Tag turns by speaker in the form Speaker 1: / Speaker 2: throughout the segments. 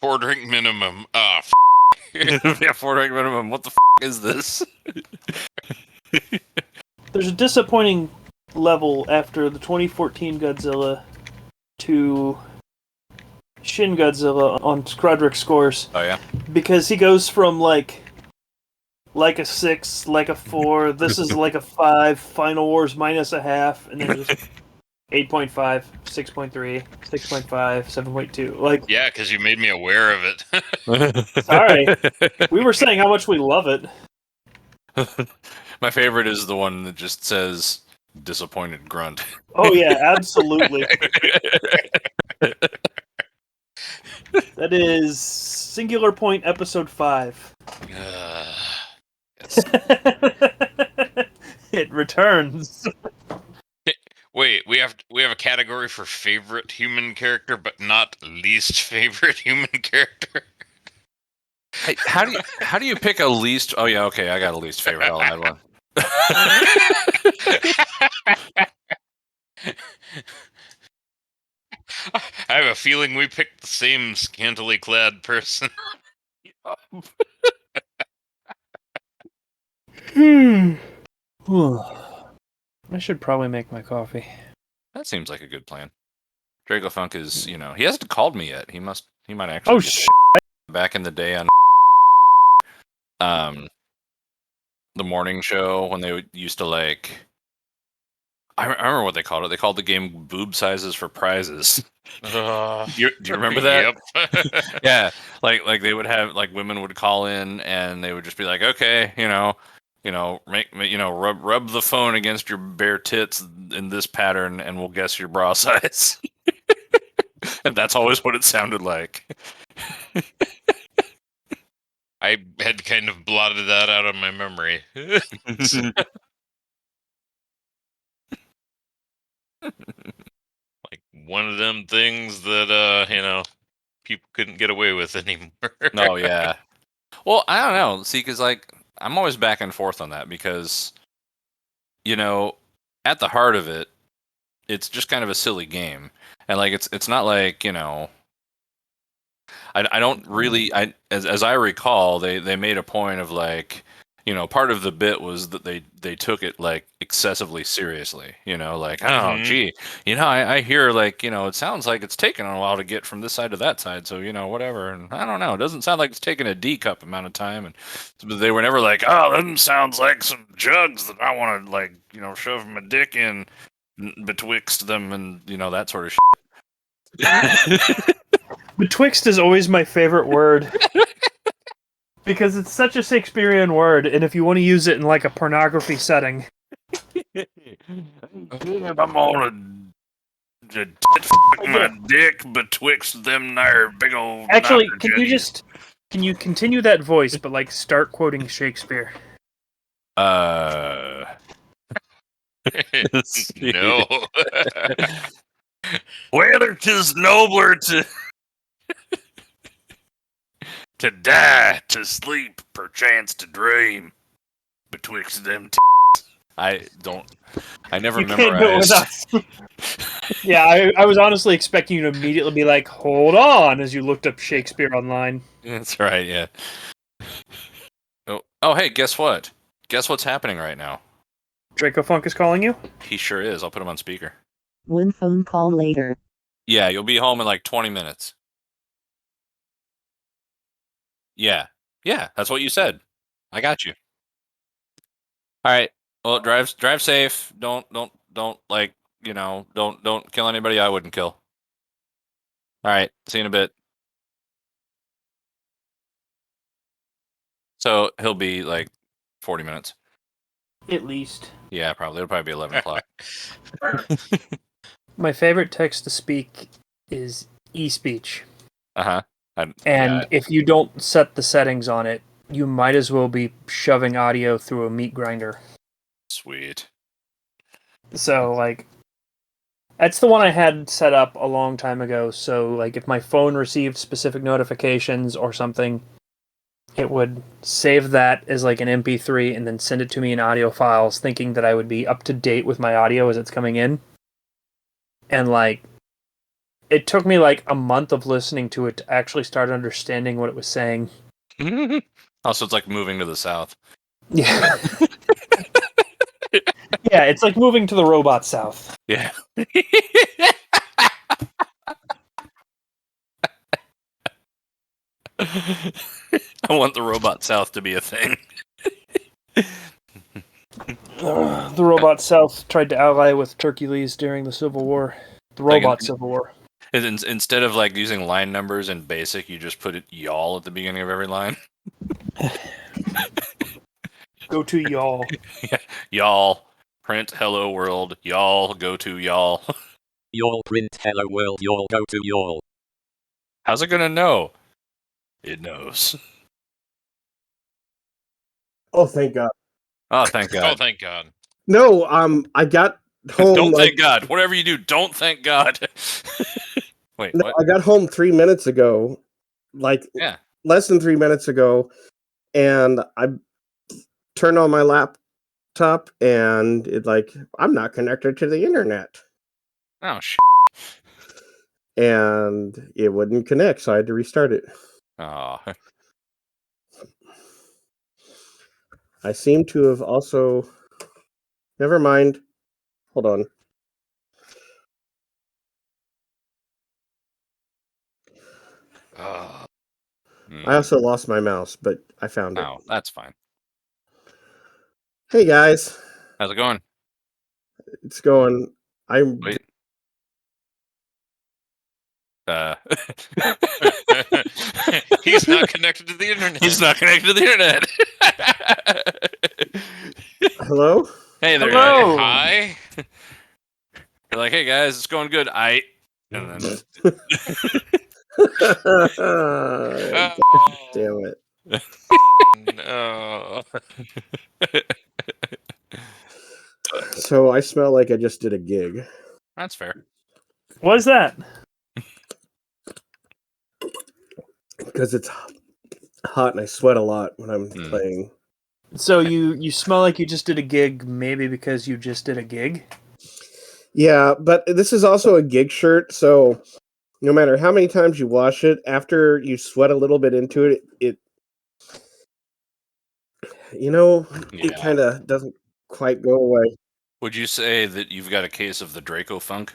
Speaker 1: 4 drink minimum.
Speaker 2: Yeah, 4 drink minimum. What the is this?
Speaker 3: There's a disappointing level after the 2014 Godzilla to Shin Godzilla on Scrodrick scores.
Speaker 2: Oh yeah.
Speaker 3: Because he goes from like a 6, like a 4, this is like a 5, Final Wars minus a half, and then just 8.5, 6.3, 6.5, 7.2. Like,
Speaker 1: Yeah, because you made me aware of it.
Speaker 3: Sorry. We were saying how much we love it.
Speaker 2: My favorite is the one that just says disappointed grunt.
Speaker 3: Oh yeah, absolutely. That is Singular Point Episode 5. It returns.
Speaker 1: Wait, we have a category for favorite human character, but not least favorite human character.
Speaker 2: Hey, how do you pick a least? Oh yeah, okay, I got a least favorite. I'll add one.
Speaker 1: I have a feeling we picked the same scantily clad person.
Speaker 3: I should probably make my coffee.
Speaker 2: That seems like a good plan. Dracofunk is, he hasn't called me yet. He might actually.
Speaker 3: Oh shit!
Speaker 2: Back in the day on the morning show when they used to like. I remember what they called it. They called the game "Boob Sizes for Prizes." Do you remember that?
Speaker 1: Yep.
Speaker 2: Yeah, like they would have women would call in and they would just be like, okay, rub the phone against your bare tits in this pattern and we'll guess your bra size. And that's always what it sounded like.
Speaker 1: I had kind of blotted that out of my memory. Like one of them things that people couldn't get away with anymore.
Speaker 2: Oh yeah. Well, I don't know. See, because I'm always back and forth on that because, at the heart of it, it's just kind of a silly game, and it's not like I don't really as I recall they made a point of part of the bit was that they took it excessively seriously, oh gee, I hear it sounds like it's taken a while to get from this side to that side, so whatever, and I don't know, it doesn't sound like it's taken a D cup amount of time, and they were never like, oh, that sounds like some jugs that I want to shove my dick in betwixt them and that sort of shit.
Speaker 3: Betwixt is always my favorite word. Because it's such a Shakespearean word, and if you want to use it in a pornography setting.
Speaker 2: I'm on my dick betwixt them there big old.
Speaker 3: Actually, can you continue that voice, but start quoting Shakespeare?
Speaker 1: No.
Speaker 2: Whether 'tis nobler to die, to sleep, perchance to dream, betwixt them I never memorized.
Speaker 3: Yeah, I was honestly expecting you to immediately be like, hold on, as you looked up Shakespeare online.
Speaker 2: That's right, yeah. Oh, hey, guess what? Guess what's happening right now?
Speaker 3: Dracofunk is calling you?
Speaker 2: He sure is. I'll put him on speaker.
Speaker 4: One phone call later.
Speaker 2: Yeah, you'll be home in 20 minutes. Yeah, that's what you said. I got you. All right. Well, drive safe. Don't don't kill anybody I wouldn't kill. All right. See you in a bit. So he'll be 40 minutes.
Speaker 3: At least.
Speaker 2: Yeah, probably. It'll probably be 11 o'clock.
Speaker 3: My favorite text to speak is e-speech.
Speaker 2: Uh-huh.
Speaker 3: If you don't set the settings on it, you might as well be shoving audio through a meat grinder.
Speaker 2: Sweet.
Speaker 3: So, that's the one I had set up a long time ago. So, if my phone received specific notifications or something, it would save that as an MP3 and then send it to me in audio files, thinking that I would be up to date with my audio as it's coming in. And It took me like a month of listening to it to actually start understanding what it was saying.
Speaker 2: Also, it's like moving to the south.
Speaker 3: Yeah. Yeah, it's like moving to the robot south.
Speaker 2: Yeah. I want the robot south to be a thing.
Speaker 3: The robot south tried to ally with Turkeylees during the Civil War. The robot Civil War.
Speaker 2: Instead of like using line numbers in BASIC, you just put it y'all at the beginning of every line.
Speaker 3: Go to y'all.
Speaker 2: Yeah. Y'all print hello world. Y'all go to y'all.
Speaker 5: Y'all print hello world. Y'all go to y'all.
Speaker 2: How's it gonna know? It knows.
Speaker 6: Oh, thank God.
Speaker 2: Oh, thank
Speaker 1: Oh,
Speaker 2: God.
Speaker 1: thank God.
Speaker 6: No, I got home.
Speaker 2: Don't thank God. Whatever you do, don't thank God. Wait,
Speaker 6: No,
Speaker 2: what?
Speaker 6: I got home 3 minutes ago,
Speaker 2: Yeah.
Speaker 6: less than 3 minutes ago, and I turned on my laptop, and I'm not connected to the internet,
Speaker 2: Oh, shit.
Speaker 6: and it wouldn't connect, so I had to restart it.
Speaker 2: Oh.
Speaker 6: I seem to have also. Never mind. Hold on. I also lost my mouse, but I found it.
Speaker 2: Oh, that's fine.
Speaker 6: Hey guys,
Speaker 2: How's it going?
Speaker 6: it's going. I'm.
Speaker 2: Wait.
Speaker 1: He's not connected to the internet.
Speaker 2: He's not connected to the internet.
Speaker 6: Hello.
Speaker 2: Hey there.
Speaker 3: Hello.
Speaker 1: Hi.
Speaker 2: You're like, hey guys, it's going good. And then
Speaker 6: Damn it.
Speaker 1: No.
Speaker 6: So I smell like I just did a gig.
Speaker 2: that's fair.
Speaker 3: What is that?
Speaker 6: Because it's hot and I sweat a lot when I'm playing.
Speaker 3: So you smell like you just did a gig, maybe because you just did a gig?
Speaker 6: Yeah, but this is also a gig shirt, so no matter how many times you wash it, after you sweat a little bit into it, it kind of doesn't quite go away.
Speaker 2: Would you say that you've got a case of the Dracofunk?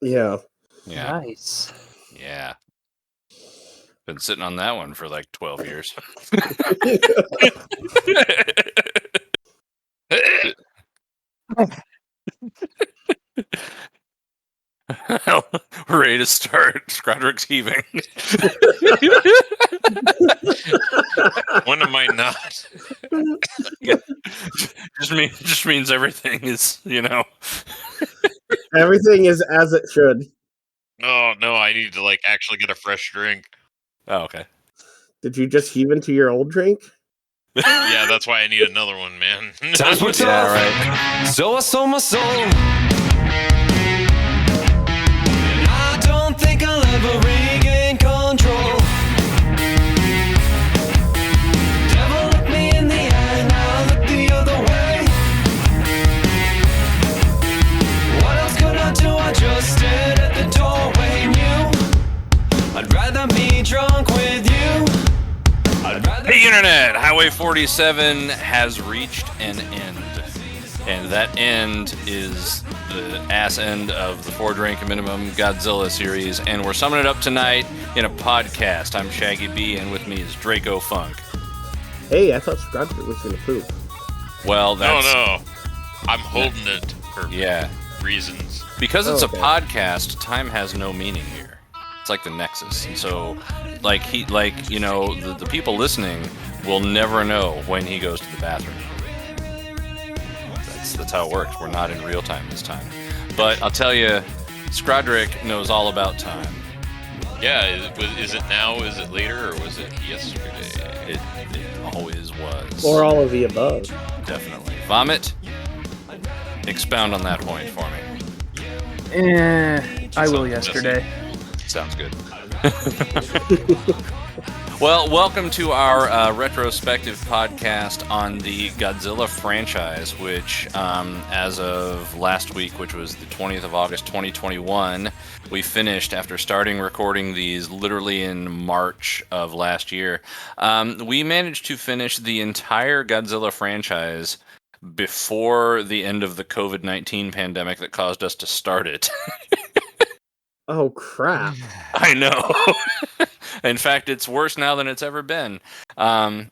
Speaker 6: Yeah.
Speaker 2: Yeah.
Speaker 3: Nice.
Speaker 2: Yeah. Been sitting on that one for like 12 years. We're ready to start. Scrodrick's heaving.
Speaker 1: When am I not?
Speaker 2: just means everything is,
Speaker 6: Everything is as it should.
Speaker 1: Oh no, I need to actually get a fresh drink.
Speaker 2: Oh, okay.
Speaker 6: Did you just heave into your old drink?
Speaker 1: Yeah, that's why I need another one, man.
Speaker 7: Times were tough,
Speaker 2: Yeah, right.
Speaker 7: so I sold my soul. And I don't think I'll ever regain control. Devil looked me in the eye, now I look the other way. What else could I do? I just stared at the doorway, knew I'd rather be drunk with you.
Speaker 2: Hey Internet! Highway 47 has reached an end. And that end is the ass end of the 4-drink minimum Godzilla series. And we're summing it up tonight in a podcast. I'm Shaggy B, and with me is Dracofunk.
Speaker 6: Hey, I thought Scrodrick was going to poop.
Speaker 2: Well, that's...
Speaker 1: No. I'm holding it for
Speaker 2: Yeah.
Speaker 1: reasons.
Speaker 2: Because it's
Speaker 6: okay.
Speaker 2: a podcast, time has no meaning here. It's like the Nexus. And so, the people listening will never know when he goes to the bathroom. That's how it works. We're not in real time this time. But I'll tell you, Scrodrick knows all about time.
Speaker 1: Yeah, is it now? Is it later? Or was it yesterday?
Speaker 2: It always was.
Speaker 6: Or all of the above.
Speaker 2: Definitely. Vomit, expound on that point for me.
Speaker 3: I will yesterday.
Speaker 2: Sounds good. Well, welcome to our retrospective podcast on the Godzilla franchise, which, as of last week, which was the 20th of August, 2021, we finished after starting recording these literally in March of last year. We managed to finish the entire Godzilla franchise before the end of the COVID-19 pandemic that caused us to start it.
Speaker 6: Oh crap!
Speaker 2: I know. In fact, it's worse now than it's ever been. And,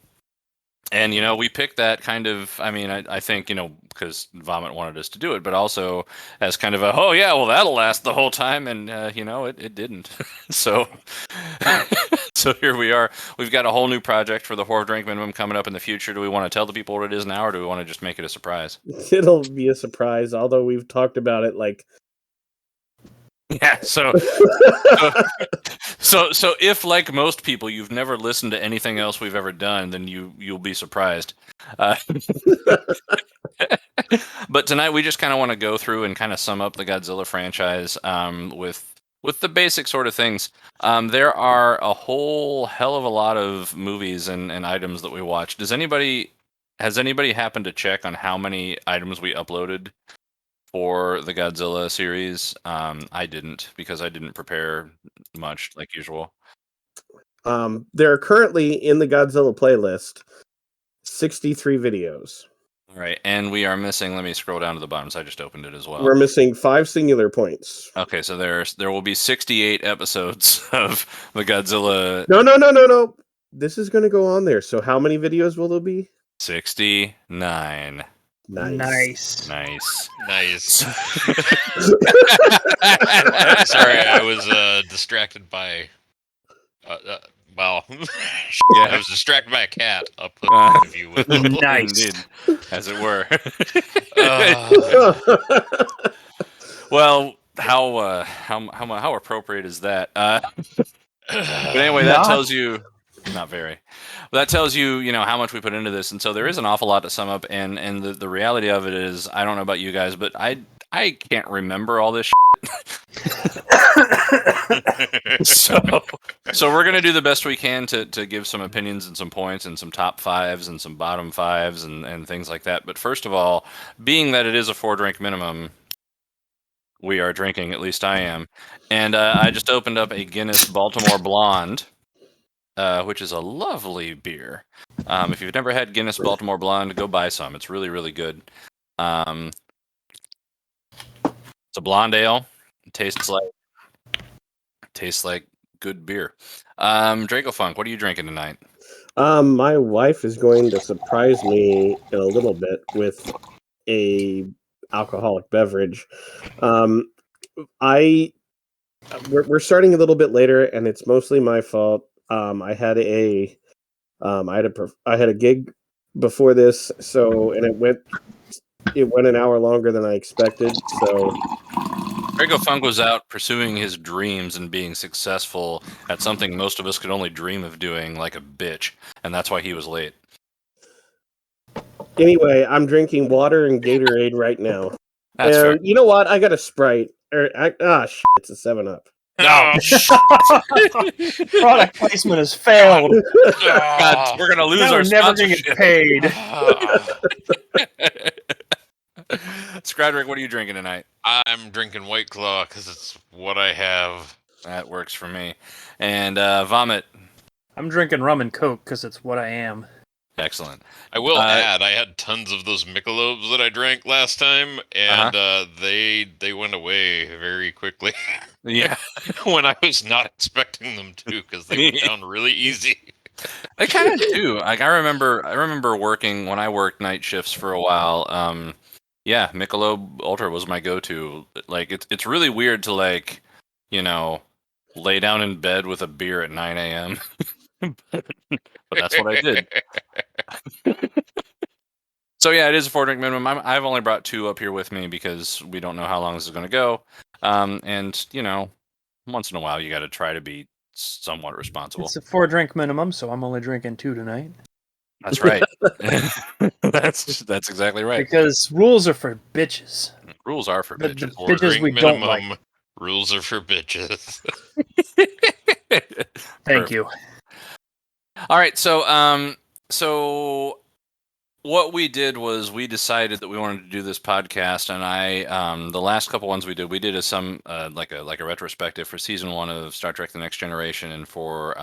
Speaker 2: we picked that kind of, I think, because Vomit wanted us to do it, but also as kind of a, oh, yeah, well, that'll last the whole time. And, it didn't. So so here we are. We've got a whole new project for the Horror Drink Minimum coming up in the future. Do we want to tell the people what it is now, or do we want to just make it a surprise?
Speaker 6: It'll be a surprise, although we've talked about it like.
Speaker 2: Yeah, so if, like most people, you've never listened to anything else we've ever done, then you'll be surprised. But tonight we just kind of want to go through and kind of sum up the Godzilla franchise with the basic sort of things. There are a whole hell of a lot of movies and items that we watched. Has anybody happened to check on how many items we uploaded for the Godzilla series? I didn't, because I didn't prepare much like usual.
Speaker 6: There are currently in the Godzilla playlist 63 videos.
Speaker 2: All right, and we are missing. Let me scroll down to the bottom. So I just opened it as well.
Speaker 6: We're missing 5 singular points.
Speaker 2: Okay, so there will be 68 episodes of the Godzilla.
Speaker 6: No. This is going to go on there. So how many videos will there be?
Speaker 2: 69.
Speaker 6: Nice.
Speaker 1: Sorry, I was distracted by. Well,
Speaker 2: Yeah.
Speaker 1: I was distracted by a cat. I'll put
Speaker 2: Uh,
Speaker 1: if you will.
Speaker 3: Nice.
Speaker 2: Indeed, as it were.
Speaker 1: Uh,
Speaker 2: Well, how appropriate is that? But anyway, that
Speaker 3: Not-
Speaker 2: tells you. Not very. But that tells you, how much we put into this, and so there is an awful lot to sum up. And the reality of it is, I don't know about you guys, but I can't remember all this. So we're gonna do the best we can to give some opinions and some points and some top fives and some bottom fives and things like that. But first of all, being that it is a 4-drink minimum, we are drinking. At least I am, and I just opened up a Guinness Baltimore Blonde. Which is a lovely beer. If you've never had Guinness Baltimore Blonde, go buy some. It's really, really good. It's a blonde ale. It tastes like good beer. Dracofunk, what are you drinking tonight?
Speaker 6: My wife is going to surprise me in a little bit with a alcoholic beverage. We're starting a little bit later, and it's mostly my fault. I had a gig before this, and it went an hour longer than I expected. So
Speaker 2: Dracofunk was out pursuing his dreams and being successful at something most of us could only dream of doing, like a bitch, and that's why he was late.
Speaker 6: anyway, I'm drinking water and Gatorade right now.
Speaker 2: That's
Speaker 6: and
Speaker 2: fair.
Speaker 6: you know what? I got a Sprite. It's a 7-Up.
Speaker 1: no.
Speaker 3: Product placement has failed.
Speaker 2: God, we're gonna lose
Speaker 3: Now
Speaker 2: our
Speaker 3: we're never gonna
Speaker 2: sponsorship.
Speaker 3: get paid.
Speaker 2: Scrodrick, what are you drinking tonight?
Speaker 1: I'm drinking White Claw because it's what I have.
Speaker 2: That works for me. And Vomit.
Speaker 3: I'm drinking rum and coke because it's what I am.
Speaker 2: Excellent.
Speaker 1: I will add, I had tons of those Michelobs that I drank last time, and they went away very quickly.
Speaker 2: Yeah.
Speaker 1: When I was not expecting them to, because they went down really easy.
Speaker 2: They kind of do. Like I remember working when I worked night shifts for a while. Yeah, Michelob Ultra was my go-to. Like it's really weird to lay down in bed with a beer at 9 a.m. but that's what I did. So yeah, it is a 4-drink minimum. I've only brought 2 up here with me because we don't know how long this is going to go. And once in a while you got to try to be somewhat responsible.
Speaker 3: It's a 4-drink minimum, so I'm only drinking 2 tonight.
Speaker 2: That's right. That's exactly right.
Speaker 3: Because rules are for bitches.
Speaker 2: Rules are for
Speaker 3: The
Speaker 2: bitches.
Speaker 3: bitches we don't like.
Speaker 1: Rules are for bitches.
Speaker 3: Thank you.
Speaker 2: All right, so what we did was we decided that we wanted to do this podcast, and the last couple ones we did like a retrospective for season 1 of Star Trek: The Next Generation and for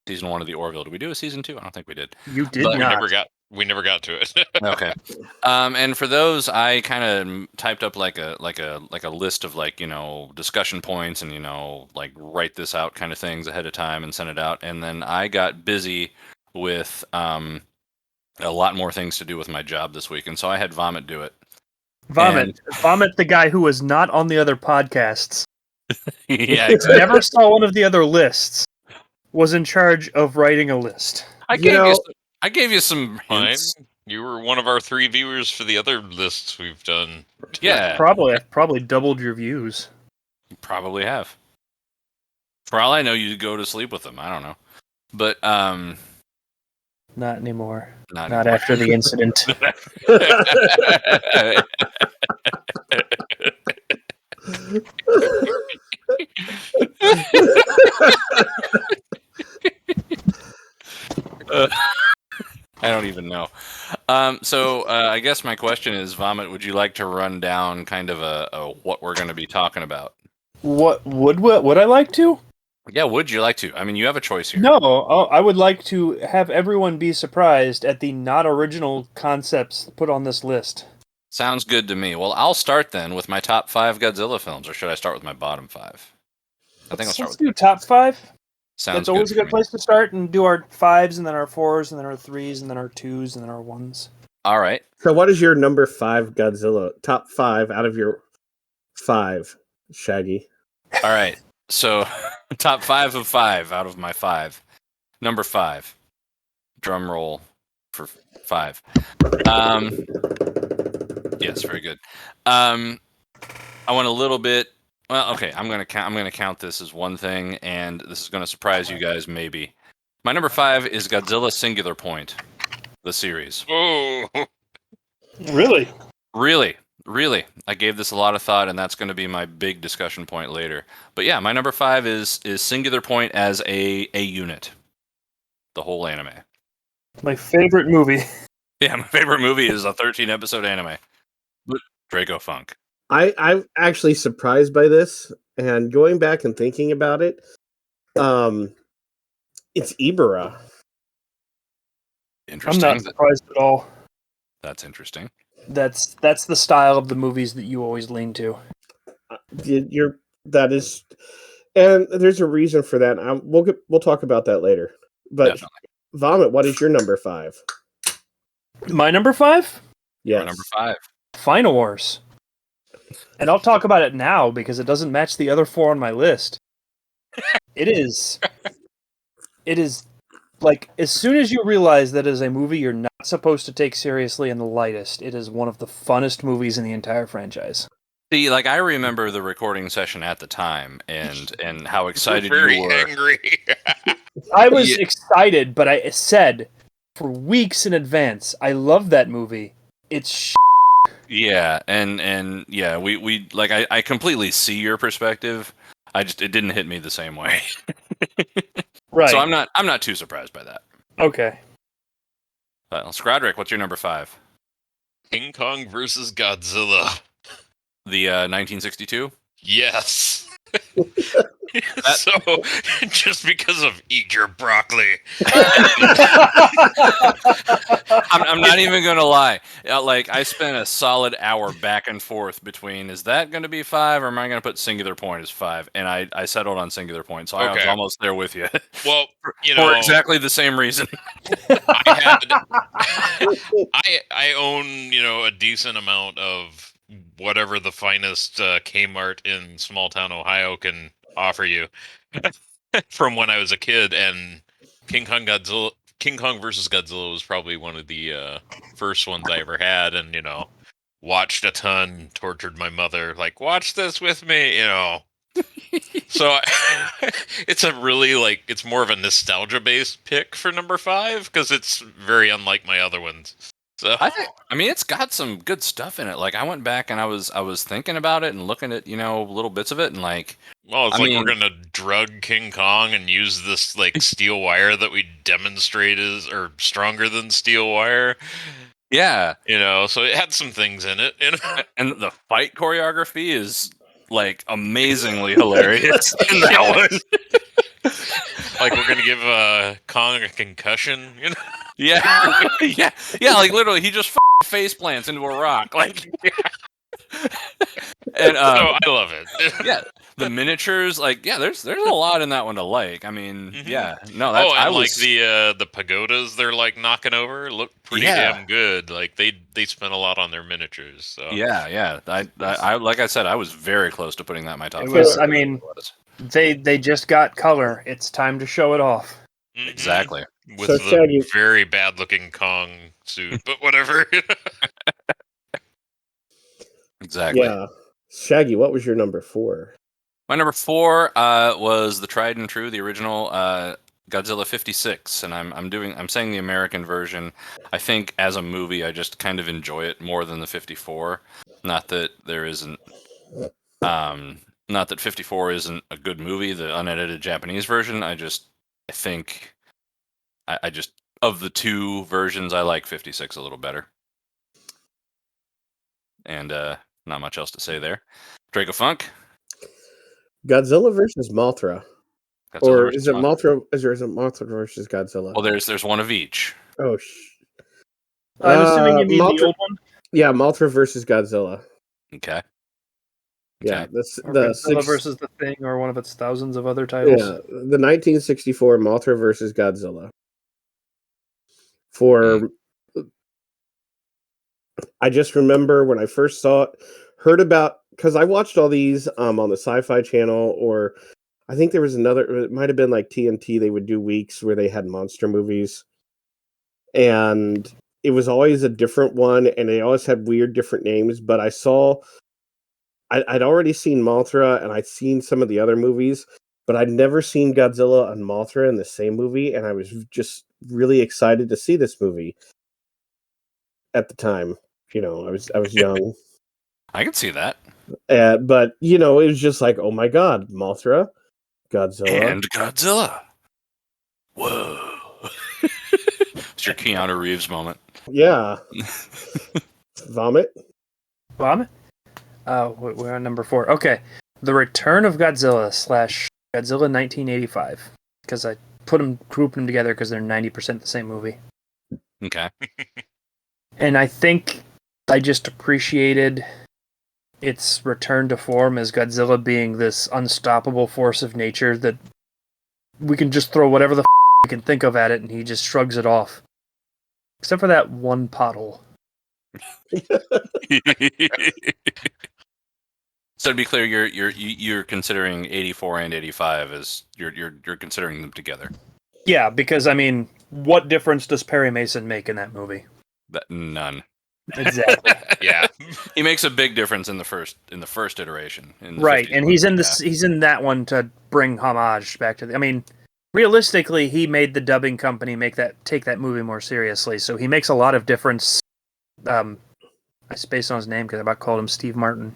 Speaker 2: season 1 of the Orville. Did we do a season 2? I don't think we did.
Speaker 3: You did
Speaker 2: But-
Speaker 3: not.
Speaker 1: We never got to it.
Speaker 2: Okay. And for those, I kind of typed up like a list of discussion points and like write this out kind of things ahead of time and send it out. And then I got busy with a lot more things to do with my job this week, and so I had Vomit do it.
Speaker 3: Vomit, the guy who was not on the other podcasts,
Speaker 2: Yeah, exactly.
Speaker 3: never saw one of the other lists, was in charge of writing a list.
Speaker 2: I gave you some
Speaker 1: Fine.
Speaker 2: hints.
Speaker 1: You were one of our 3 viewers for the other lists we've done.
Speaker 2: Yeah,
Speaker 3: I've probably doubled your views.
Speaker 2: you probably have. For all I know, you go to sleep with them. I don't know, but
Speaker 3: Not anymore.
Speaker 2: not
Speaker 3: Not
Speaker 2: anymore.
Speaker 3: after the incident.
Speaker 2: I don't even know. So I guess my question is, Vomit, would you like to run down kind of a what we're going to be talking about?
Speaker 3: What would I like to?
Speaker 2: Yeah, would you like to? I mean, you have a choice here.
Speaker 3: No, I would like to have everyone be surprised at the not original concepts put on this list.
Speaker 2: Sounds good to me. Well, I'll start then with my top 5 Godzilla films, or should I start with my bottom 5? I think I'll start
Speaker 3: Let's
Speaker 2: with.
Speaker 3: do top 5.
Speaker 2: Sounds
Speaker 3: That's always a
Speaker 2: for
Speaker 3: good
Speaker 2: me.
Speaker 3: place to start, and do our 5s, and then our 4s, and then our 3s, and then our 2s, and then our 1s.
Speaker 2: All right.
Speaker 6: So, what is your number 5 Godzilla? Top 5 out of your 5, Shaggy.
Speaker 2: All right. So, top 5 of 5 out of my 5. Number 5. Drum roll for 5. Yes, very good. I want a little bit. Well, okay. I'm gonna count this as one thing, and this is gonna surprise you guys. Maybe my number 5 is Godzilla Singular Point, the series.
Speaker 1: Oh,
Speaker 3: Really?
Speaker 2: Really, I gave this a lot of thought, and that's going to be my big discussion point later. But yeah, my number 5 is Singular Point as a unit, the whole anime.
Speaker 3: My favorite movie.
Speaker 2: Yeah, my favorite movie is a 13-episode anime. Dracofunk.
Speaker 6: I'm actually surprised by this, and going back and thinking about it, it's Ibara.
Speaker 3: I'm
Speaker 2: Interesting.
Speaker 3: not surprised at all.
Speaker 2: That's interesting.
Speaker 3: That's the style of the movies that you always lean to.
Speaker 6: That is, and there's a reason for that. We'll talk about that later. But
Speaker 2: Definitely.
Speaker 6: Vomit, what is your number 5?
Speaker 3: My number 5?
Speaker 6: Yes.
Speaker 2: My number 5.
Speaker 3: Final Wars. And I'll talk about it now because it doesn't match the other 4 on my list. It is like, as soon as you realize that is a movie you're not supposed to take seriously in the lightest, it is one of the funnest movies in the entire franchise.
Speaker 2: See, like, I remember the recording session at the time, and how excited
Speaker 1: very
Speaker 2: you were.
Speaker 1: angry.
Speaker 3: I was
Speaker 2: Yeah.
Speaker 3: excited, but I said for weeks in advance, I love that movie. It's
Speaker 2: Yeah, and yeah, we like I completely see your perspective. It didn't hit me the same way.
Speaker 3: right.
Speaker 2: So I'm not too surprised by that.
Speaker 3: Okay.
Speaker 2: Scrodrick, what's your number 5?
Speaker 1: King Kong versus Godzilla.
Speaker 2: The 1962?
Speaker 1: Yes. So, just because of eat your broccoli.
Speaker 2: I'm not even gonna lie. Like, I spent a solid hour back and forth between, is that going to be 5 or am I going to put Singular Point as 5? And I settled on Singular Point, so I was
Speaker 1: Okay.
Speaker 2: almost there with you.
Speaker 1: Well,
Speaker 2: For exactly the same reason.
Speaker 1: I own, a decent amount of whatever the finest Kmart in small town Ohio can offer you from when I was a kid, and King Kong versus Godzilla was probably one of the first ones I ever had, and watched a ton, tortured my mother, like, watch this with me, So it's a really it's more of a nostalgia based pick for number 5 because it's very unlike my other ones. So
Speaker 2: I mean, it's got some good stuff in it. Like, I went back and I was thinking about it and looking at little bits of it, and
Speaker 1: well, it's we're gonna drug King Kong and use this steel wire that we demonstrate is or stronger than steel wire.
Speaker 2: Yeah,
Speaker 1: So it had some things in it.
Speaker 2: and the fight choreography is like amazingly hilarious in that one.
Speaker 1: Like we're gonna give Kong a concussion.
Speaker 2: Yeah, yeah. Like literally, he just face plants into a rock. Like, and
Speaker 1: So I love it.
Speaker 2: yeah, the miniatures. Like, yeah, there's a lot in that one to like. I mean, yeah, no, that's
Speaker 1: and
Speaker 2: I
Speaker 1: like
Speaker 2: was
Speaker 1: the pagodas they're like knocking over look pretty
Speaker 2: Yeah.
Speaker 1: damn good. Like they spent a lot on their miniatures. So
Speaker 2: yeah. I like I said, I was very close to putting that in my top
Speaker 3: It
Speaker 2: five.
Speaker 3: was.
Speaker 6: five.
Speaker 3: I mean, they just got color. It's time to show it off.
Speaker 1: Mhm.
Speaker 2: Exactly.
Speaker 1: With
Speaker 6: So,
Speaker 1: the
Speaker 6: Shaggy-
Speaker 1: very bad looking Kong suit, but whatever.
Speaker 2: Exactly.
Speaker 6: Yeah. Shaggy, what was your number 4?
Speaker 2: My number 4 was the tried and true, the original Godzilla 56, and I'm saying the American version. I think as a movie, I just kind of enjoy it more than the 54. Not that there isn't, not that 54 isn't a good movie. The unedited Japanese version, I think, I just of the two versions, I like 56 a little better. And not much else to say there. Dracofunk.
Speaker 6: Godzilla versus Mothra.
Speaker 2: Godzilla
Speaker 6: Or
Speaker 2: versus
Speaker 6: is it
Speaker 2: Mothra.
Speaker 6: Mothra? Is it Mothra versus Godzilla?
Speaker 2: Well, there's one of each.
Speaker 6: Oh,
Speaker 3: I'm assuming you mean
Speaker 6: Mothra-
Speaker 3: the old one.
Speaker 6: yeah, Mothra versus Godzilla.
Speaker 2: Okay.
Speaker 6: Yeah,
Speaker 2: Okay.
Speaker 6: that's
Speaker 3: Or
Speaker 6: the
Speaker 3: Godzilla
Speaker 6: six,
Speaker 3: versus the Thing, or one of its thousands of other titles.
Speaker 6: yeah, the 1964 Mothra versus Godzilla. For I just remember when I first saw it, heard about because I watched all these on the Sci-Fi Channel, or I think there was another. It might have been like TNT. They would do weeks where they had monster movies, and it was always a different one, and they always had weird different names. But I saw, I'd already seen Mothra, and I'd seen some of the other movies, but I'd never seen Godzilla and Mothra in the same movie, and I was just really excited to see this movie at the time. I was young.
Speaker 2: I can see that.
Speaker 6: But it was just like, oh my god, Mothra, Godzilla.
Speaker 2: And Godzilla. Whoa. It's your Keanu Reeves moment.
Speaker 6: Yeah. Vomit.
Speaker 3: Vomit? We're on number 4. Okay. The Return of Godzilla / Godzilla 1985. Because I grouped them together because they're 90% the same movie.
Speaker 2: Okay.
Speaker 3: And I think I just appreciated its return to form as Godzilla being this unstoppable force of nature that we can just throw whatever the we can think of at it and he just shrugs it off. Except for that one pothole.
Speaker 2: So to be clear, you're considering 84 and 85 as you're considering them together.
Speaker 3: Yeah, because I mean, what difference does Perry Mason make in that movie?
Speaker 2: None.
Speaker 3: Exactly.
Speaker 1: Yeah.
Speaker 2: He makes a big difference in the first iteration. In the
Speaker 3: Right,
Speaker 2: 50s
Speaker 3: and
Speaker 2: one,
Speaker 3: he's in
Speaker 2: yeah.
Speaker 3: this. He's in that one to bring homage back to. I mean, realistically, he made the dubbing company take that movie more seriously. So he makes a lot of difference. I spaced on his name because I about called him Steve Martin.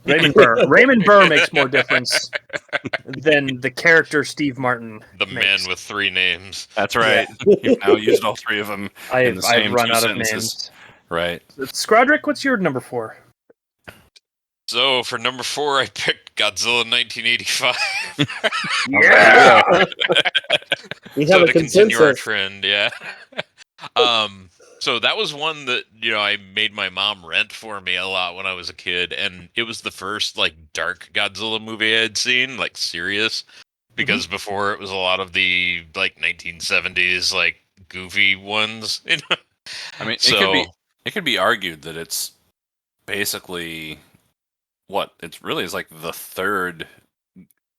Speaker 3: Raymond Burr. Raymond Burr makes more difference than the character Steve Martin.
Speaker 1: The
Speaker 3: makes.
Speaker 1: man with 3 names.
Speaker 2: That's right. You've now used all 3 of them in the same
Speaker 3: I've run
Speaker 2: 2
Speaker 3: out
Speaker 2: sentences.
Speaker 3: of names.
Speaker 2: Right.
Speaker 3: Scrodrick, what's your number 4?
Speaker 1: So for number 4, I picked Godzilla 1985.
Speaker 3: Yeah.
Speaker 6: We
Speaker 1: So
Speaker 6: have a
Speaker 1: to continue our
Speaker 6: consensus.
Speaker 1: trend, yeah. So that was one that I made my mom rent for me a lot when I was a kid, and it was the first like dark Godzilla movie I had seen, like serious, because before it was a lot of the like 1970s like goofy ones.
Speaker 2: I mean,
Speaker 1: So
Speaker 2: it could be argued that it's basically what it's really is like the third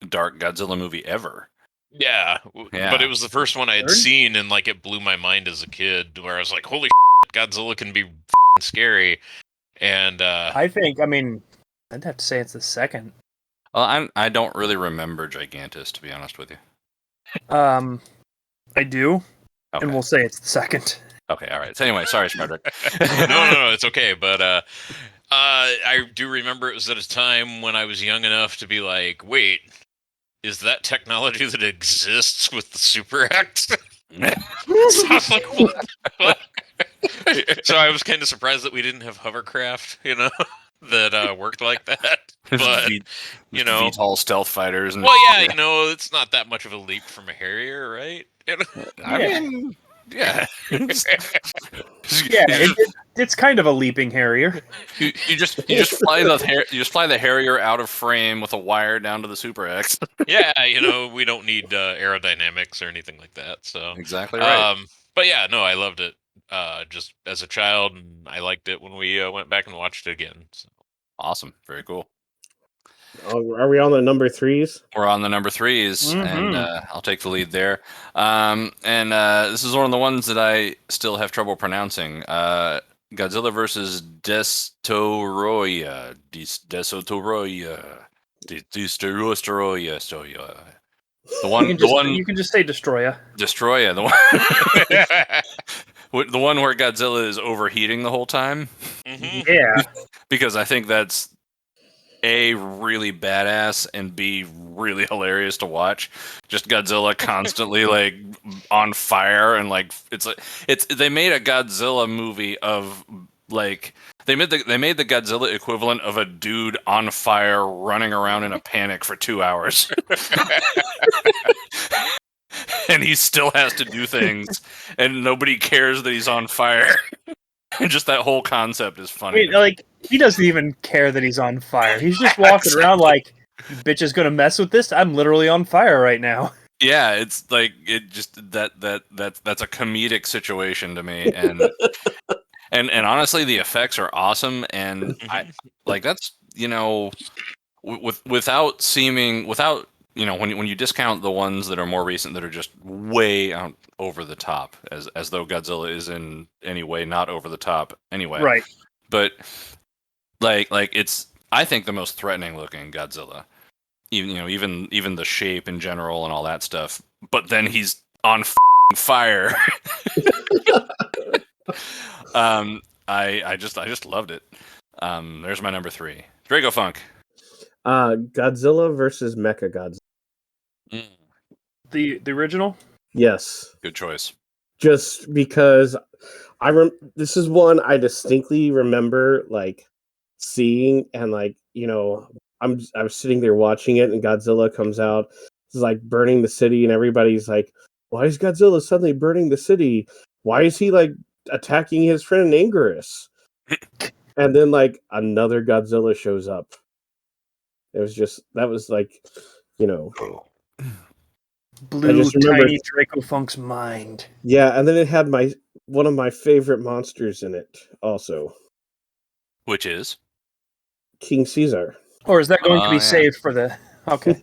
Speaker 2: dark Godzilla movie ever.
Speaker 1: yeah, but it was the first one I had
Speaker 3: Third?
Speaker 1: seen, and like it blew my mind as a kid, where I was like, "Holy shit, Godzilla can be f***ing scary!" And
Speaker 3: I think. I mean, I'd have to say it's the second.
Speaker 2: Well, I don't really remember Gigantus, to be honest with you.
Speaker 3: I do,
Speaker 2: Okay.
Speaker 3: and we'll say it's the second.
Speaker 2: Okay. All right. So anyway, sorry, Scrodrick.
Speaker 1: no, it's okay. But I do remember it was at a time when I was young enough to be like, wait, is that technology that exists with the Super Act? So I was like, what the fuck? So I was kind of surprised that we didn't have hovercraft, that worked like that. But, you know,
Speaker 2: VTOL stealth fighters. And,
Speaker 1: well, yeah, it's not that much of a leap from a Harrier, right?
Speaker 2: I mean, yeah.
Speaker 3: Yeah, it's kind of a leaping Harrier.
Speaker 2: You just fly the Harrier out of frame with a wire down to the Super X.
Speaker 1: Yeah, we don't need aerodynamics or anything like that. So
Speaker 2: Exactly right.
Speaker 1: But yeah, no, I loved it. Just as a child, and I liked it when we went back and watched it again. So.
Speaker 2: Awesome, very cool.
Speaker 6: Are we on the number threes?
Speaker 2: We're on the number threes, and I'll take the lead there. This is one of the ones that I still have trouble pronouncing. Godzilla versus Destoroyah. Destoroyah. The one,
Speaker 3: You can just say Destroya.
Speaker 2: Destroya. The one where Godzilla is overheating the whole time.
Speaker 1: Mm-hmm.
Speaker 3: Yeah.
Speaker 2: Because I think that's A, really badass, and B, really hilarious to watch. Just Godzilla constantly like on fire, and like it's they made a Godzilla movie of like they made the Godzilla equivalent of a dude on fire running around in a panic for 2 hours. And he still has to do things, and nobody cares that he's on fire. And just that whole concept is funny.
Speaker 3: I mean, like, he doesn't even care that he's on fire. He's just walking around like, you bitch is gonna mess with this? I'm literally on fire right now.
Speaker 2: Yeah, it's like it just that's a comedic situation to me, and and honestly, the effects are awesome, and I like that's without when you discount the ones that are more recent that are just way out over the top, as though Godzilla is in any way not over the top anyway.
Speaker 3: Right.
Speaker 2: But like it's I think the most threatening looking Godzilla. Even the shape in general and all that stuff. But then he's on fire. I just loved it. There's my number 3. Dracofunk.
Speaker 6: Godzilla versus Mechagodzilla.
Speaker 3: The original?
Speaker 6: Yes.
Speaker 2: Good choice.
Speaker 6: Just because this is one I distinctly remember like seeing, and like I was sitting there watching it, and Godzilla comes out. It's like burning the city, and everybody's like, "Why is Godzilla suddenly burning the city? Why is he like attacking his friend Anguirus?" And then like another Godzilla shows up. It was just that was like,
Speaker 3: blew tiny Dracofunk's mind.
Speaker 6: Yeah, and then it had one of my favorite monsters in it also.
Speaker 2: Which is?
Speaker 6: King Caesar.
Speaker 3: Or is that going to be saved for the... Okay.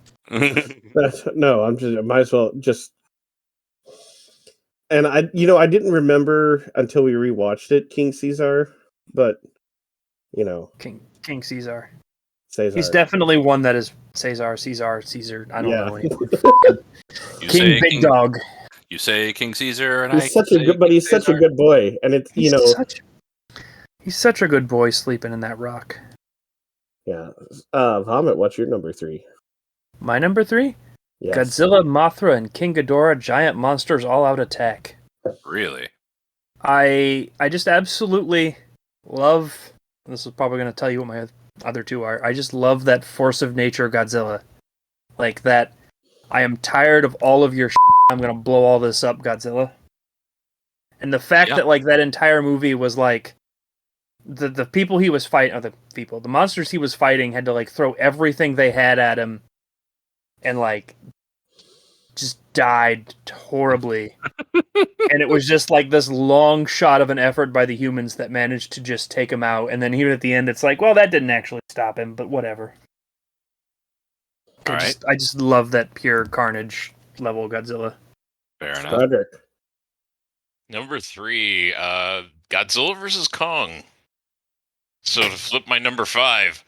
Speaker 6: No, I might as well just... And I didn't remember until we rewatched it, King Caesar, but,
Speaker 3: King Caesar.
Speaker 6: Caesar.
Speaker 3: He's definitely one that is Caesar. I don't know. King Big Dog.
Speaker 2: You say King Caesar, and
Speaker 6: he's such a good boy, and it's
Speaker 3: he's such a good boy sleeping in that rock.
Speaker 6: Yeah. Vomit, what's your number 3?
Speaker 3: My number 3?
Speaker 6: Yes.
Speaker 3: Godzilla, Mothra, and King Ghidorah, giant monsters all-out attack.
Speaker 2: Really?
Speaker 3: I just absolutely love... This is probably going to tell you what my other 2 are. I just love that force of nature Godzilla. Like that, I am tired of all of your I'm going to blow all this up, Godzilla. And the fact that like that entire movie was like, the people he was fighting, the monsters he was fighting had to like throw everything they had at him, and like just died horribly. And it was just like this long shot of an effort by the humans that managed to just take him out. And then even at the end, it's like, well, that didn't actually stop him, but whatever. I just love that pure carnage level Godzilla.
Speaker 2: Fair enough.
Speaker 6: Scrodrick.
Speaker 1: Number 3, Godzilla versus Kong. So to flip my number 5,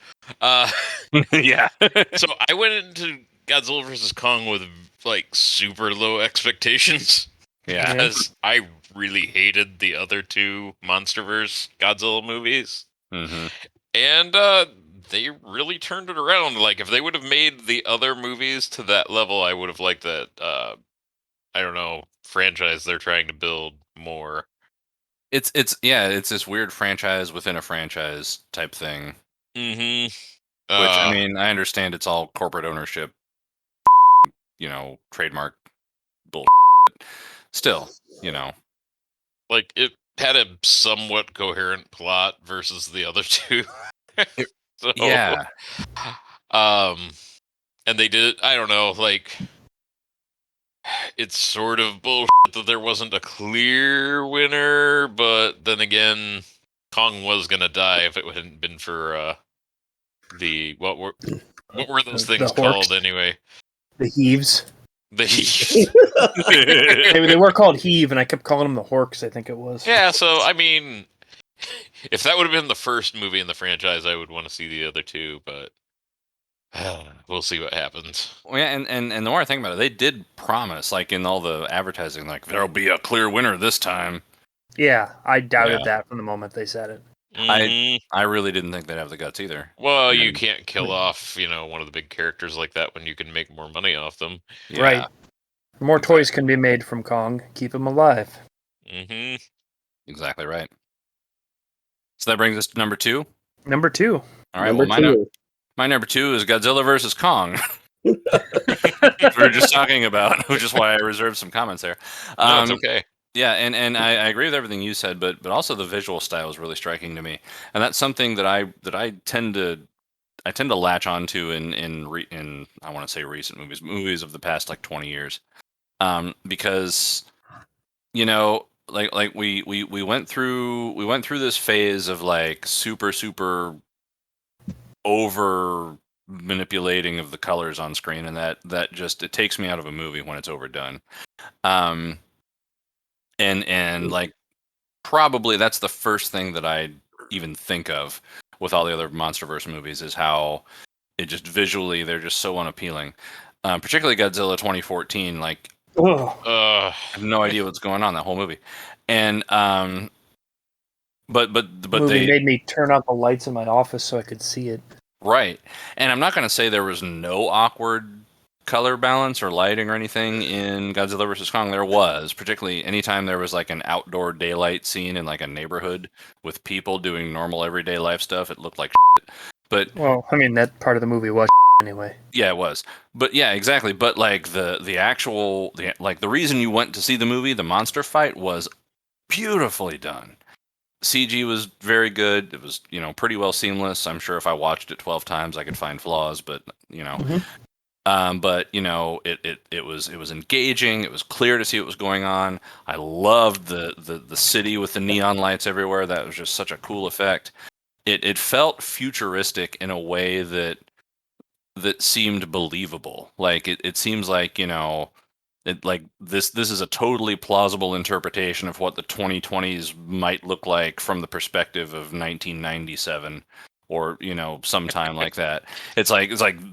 Speaker 2: yeah.
Speaker 1: So I went into Godzilla vs. Kong with like super low expectations.
Speaker 2: Yeah.
Speaker 1: Because I really hated the other 2 MonsterVerse Godzilla movies.
Speaker 2: Mm-hmm.
Speaker 1: And they really turned it around. Like, if they would have made the other movies to that level, I would have liked that, I don't know, franchise they're trying to build more.
Speaker 2: It's this weird franchise within a franchise type thing.
Speaker 1: Mm-hmm.
Speaker 2: Which, I mean, I understand it's all corporate ownership, trademark bullshit. Still,
Speaker 1: like, it had a somewhat coherent plot versus the other two. So,
Speaker 2: yeah.
Speaker 1: and they did, I don't know, like, it's sort of bullshit that there wasn't a clear winner, but then again, Kong was gonna die if it hadn't been for the what were those
Speaker 3: The
Speaker 1: things
Speaker 3: Horks.
Speaker 1: called anyway?
Speaker 3: The Heaves.
Speaker 1: The
Speaker 3: They were called Heave, and I kept calling them the Horks, I think it was.
Speaker 1: Yeah, so I mean, if that would have been the first movie in the franchise, I would want to see the other two, but we'll see what happens.
Speaker 2: Well, yeah, and the more I think about it, they did promise, like in all the advertising, like there'll be a clear winner this time.
Speaker 3: Yeah, I doubted
Speaker 2: Yeah.
Speaker 3: that from the moment they said it.
Speaker 1: Mhm.
Speaker 2: I really didn't think they'd have the guts either.
Speaker 1: Well, you can't kill off, one of the big characters like that when you can make more money off them.
Speaker 2: Yeah.
Speaker 3: Right. More toys can be made from Kong. Keep him alive.
Speaker 1: Mm-hmm.
Speaker 2: Exactly right. So that brings us to number 2.
Speaker 3: Number 2.
Speaker 2: All right.
Speaker 6: Number
Speaker 2: Well,
Speaker 6: two.
Speaker 2: my number 2 is Godzilla versus Kong. We were just talking about, which is why I reserved some comments there.
Speaker 1: No, it's okay.
Speaker 2: Yeah, and I agree with everything you said, but also the visual style is really striking to me, and that's something that I tend to latch onto in I want to say recent movies of the past like 20 years, because like we went through this phase of like super over manipulating of the colors on screen, and that just it takes me out of a movie when it's overdone. And like probably that's the first thing that I even think of with all the other MonsterVerse movies is how it just visually they're just so unappealing. Particularly Godzilla 2014, like
Speaker 3: Ugh.
Speaker 2: I have no idea what's going on that whole movie. And but
Speaker 3: Movie
Speaker 2: they
Speaker 3: made me turn out the lights in my office so I could see it.
Speaker 2: right. And I'm not going to say there was no awkward color balance or lighting or anything in Godzilla vs. Kong. There was, particularly anytime there was like an outdoor daylight scene in like a neighborhood with people doing normal everyday life stuff. It looked like shit. But
Speaker 3: Well, I mean, that part of the movie was anyway.
Speaker 2: yeah, it was. But yeah, exactly. But like the actual like the reason you went to see the movie, the monster fight, was beautifully done. CG was very good. It was, pretty well seamless. I'm sure if I watched it 12 times, I could find flaws, but but it was engaging. It was clear to see what was going on. I loved the city with the neon lights everywhere. That was just such a cool effect. It felt futuristic in a way that seemed believable. Like it seems like like this is a totally plausible interpretation of what the 2020s might look like from the perspective of 1997 or sometime like that. It's like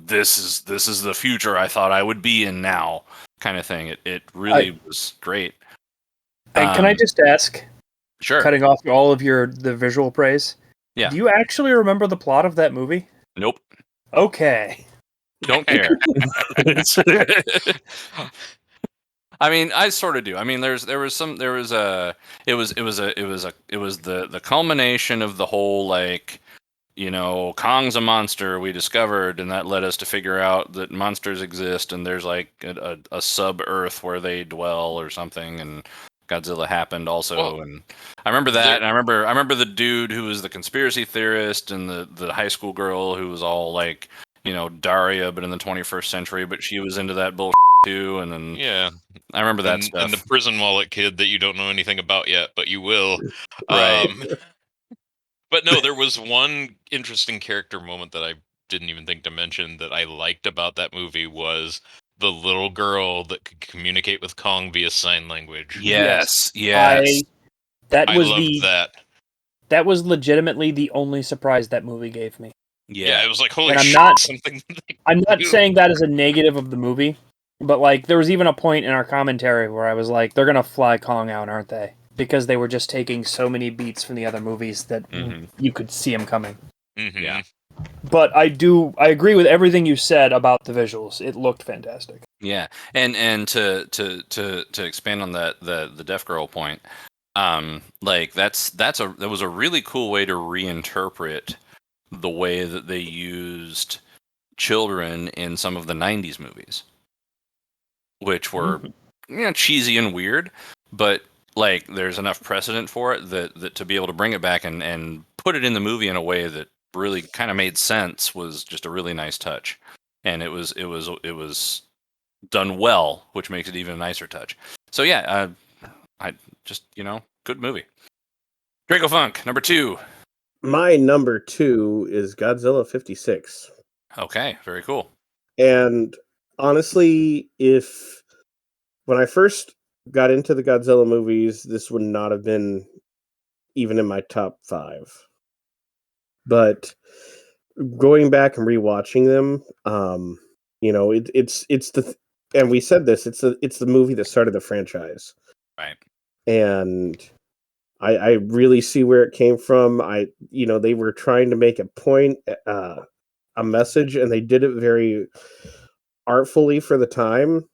Speaker 2: this is the future I thought I would be in now kind of thing. It really was great.
Speaker 3: Can I just ask,
Speaker 2: Sure.
Speaker 3: cutting off all of the visual praise,
Speaker 2: Yeah.
Speaker 3: do you actually remember the plot of that movie?
Speaker 2: Nope.
Speaker 3: Okay.
Speaker 2: Don't care. I mean, I sort of do. I mean, it was the culmination of the whole like, Kong's a monster we discovered, and that led us to figure out that monsters exist, and there's like a sub-Earth where they dwell or something, and Godzilla happened also.
Speaker 1: Well,
Speaker 2: and I remember that, and I remember the dude who was the conspiracy theorist, and the high school girl who was all like, Daria, but in the 21st century, but she was into that bullshit too, and then
Speaker 1: Yeah.
Speaker 2: I remember that stuff.
Speaker 1: And the prison wallet kid that you don't know anything about yet, but you will.
Speaker 2: Right.
Speaker 1: But no, there was one interesting character moment that I didn't even think to mention that I liked about that movie was the little girl that could communicate with Kong via sign language.
Speaker 2: Yes.
Speaker 1: I loved that.
Speaker 3: That was legitimately the only surprise that movie gave me.
Speaker 1: Yeah, it was like, holy
Speaker 3: And
Speaker 1: shit, something.
Speaker 3: I'm not saying that as a negative of the movie, but like there was even a point in our commentary where I was like, they're gonna fly Kong out, aren't they? Because they were just taking so many beats from the other movies that you could see him coming.
Speaker 1: Mm-hmm.
Speaker 2: Yeah.
Speaker 3: But I agree with everything you said about the visuals. It looked fantastic.
Speaker 2: Yeah, and to expand on that the deaf girl point, like that was a really cool way to reinterpret the way that they used children in some of the '90s movies, which were cheesy and weird, but like there's enough precedent for it that to be able to bring it back and put it in the movie in a way that really kind of made sense was just a really nice touch, and it was done well, which makes it even a nicer touch. So yeah, I just good movie. Dracofunk number 2.
Speaker 6: My number 2 is Godzilla 56.
Speaker 2: Okay, very cool.
Speaker 6: And honestly, if when I first got into the Godzilla movies, this would not have been even in my top 5. But going back and rewatching them, it's the and we said this, it's the movie that started the franchise.
Speaker 2: Right.
Speaker 6: And I really see where it came from. They were trying to make a point, a message, and they did it very artfully for the time.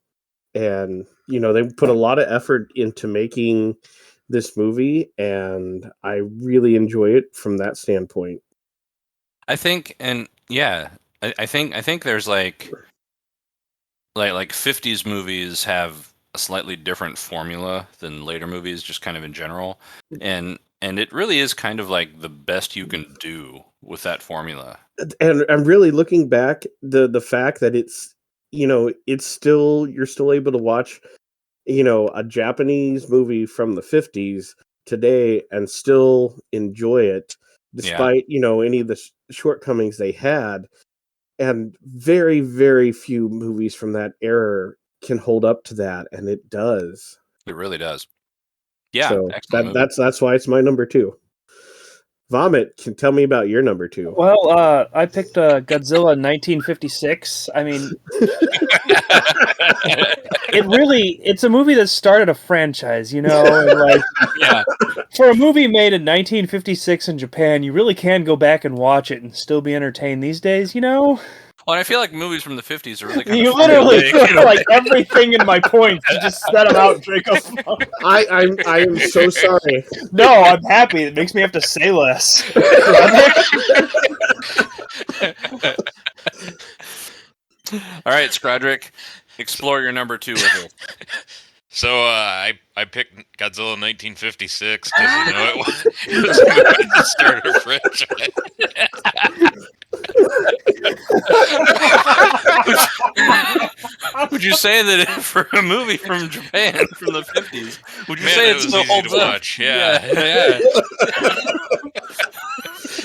Speaker 6: And they put a lot of effort into making this movie, and I really enjoy it from that standpoint.
Speaker 2: I think, and yeah, I think there's like 50s movies have a slightly different formula than later movies, just kind of in general, and it really is kind of like the best you can do with that formula.
Speaker 6: And I'm really looking back, the fact that it's still, you're still able to watch a Japanese movie from the 50s today and still enjoy it despite any of the shortcomings they had. And very, very few movies from that era can hold up to that, and it does.
Speaker 2: It really does. Yeah,
Speaker 6: So
Speaker 2: excellent movie.
Speaker 6: that's why it's my number 2. Vomit, can tell me about your number 2.
Speaker 3: Well, I picked Godzilla 1956. I mean, it's a movie that started a franchise, and like,
Speaker 2: Yeah.
Speaker 3: For a movie made in 1956 in Japan, you really can go back and watch it and still be entertained these days,
Speaker 2: Well, and I feel like movies from the 50s are really kind
Speaker 3: You
Speaker 2: of
Speaker 3: literally put like everything in my points. You just set them out, Draco.
Speaker 6: I am so sorry.
Speaker 3: No, I'm happy. It makes me have to say less.
Speaker 2: All right, Scrodrick, explore your number 2 with us.
Speaker 1: So I picked Godzilla 1956 because it was a movie that started a franchise.
Speaker 2: Would you say that for a movie from Japan from the 50s, would you say it still
Speaker 1: easy
Speaker 2: holds
Speaker 1: to
Speaker 2: up?
Speaker 1: watch? Yeah.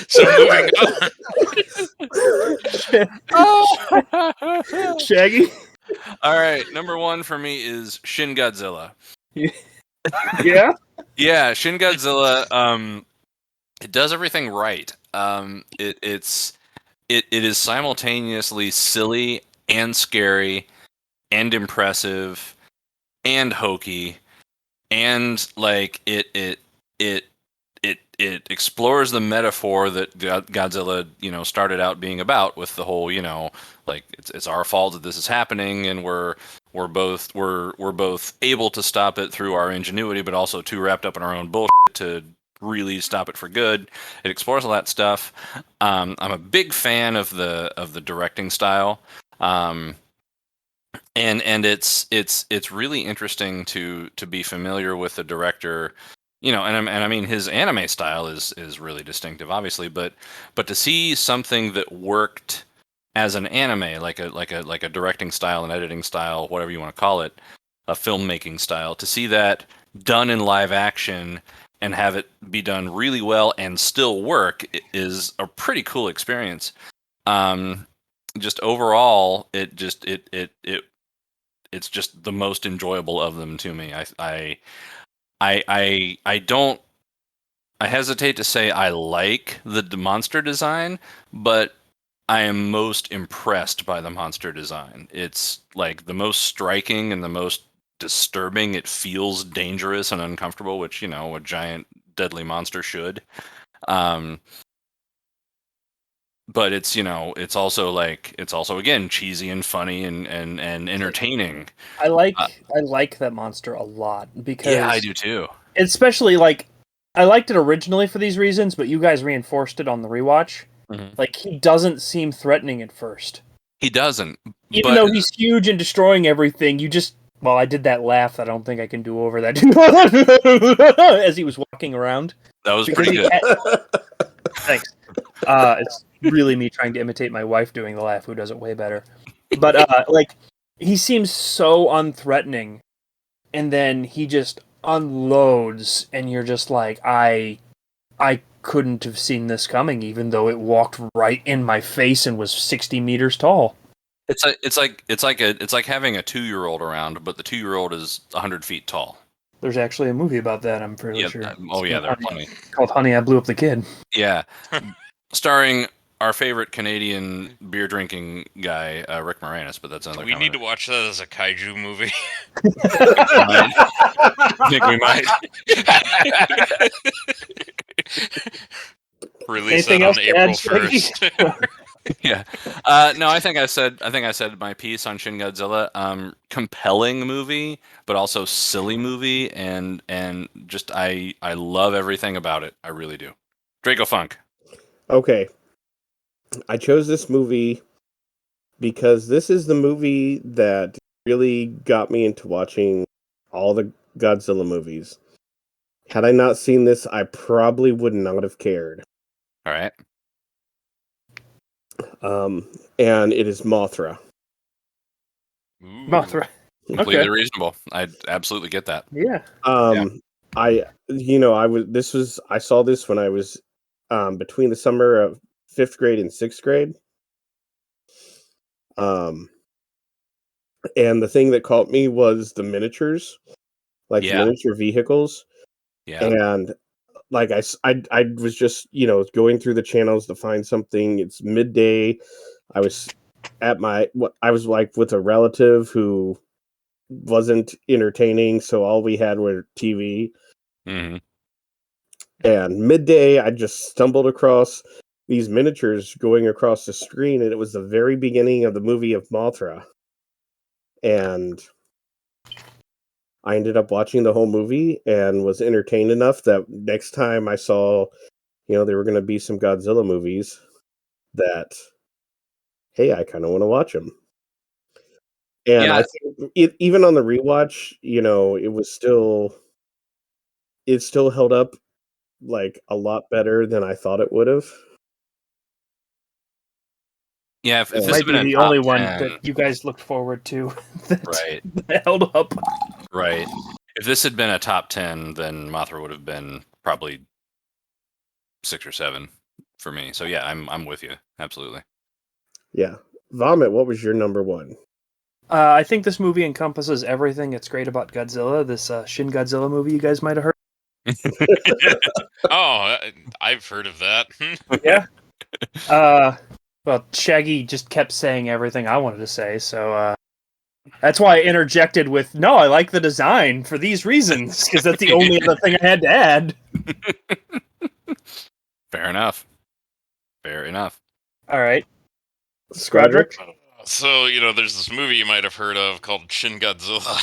Speaker 1: So moving on.
Speaker 3: Shaggy?
Speaker 2: All right, number 1 for me is Shin Godzilla.
Speaker 3: Yeah?
Speaker 2: Yeah, Shin Godzilla, it does everything right. It is simultaneously silly and scary and impressive and hokey, and like it explores the metaphor that Godzilla started out being about, with the whole like it's our fault that this is happening, and we're both able to stop it through our ingenuity, but also too wrapped up in our own bullshit to really stop it for good. It explores all that stuff. I'm a big fan of the directing style, and it's really interesting to be familiar with the director, and I mean his anime style is really distinctive, obviously, but to see something that worked as an anime, like a directing style, an editing style, whatever you want to call it, a filmmaking style, to see that done in live action and have it be done really well and still work is a pretty cool experience. Just overall, it's just the most enjoyable of them to me. I hesitate to say I like the monster design, but I am most impressed by the monster design. It's like the most striking and the most disturbing. It feels dangerous and uncomfortable, which a giant deadly monster should. but it's it's also again cheesy and funny and entertaining.
Speaker 3: I like that monster a lot because
Speaker 2: Yeah, I do too.
Speaker 3: especially like I liked it originally for these reasons, but you guys reinforced it on the rewatch.
Speaker 2: Mhm.
Speaker 3: Like he doesn't seem threatening at first.
Speaker 2: He doesn't,
Speaker 3: Even
Speaker 2: but
Speaker 3: though he's huge and destroying everything, you just I did that laugh that I don't think I can do over that as he was walking around.
Speaker 2: that was
Speaker 3: Because
Speaker 2: pretty good.
Speaker 3: Thanks. It's really me trying to imitate my wife doing the laugh, who does it way better. But like he seems so unthreatening, and then he just unloads, and you're just like, I couldn't have seen this coming, even though it walked right in my face and was 60 meters tall.
Speaker 2: It's like having a 2-year-old around, but the 2-year-old is 100 feet tall.
Speaker 3: There's actually a movie about that, I'm fairly sure.
Speaker 2: There are plenty.
Speaker 3: Called Honey, I Blew Up the Kid.
Speaker 2: Yeah, starring our favorite Canadian beer drinking guy, Rick Moranis. But that's another.
Speaker 1: We need to watch that as a kaiju movie.
Speaker 2: I think we might.
Speaker 1: Release
Speaker 3: Anything
Speaker 1: that
Speaker 3: else
Speaker 1: on
Speaker 3: to add,
Speaker 1: April
Speaker 3: Shaggy?
Speaker 1: 1st.
Speaker 2: Yeah. No, I think I said my piece on Shin Godzilla. Compelling movie, but also silly movie, and just I love everything about it. I really do. Dracofunk.
Speaker 6: Okay. I chose this movie because this is the movie that really got me into watching all the Godzilla movies. Had I not seen this, I probably would not have cared.
Speaker 2: All right.
Speaker 6: And it is Mothra.
Speaker 1: Ooh.
Speaker 3: Mothra.
Speaker 2: Completely
Speaker 3: Okay.
Speaker 2: reasonable. I absolutely get that.
Speaker 3: Yeah.
Speaker 6: I saw this when I was between the summer of 5th grade and 6th grade. And the thing that caught me was the miniatures, like
Speaker 2: Yeah.
Speaker 6: miniature vehicles.
Speaker 2: Yeah.
Speaker 6: And like I was just, going through the channels to find something. It's midday. I was I was like with a relative who wasn't entertaining, so all we had were TV.
Speaker 2: Mm-hmm.
Speaker 6: And midday, I just stumbled across these miniatures going across the screen, and it was the very beginning of the movie of Mothra. And I ended up watching the whole movie and was entertained enough that next time I saw, there were going to be some Godzilla movies that, hey, I kind of want to watch them. And
Speaker 2: Yeah.
Speaker 6: I think even on the rewatch, it still held up like a lot better than I thought it would have.
Speaker 2: Yeah, if
Speaker 3: It
Speaker 2: this
Speaker 3: might
Speaker 2: had been
Speaker 3: be
Speaker 2: a
Speaker 3: the
Speaker 2: top
Speaker 3: only one
Speaker 2: 10,
Speaker 3: that you guys looked forward to that
Speaker 2: right,
Speaker 3: held up.
Speaker 2: right. If this had been a top 10, then Mothra would have been probably 6 or 7 for me. So yeah, I'm with you absolutely.
Speaker 6: Yeah. Vomit, what was your number one?
Speaker 3: I think this movie encompasses everything that's great about Godzilla. This Shin Godzilla movie you guys might have heard.
Speaker 1: Oh, I've heard of that.
Speaker 3: Yeah. Well, Shaggy just kept saying everything I wanted to say, so that's why I interjected with, no, I like the design for these reasons, because that's the only other thing I had to add.
Speaker 2: Fair enough. Fair enough.
Speaker 3: All right. Scrodrick?
Speaker 1: So, there's this movie you might have heard of called Shin Godzilla.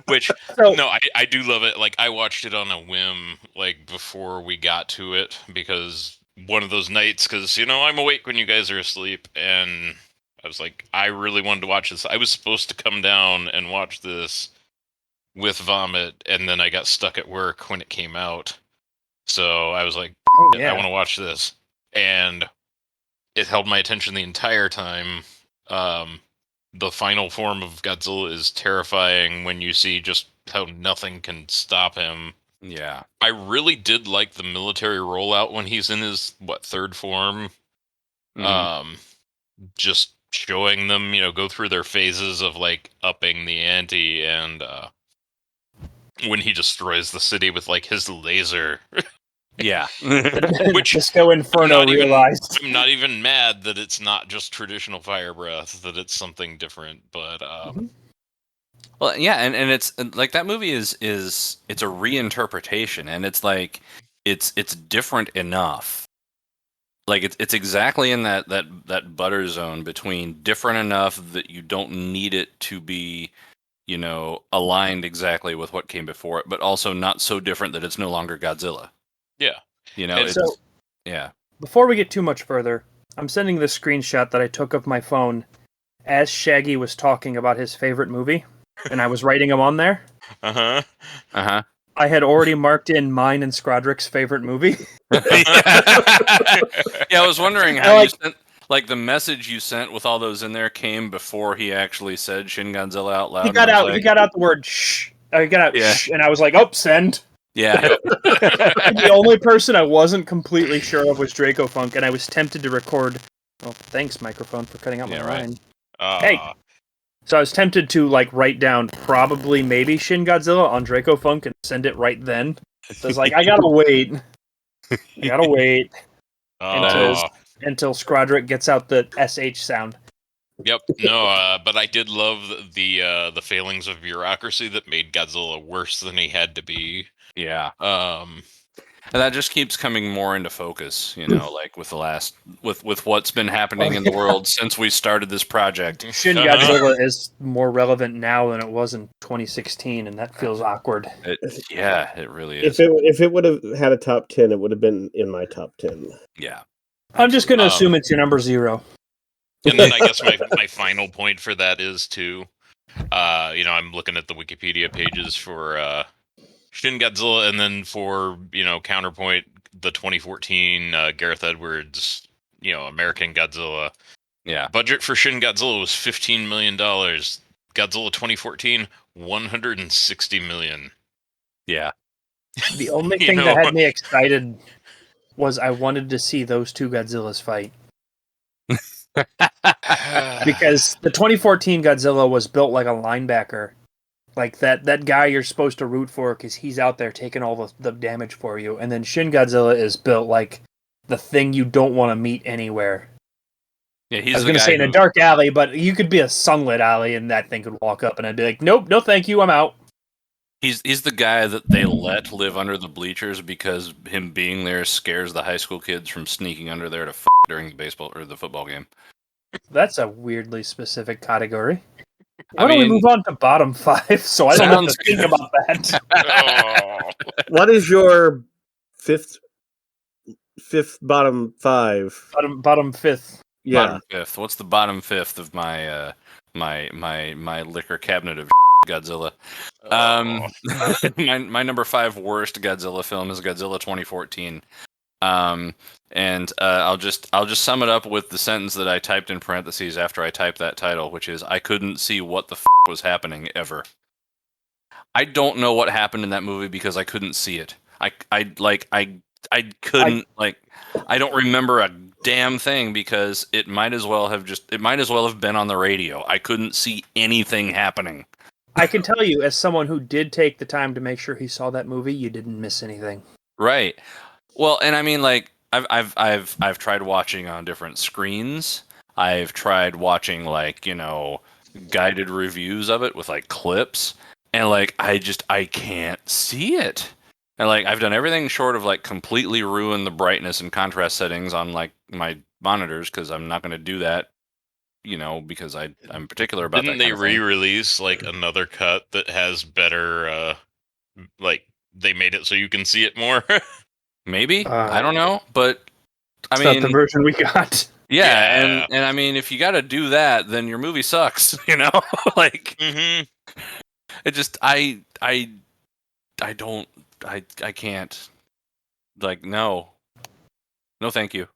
Speaker 1: Which, no, I do love it. Like, I watched it on a whim, like, before we got to it, because one of those nights, because, I'm awake when you guys are asleep, and I was like, I really wanted to watch this. I was supposed to come down and watch this with Vomit, and then I got stuck at work when it came out. So I was like, I want to watch this. And it held my attention the entire time. The final form of Godzilla is terrifying when you see just how nothing can stop him.
Speaker 2: Yeah.
Speaker 1: I really did like the military rollout when he's in his, third form.
Speaker 2: Mm-hmm.
Speaker 1: Just showing them, go through their phases of, like, upping the ante, and when he destroys the city with, like, his laser.
Speaker 2: Yeah.
Speaker 1: Which
Speaker 3: Disco Inferno realized.
Speaker 1: I'm not even mad that it's not just traditional fire breath, that it's something different, but
Speaker 2: Well, yeah, and it's like that movie is it's a reinterpretation, and it's like it's different enough like it's exactly in that butter zone between different enough that you don't need it to be, aligned exactly with what came before it, but also not so different that it's no longer Godzilla.
Speaker 1: Yeah.
Speaker 2: It's
Speaker 3: So
Speaker 2: yeah.
Speaker 3: before we get too much further, I'm sending this screenshot that I took of my phone as Shaggy was talking about his favorite movie, and I was writing them on there.
Speaker 1: Uh-huh.
Speaker 2: Uh-huh.
Speaker 3: I had already marked in mine and Scrodrick's favorite movie.
Speaker 2: Yeah, I was wondering how you sent, like, the message you sent with all those in there came before he actually said Shin Godzilla out loud.
Speaker 3: He got out the word shh. He got out shh, and I was like, oh, send.
Speaker 2: Yeah.
Speaker 3: The only person I wasn't completely sure of was Dracofunk, and I was tempted to record. Well, thanks, microphone, for cutting out my line. Hey. So I was tempted to write down probably maybe Shin Godzilla on Dracofunk and send it right then. So I was like, I gotta wait. Until Scrodrick gets out the SH sound.
Speaker 1: Yep. No, but I did love the failings of bureaucracy that made Godzilla worse than he had to be.
Speaker 2: Yeah. And that just keeps coming more into focus, like with with what's been happening in the world since we started this project.
Speaker 3: Shin Godzilla is more relevant now than it was in 2016, and that feels awkward.
Speaker 2: It really is.
Speaker 6: If it would have had a top 10, it would have been in my top 10.
Speaker 2: Yeah.
Speaker 3: I'm just going to assume it's your number 0.
Speaker 1: And then I guess my final point for that is I'm looking at the Wikipedia pages for Shin Godzilla, and then for counterpoint, the 2014 Gareth Edwards American Godzilla.
Speaker 2: Yeah.
Speaker 1: Budget for Shin Godzilla was $15 million. Godzilla 2014, $160 million.
Speaker 2: Yeah.
Speaker 3: The only thing that had me excited was I wanted to see those two Godzillas fight. Because the 2014 Godzilla was built like a linebacker. Like that guy you're supposed to root for because he's out there taking all the damage for you. And then Shin Godzilla is built like the thing you don't want to meet anywhere.
Speaker 2: Yeah,
Speaker 3: I was going to say in a dark alley, but you could be a sunlit alley and that thing could walk up and I'd be like, nope, no thank you, I'm out.
Speaker 2: He's the guy that they let live under the bleachers because him being there scares the high school kids from sneaking under there to during the baseball or the football game.
Speaker 3: That's a weirdly specific category. Why don't we move on to bottom 5 so I don't have to think about that?
Speaker 6: What is your fifth bottom 5?
Speaker 3: Bottom 5th.
Speaker 6: Yeah.
Speaker 2: Bottom 5th. What's the bottom 5th of my my liquor cabinet of Godzilla? My number 5 worst Godzilla film is Godzilla 2014. And I'll just sum it up with the sentence that I typed in parentheses after I typed that title, which is I couldn't see what the was happening ever. I don't know what happened in that movie because I couldn't see it. I couldn't I don't remember a damn thing because it might as well have been on the radio. I couldn't see anything happening.
Speaker 3: I can tell you, as someone who did take the time to make sure he saw that movie, you didn't miss anything.
Speaker 2: Right. Well, and I mean, I've tried watching on different screens. I've tried watching guided reviews of it with clips, and I can't see it. And I've done everything short of completely ruin the brightness and contrast settings on my monitors because I'm not going to do that. Because I'm particular about
Speaker 1: Didn't
Speaker 2: that.
Speaker 1: Didn't they re-release another cut that has better they made it so you can see it more?
Speaker 2: Maybe I don't know, but
Speaker 3: I mean, not the version we got.
Speaker 2: Yeah, and I mean, if you got to do that, then your movie sucks.
Speaker 1: Mm-hmm.
Speaker 2: It just I can't. No, thank you.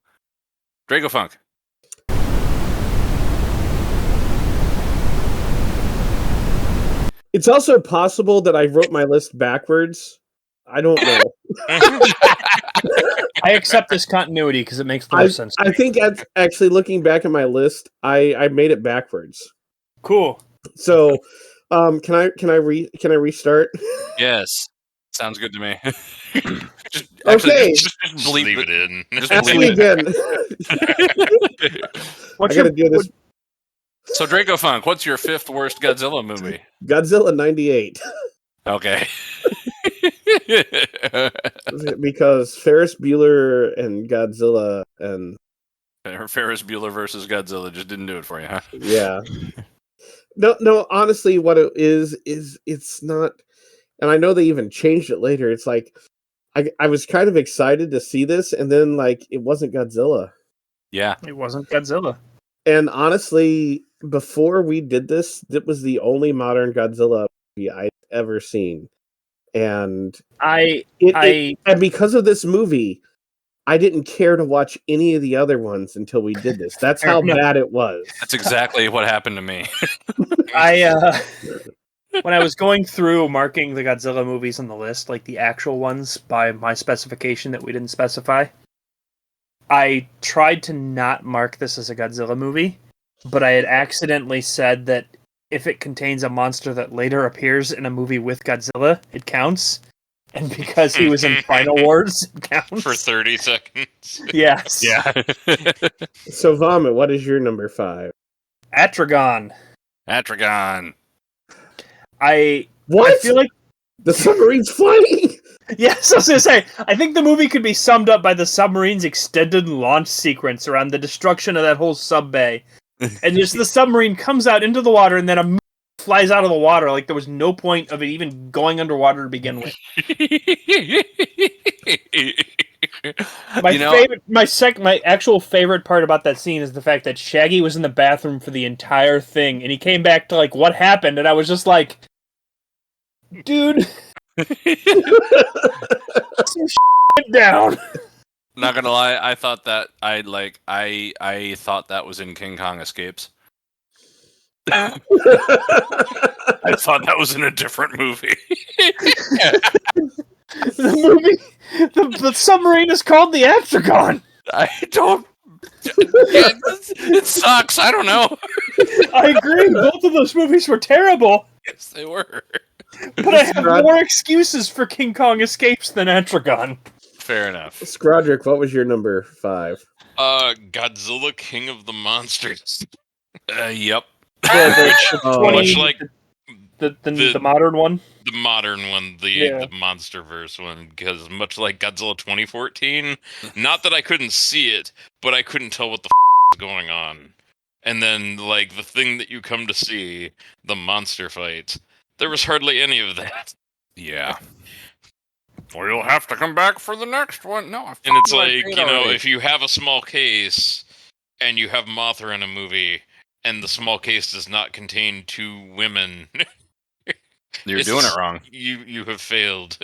Speaker 2: Dracofunk.
Speaker 6: It's also possible that I wrote my list backwards. I don't know.
Speaker 3: I accept this continuity because it makes the most sense.
Speaker 6: I think that's actually looking back at my list. I made it backwards.
Speaker 3: Cool.
Speaker 6: So, can I restart?
Speaker 2: Yes, sounds good to me.
Speaker 1: Just
Speaker 2: bleep
Speaker 1: leave it in.
Speaker 2: Just
Speaker 6: Ask me again. I gotta do this.
Speaker 2: So Dracofunk, what's your 5th worst Godzilla movie?
Speaker 6: Godzilla 98.
Speaker 2: Okay.
Speaker 6: because Ferris Bueller and Godzilla and
Speaker 2: Ferris Bueller versus Godzilla just didn't do it for you, huh?
Speaker 6: yeah. No, honestly, what it is it's not, and I know they even changed it later. It's like I was kind of excited to see this, and then like it wasn't Godzilla.
Speaker 2: Yeah.
Speaker 3: It wasn't Godzilla.
Speaker 6: And honestly, before we did this, that was the only modern Godzilla movie I'd ever seen. And
Speaker 3: I
Speaker 6: and because of this movie, I didn't care to watch any of the other ones until we did this. That's how bad it was.
Speaker 2: That's exactly what happened to me.
Speaker 3: When I was going through marking the Godzilla movies on the list, like the actual ones by my specification that we didn't specify, I tried to not mark this as a Godzilla movie, but I had accidentally said that if it contains a monster that later appears in a movie with Godzilla, it counts. And because he was in Final Wars, it counts.
Speaker 1: For 30 seconds.
Speaker 3: Yes.
Speaker 2: Yeah.
Speaker 6: So, Vomit, what is your number 5?
Speaker 3: Atragon.
Speaker 2: Atragon.
Speaker 6: What?
Speaker 3: I feel like
Speaker 6: the submarine's flying?
Speaker 3: yes, I was gonna say, I think the movie could be summed up by the submarine's extended launch sequence around the destruction of that whole sub bay. And just the submarine comes out into the water and then immediately flies out of the water like there was no point of it even going underwater to begin with. My actual favorite part about that scene is the fact that Shaggy was in the bathroom for the entire thing and he came back to like what happened and I was just like, dude, some shit down.
Speaker 2: Not gonna lie, I thought that I thought that was in King Kong Escapes. I thought that was in a different movie.
Speaker 3: The submarine is called the Atragon.
Speaker 2: I don't. It sucks. I don't know.
Speaker 3: I agree. Both of those movies were terrible.
Speaker 2: Yes, they were.
Speaker 3: But I have more excuses for King Kong Escapes than Atragon.
Speaker 2: Fair enough.
Speaker 6: Scrodrick, what was your number 5?
Speaker 1: Godzilla King of the Monsters.
Speaker 2: Yep.
Speaker 1: Much like
Speaker 3: the modern one.
Speaker 1: The modern one, the MonsterVerse one, because much like Godzilla 2014, not that I couldn't see it, but I couldn't tell what the was going on. And then, like, the thing that you come to see, the monster fight, there was hardly any of that.
Speaker 2: Yeah. Well, you'll have to come back for the next one. No,
Speaker 1: and it's like, you know, if you have a small case and you have Mothra in a movie, and the small case does not contain 2 women,
Speaker 2: you're doing it wrong.
Speaker 1: You have failed.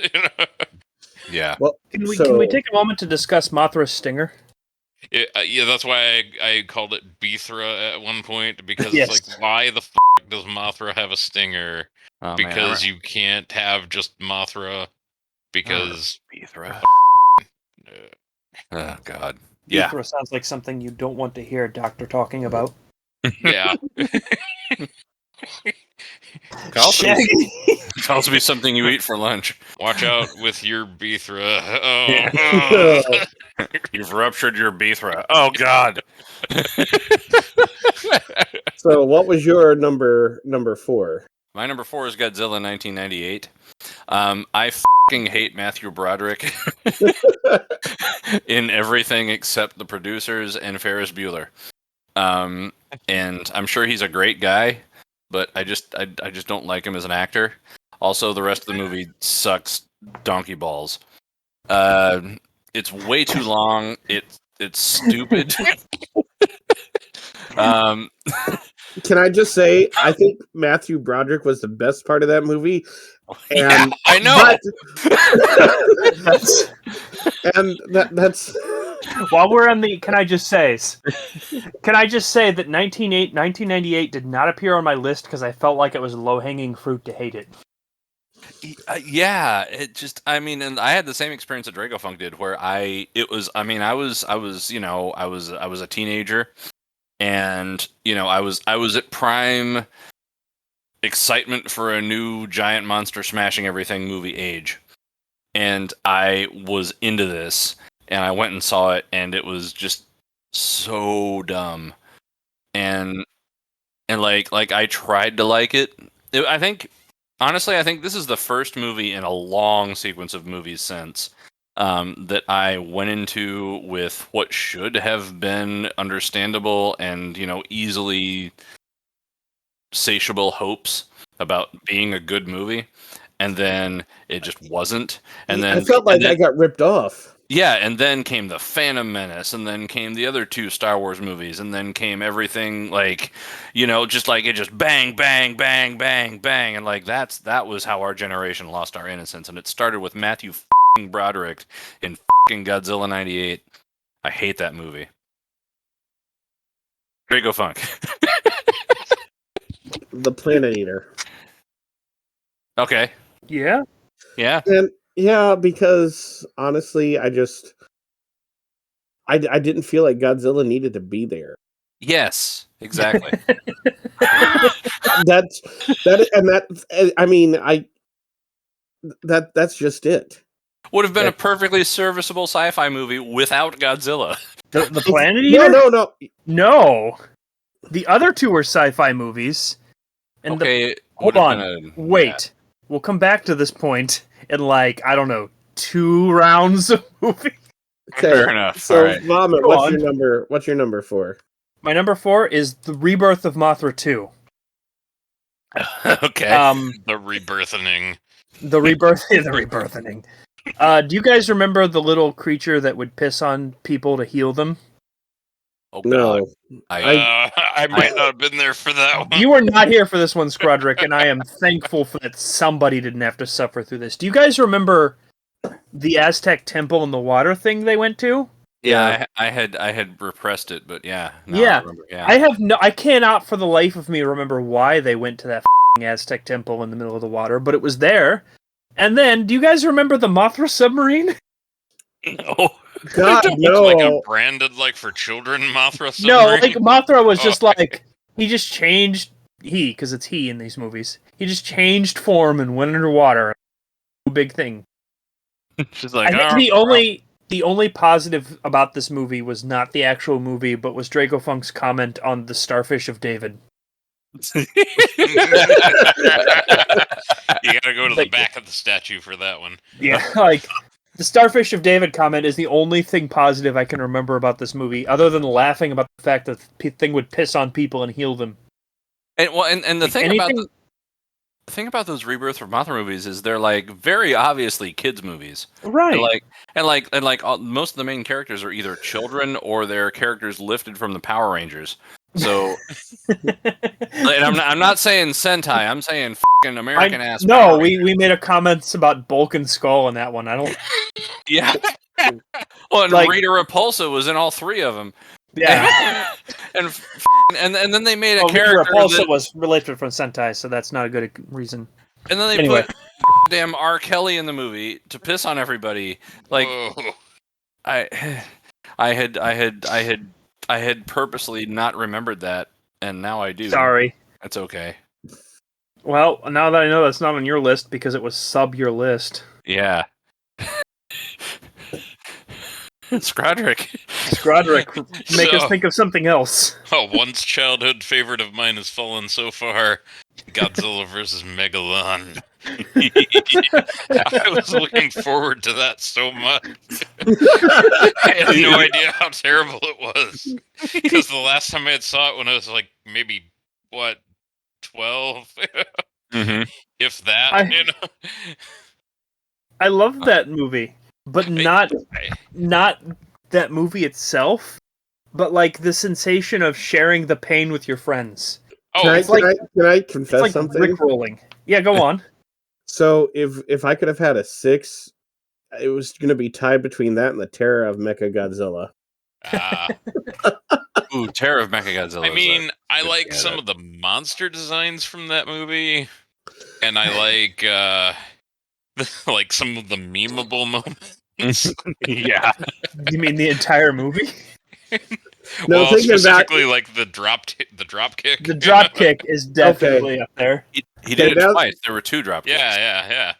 Speaker 2: Yeah.
Speaker 6: Well,
Speaker 3: can we take a moment to discuss Mothra's stinger?
Speaker 1: Yeah, that's why I called it Beethra at one point, because
Speaker 3: yes.
Speaker 1: It's like, why the does Mothra have a stinger? Because you can't have just Mothra, because...
Speaker 2: Beethra. Oh, God. Yeah.
Speaker 3: Beethra sounds like something you don't want to hear a doctor talking about.
Speaker 1: Yeah.
Speaker 2: Could also be something you eat for lunch.
Speaker 1: Watch out with your Beethra.
Speaker 2: You've ruptured your Beethra. Oh, God.
Speaker 6: So what was your number 4?
Speaker 2: My number 4 is Godzilla 1998. I fucking hate Matthew Broderick in everything except the producers and Ferris Bueller. And I'm sure he's a great guy, but I just don't like him as an actor. Also, the rest of the movie sucks donkey balls. It's way too long. It's stupid.
Speaker 6: Can I just say, I think Matthew Broderick was the best part of that movie. And,
Speaker 2: yeah, I know.
Speaker 6: That's
Speaker 3: while we're on the, can I just say that 1998 did not appear on my list because I felt like it was low-hanging fruit to hate it.
Speaker 2: Yeah, it just, I mean, and I had the same experience that Dracofunk did, where I was a teenager, and I was at prime excitement for a new giant monster smashing everything movie age, and I was into this, and I went and saw it, and it was just so dumb, and like I tried to like it. I think Honestly, I think this is the first movie in a long sequence of movies since that I went into with what should have been understandable and, easily satiable hopes about being a good movie, and then it just wasn't. And
Speaker 6: I
Speaker 2: then,
Speaker 6: felt like I got ripped off.
Speaker 2: yeah, and then came the Phantom Menace, and then came the other two Star Wars movies, and then came everything just like it just bang, bang, bang, bang, bang, and like that was how our generation lost our innocence, and it started with Matthew Broderick in Godzilla '98. I hate that movie. Dracofunk.
Speaker 6: The Planet Eater.
Speaker 2: Okay.
Speaker 3: Yeah.
Speaker 2: Yeah.
Speaker 6: And yeah, because honestly, I didn't feel like Godzilla needed to be there.
Speaker 2: Yes. Exactly.
Speaker 6: That's just it.
Speaker 2: Would have been a perfectly serviceable sci-fi movie without Godzilla.
Speaker 3: The Planet Eater?
Speaker 6: No.
Speaker 3: No. The other two were sci-fi movies. And hold on. Wait. We'll come back to this point in I don't know, 2 rounds of movie.
Speaker 6: Okay,
Speaker 2: fair enough.
Speaker 6: So,
Speaker 2: all right.
Speaker 6: Vomit,
Speaker 3: Go
Speaker 6: what's
Speaker 3: on.
Speaker 6: your number? What's your number 4?
Speaker 3: My number 4 is The Rebirth of Mothra 2.
Speaker 2: Okay.
Speaker 1: The rebirthing.
Speaker 3: The rebirthing. Do you guys remember the little creature that would piss on people to heal them?
Speaker 2: Oh God.
Speaker 6: No.
Speaker 1: I might not have been there for that one.
Speaker 3: You were not here for this one, Scrodrick, and I am thankful that somebody didn't have to suffer through this. Do you guys remember the Aztec temple and the water thing they went to?
Speaker 2: Yeah, I had repressed it, but yeah.
Speaker 3: Yeah.
Speaker 2: I remember, yeah.
Speaker 3: I cannot for the life of me remember why they went to that Aztec temple in the middle of the water, but it was there. And then, do you guys remember the Mothra submarine?
Speaker 2: No.
Speaker 6: God, no.
Speaker 1: Like a branded for children Mothra
Speaker 3: No,
Speaker 1: submarine?
Speaker 3: Mothra was just he just changed, because it's he in these movies, he just changed form and went underwater. Big thing.
Speaker 2: She's like,
Speaker 3: I think the only positive about this movie was not the actual movie, but was Dracofunk's comment on the Starfish of David.
Speaker 1: You gotta go to the back of the statue for that one.
Speaker 3: Yeah, the Starfish of David comment is the only thing positive I can remember about this movie, other than laughing about the fact that the thing would piss on people and heal them.
Speaker 2: And the thing about those Rebirth of Mothra movies is they're very obviously kids movies,
Speaker 3: right?
Speaker 2: Most of the main characters are either children or they're characters lifted from the Power Rangers. So, and I'm not saying Sentai. I'm saying fucking American ass.
Speaker 3: No, we made a comments about Bulk and Skull in that one. I don't.
Speaker 2: Yeah. Well, and Rita Repulsa was in all 3 of them.
Speaker 3: Yeah.
Speaker 2: and then they made a character.
Speaker 3: Rita Repulsa was related from Sentai, so that's not a good reason.
Speaker 2: And then they put damn R. Kelly in the movie to piss on everybody. I had purposely not remembered that, and now I do.
Speaker 3: Sorry.
Speaker 2: That's okay.
Speaker 3: Well, now that I know that's not on your list because it was sub your list.
Speaker 2: Yeah. Scrodrick,
Speaker 3: make us think of something else.
Speaker 1: Oh, once childhood favorite of mine has fallen so far. Godzilla vs. Megalon. I was looking forward to that so much. I had no idea how terrible it was. Because the last time I had saw it when I was maybe, 12?
Speaker 2: Mm-hmm.
Speaker 1: If that,
Speaker 3: I love that movie, but not that movie itself, but the sensation of sharing the pain with your friends.
Speaker 1: Oh,
Speaker 6: can I confess something?
Speaker 3: Rickrolling. Yeah, go on.
Speaker 6: So if I could have had a 6, it was going to be tied between that and the Terror of Mechagodzilla.
Speaker 2: Ooh, Terror of Mechagodzilla.
Speaker 1: I mean, I like some of the monster designs from that movie, and I like some of the memeable moments.
Speaker 2: Yeah.
Speaker 3: You mean the entire movie?
Speaker 6: No,
Speaker 1: well, specifically the drop kick.
Speaker 3: The drop kick is definitely up there.
Speaker 2: He did it twice. There were 2 drop kicks.
Speaker 1: Yeah.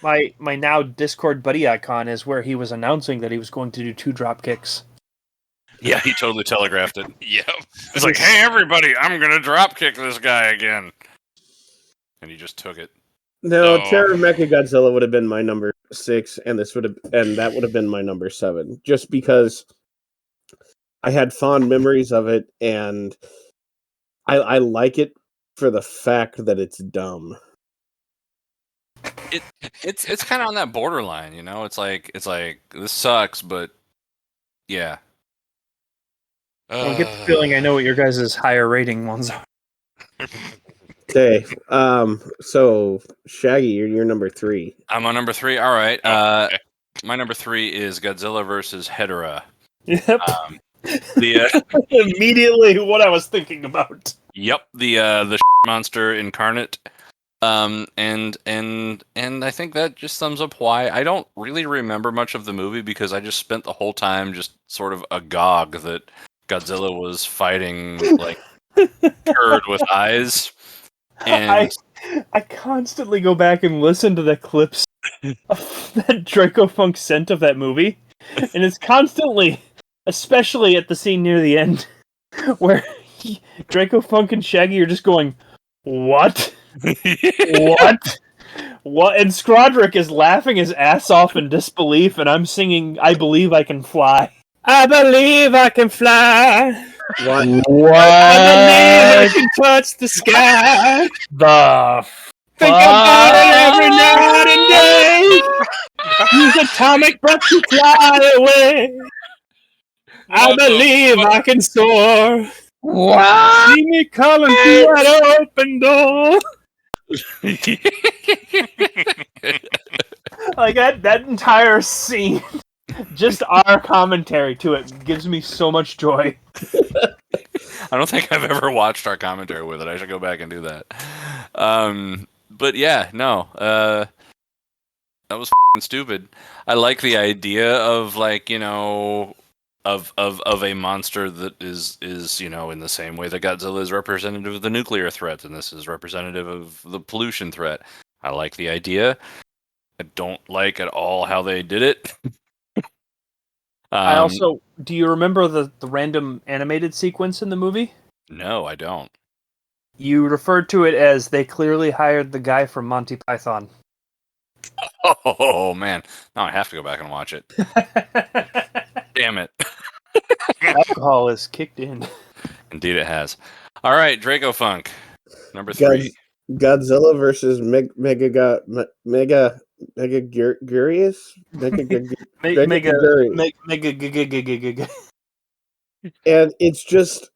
Speaker 3: My now Discord buddy icon is where he was announcing that he was going to do 2 drop kicks.
Speaker 2: Yeah, he totally telegraphed it.
Speaker 1: Yep.
Speaker 2: It's like, hey, everybody, I'm going to drop kick this guy again. And he just took it.
Speaker 6: No,
Speaker 1: So
Speaker 6: Terror of Mechagodzilla would have been my number 6, and that would have been my number 7, just because I had fond memories of it, and I like it for the fact that it's dumb.
Speaker 2: It's kind of on that borderline, you know. It's like this sucks, but yeah.
Speaker 3: I get the feeling I know what your guys' higher rating ones are.
Speaker 6: Okay, so Shaggy, you're number 3.
Speaker 2: I'm on number 3. All right.
Speaker 1: okay.
Speaker 2: My number 3 is Godzilla versus Hedorah.
Speaker 3: Yep.
Speaker 2: The
Speaker 3: Immediately what I was thinking about.
Speaker 2: the monster incarnate. And I think that just sums up why I don't really remember much of the movie, because I just spent the whole time just sort of agog that Godzilla was fighting like turd with eyes. And
Speaker 3: I constantly go back and listen to the clips of that Dracofunk scent of that movie, and it's constantly, especially at the scene near the end, where Dracofunk and Shaggy are just going, "What? What? What?" And Scrodrick is laughing his ass off in disbelief, and I'm singing, "I believe I can fly. I believe I can fly.
Speaker 6: What?
Speaker 3: I believe I can touch the sky. The think about it every night and day. Use atomic breath to fly away. I believe I can soar. What? See me coming through that open door." Like that entire scene, just our commentary to it gives me so much joy.
Speaker 2: I don't think I've ever watched our commentary with it. I should go back and do that. But yeah, no. That was stupid. I like the idea of, like, you know, of a monster that is you know, in the same way that Godzilla is representative of the nuclear threat, and this is representative of the pollution threat. I like the idea. I don't like at all how they did it.
Speaker 3: I also, do you remember the random animated sequence in the movie?
Speaker 2: No, I don't.
Speaker 3: You referred to it as they clearly hired the guy from Monty Python.
Speaker 2: Oh man, now I have to go back and watch it. Damn it.
Speaker 3: Alcohol is kicked in.
Speaker 2: Indeed it has. All right, Dracofunk, number 3.
Speaker 6: Godzilla versus Mega Gurius? And it's just,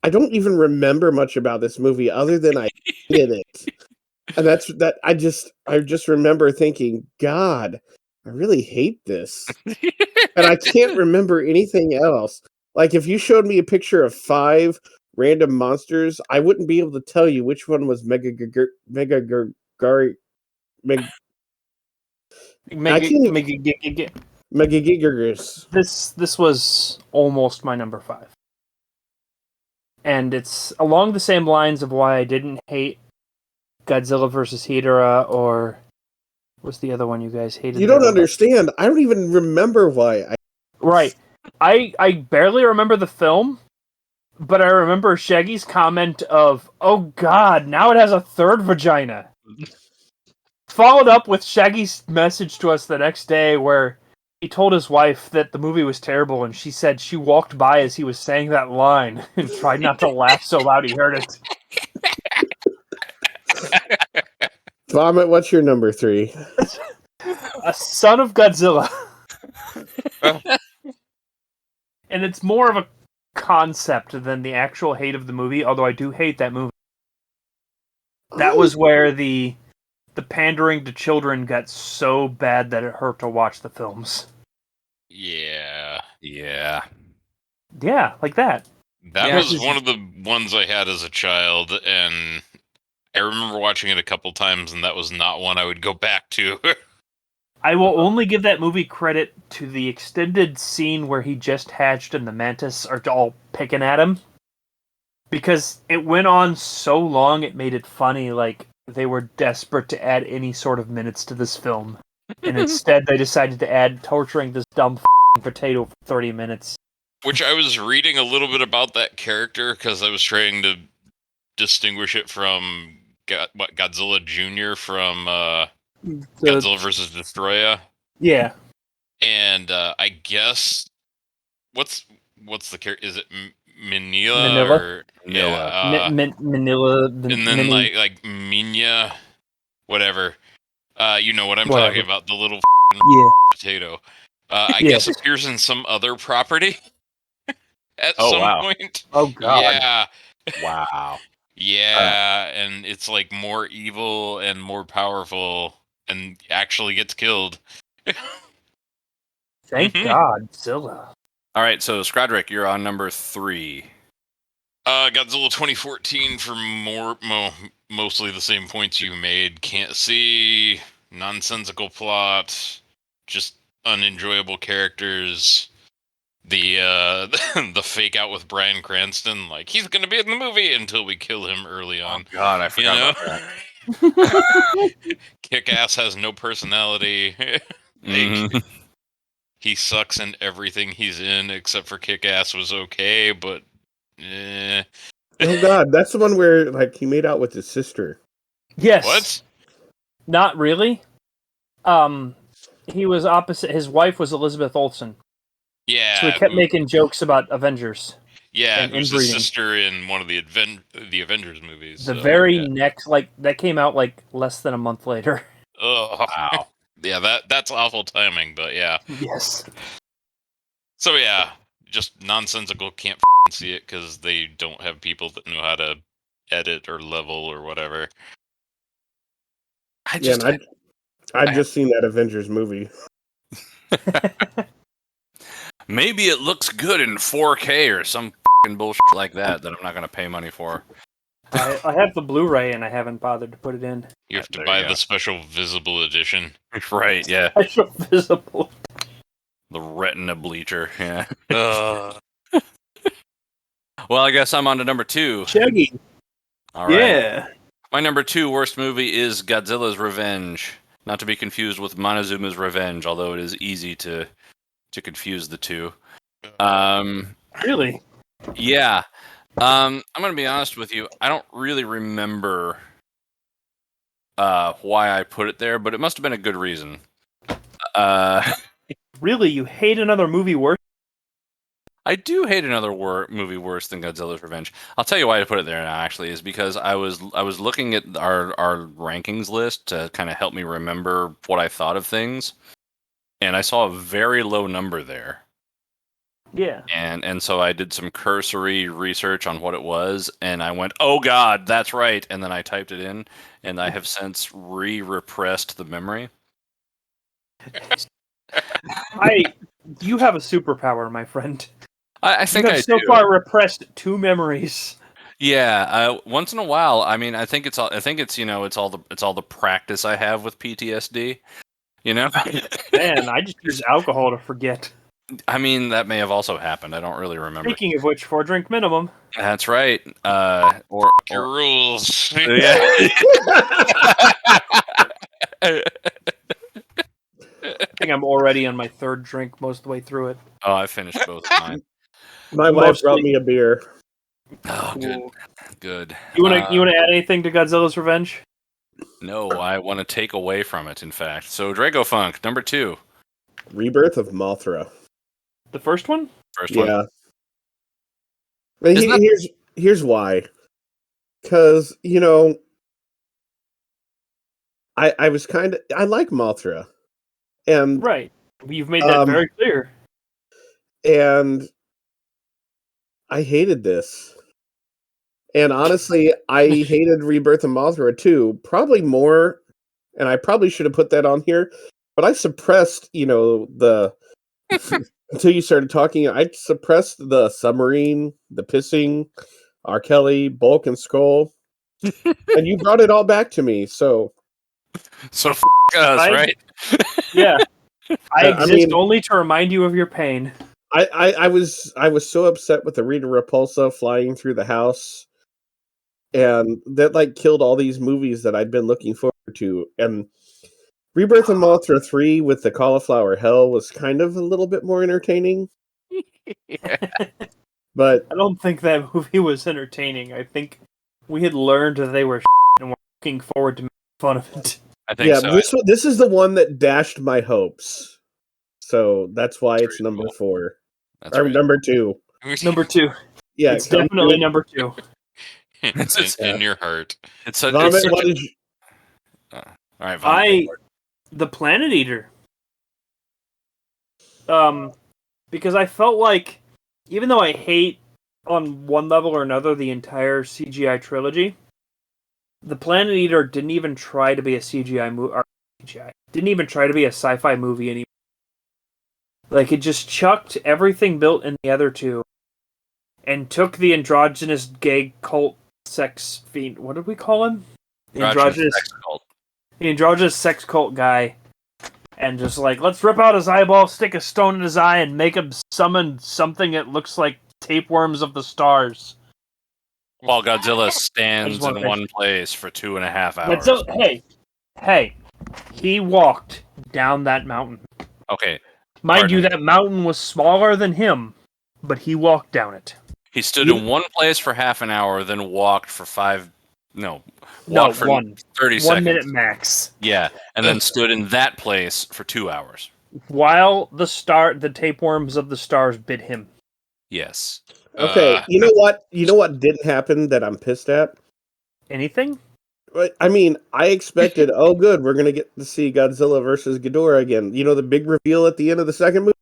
Speaker 6: I don't even remember much about this movie other than I hated it. And I just remember thinking, God, I really hate this. And I can't remember anything else. Like, if you showed me a picture of 5 random monsters, I wouldn't be able to tell you which one was Megagigagus.
Speaker 3: This was almost my number 5. And it's along the same lines of why I didn't hate Godzilla vs. Hedorah, or what's the other one you guys hated?
Speaker 6: You don't understand. I don't even remember why.
Speaker 3: Right. I barely remember the film, but I remember Shaggy's comment of, "Oh God, now it has a third vagina." Followed up with Shaggy's message to us the next day where he told his wife that the movie was terrible, and she said she walked by as he was saying that line and tried not to laugh so loud he heard it.
Speaker 6: Vomit, what's your number 3?
Speaker 3: A son of Godzilla. And it's more of a concept than the actual hate of the movie, although I do hate that movie. That was where the pandering to children got so bad that it hurt to watch the films.
Speaker 1: Yeah.
Speaker 2: Yeah.
Speaker 3: Yeah, like that.
Speaker 1: That
Speaker 2: Yeah.
Speaker 1: was one of the ones I had as a child, and I remember watching it a couple times, and that was not one I would go back to.
Speaker 3: I will only give that movie credit to the extended scene where he just hatched and the mantis are all picking at him. Because it went on so long, it made it funny, like they were desperate to add any sort of minutes to this film. And instead they decided to add torturing this dumb potato for 30 minutes.
Speaker 1: Which I was reading a little bit about that character, because I was trying to distinguish it from Godzilla Jr. from
Speaker 3: The-
Speaker 1: Godzilla versus Destroyer,
Speaker 3: Yeah.
Speaker 1: and I guess what's the character? Is it Manila?
Speaker 3: Manila?
Speaker 1: Or
Speaker 2: Manila.
Speaker 1: yeah,
Speaker 3: Manila, the
Speaker 1: and then
Speaker 3: mini.
Speaker 1: like Minya, whatever. You know what I'm
Speaker 3: Whatever.
Speaker 1: talking about? The little
Speaker 3: Yeah.
Speaker 1: potato. I
Speaker 3: Yeah.
Speaker 1: guess appears in some other property at
Speaker 2: Oh,
Speaker 1: some
Speaker 2: wow.
Speaker 1: point.
Speaker 3: Oh God.
Speaker 1: Yeah,
Speaker 2: Wow.
Speaker 1: yeah, and it's like more evil and more powerful, and actually gets killed.
Speaker 3: Thank
Speaker 1: Mhm.
Speaker 3: God, Zilla.
Speaker 2: All right, so Scrodrick, you're on number 3.
Speaker 1: Godzilla 2014 for mostly the same points you made. Can't see, nonsensical plot, just unenjoyable characters. The the fake out with Bryan Cranston, like he's gonna be in the movie until we kill him early
Speaker 2: Oh,
Speaker 1: on.
Speaker 2: God, I
Speaker 1: You
Speaker 2: forgot
Speaker 1: know,
Speaker 2: about that.
Speaker 1: Kick-Ass has no personality. Like
Speaker 2: Mhm.
Speaker 1: he sucks in everything he's in except for Kick-Ass was okay, but eh.
Speaker 6: Oh God, that's the one where like he made out with his sister.
Speaker 3: Yes.
Speaker 1: What?
Speaker 3: Not really. He was opposite. His wife was Elizabeth Olsen,
Speaker 1: Yeah,
Speaker 3: so he kept making jokes about Avengers.
Speaker 1: yeah,
Speaker 3: and
Speaker 1: who's
Speaker 3: inbreeding.
Speaker 1: his sister in one of the Avengers movies.
Speaker 3: The
Speaker 1: so,
Speaker 3: very
Speaker 1: yeah.
Speaker 3: next, like that came out like less than a month later.
Speaker 1: Ugh.
Speaker 2: Wow.
Speaker 1: Yeah, that's awful timing, but yeah.
Speaker 3: Yes.
Speaker 1: So yeah, just nonsensical. Can't see it because they don't have people that know how to edit or level or whatever.
Speaker 2: I
Speaker 6: Yeah,
Speaker 2: just,
Speaker 6: and I'd
Speaker 2: I-
Speaker 6: just seen that Avengers movie.
Speaker 2: maybe it looks good in 4K or some bullshit like that I'm not going to pay money for.
Speaker 3: I have the Blu-ray and I haven't bothered to put it in.
Speaker 1: You have to
Speaker 2: There
Speaker 1: buy
Speaker 2: you go.
Speaker 1: the special visible edition.
Speaker 2: Right, yeah.
Speaker 3: Special visible.
Speaker 2: The retina bleacher, yeah.
Speaker 1: Uh,
Speaker 2: Well, I guess I'm on to number 2.
Speaker 3: Shaggy.
Speaker 2: All right.
Speaker 3: Yeah.
Speaker 2: My number 2 worst movie is Godzilla's Revenge. Not to be confused with Montezuma's Revenge, although it is easy to confuse the two.
Speaker 3: Really?
Speaker 2: Yeah. I'm going to be honest with you. I don't really remember why I put it there, but it must have been a good reason.
Speaker 3: Really? You hate another movie worse?
Speaker 2: I do hate another movie worse than Godzilla's Revenge. I'll tell you why I put it there now. Actually, is because I was looking at our rankings list to kind of help me remember what I thought of things, and I saw a very low number there.
Speaker 3: Yeah.
Speaker 2: And so I did some cursory research on what it was, and I went, "Oh God, that's right!" And then I typed it in, and I have since repressed the memory.
Speaker 3: You have a superpower, my friend.
Speaker 2: I
Speaker 3: You
Speaker 2: think
Speaker 3: have
Speaker 2: I
Speaker 3: so
Speaker 2: do.
Speaker 3: far repressed 2 memories.
Speaker 2: Yeah, once in a while. I mean, I think it's all the practice I have with PTSD. You know,
Speaker 3: Man, I just use alcohol to forget.
Speaker 2: I mean that may have also happened. I don't really remember.
Speaker 3: Speaking of which, 4-drink minimum.
Speaker 2: That's right. Or
Speaker 1: rules.
Speaker 2: yeah.
Speaker 3: I think I'm already on my 3rd drink most of the way through it.
Speaker 2: Oh, I finished both of mine.
Speaker 6: My wife
Speaker 3: Mostly-
Speaker 6: brought me a beer.
Speaker 2: Oh, good,
Speaker 3: Cool.
Speaker 2: good.
Speaker 3: You wanna add anything to Godzilla's Revenge?
Speaker 2: No, I want to take away from it. In fact, so Dracofunk number 2,
Speaker 6: Rebirth of Mothra.
Speaker 3: The first one?
Speaker 2: first one.
Speaker 6: Yeah. But
Speaker 2: Isn't that-
Speaker 6: here's why. Because, I was I like Mothra. And
Speaker 3: Right. You've made that very clear.
Speaker 6: and I hated this. And honestly, I hated Rebirth of Mothra too. Probably more, and I probably should have put that on here, but I suppressed, the until you started talking, I suppressed the submarine, the pissing, R. Kelly, Bulk and Skull. And you brought it all back to me, so
Speaker 2: So us, right?
Speaker 3: Yeah. I
Speaker 6: I
Speaker 3: exist
Speaker 6: mean-
Speaker 3: only to remind you of your pain.
Speaker 6: I was so upset with the Rita Repulsa flying through the house, and that killed all these movies that I'd been looking forward to. And Rebirth of Mothra 3 with the Cauliflower Hell was kind of a little bit more entertaining. But
Speaker 3: I don't think that movie was entertaining. I think we had learned that they were and looking forward to making fun of it.
Speaker 2: I think
Speaker 6: Yeah,
Speaker 2: so.
Speaker 6: this is the one that dashed my hopes. So that's why it's number
Speaker 2: reasonable.
Speaker 6: 4.
Speaker 2: That's
Speaker 6: Or
Speaker 2: right.
Speaker 6: number 2.
Speaker 3: Number 2.
Speaker 6: Yeah,
Speaker 3: It's
Speaker 6: come
Speaker 3: definitely
Speaker 6: through.
Speaker 3: number 2.
Speaker 1: in your heart.
Speaker 2: It's such,
Speaker 6: Vomit,
Speaker 2: it's such
Speaker 6: what
Speaker 2: a,
Speaker 6: did you...
Speaker 2: all right, Vomit.
Speaker 3: The Planet Eater. Because I felt like, even though I hate on one level or another the entire CGI trilogy, the Planet Eater didn't even try to be a CGI movie. Didn't even try to be a sci-fi movie anymore. Like, it just chucked everything built in the other two and took the androgynous gay cult sex fiend. What did we call him? The androgynous
Speaker 2: sex cult.
Speaker 3: The androgynous sex cult guy. And just like, let's rip out his eyeball, stick a stone in his eye, and make him summon something that looks like tapeworms of the stars.
Speaker 2: While Godzilla stands
Speaker 3: wanna
Speaker 2: in
Speaker 3: finish.
Speaker 2: one place for 2.5 hours.
Speaker 3: Hey, he walked down that mountain.
Speaker 2: Okay.
Speaker 3: Mind you,
Speaker 2: Pardon.
Speaker 3: that mountain was smaller than him, but he walked down it.
Speaker 2: He stood in one place for half an hour, then walked for 30
Speaker 3: 1
Speaker 2: seconds.
Speaker 3: 1 minute max.
Speaker 2: Yeah, and then stood in that place for 2 hours.
Speaker 3: While the tapeworms of the stars bit him.
Speaker 2: Yes.
Speaker 6: Okay, you know what? You know what didn't happen that I'm pissed at?
Speaker 3: Anything?
Speaker 6: I mean, I expected, oh good, we're going to get to see Godzilla versus Ghidorah again. You know the big reveal at the end of the second movie?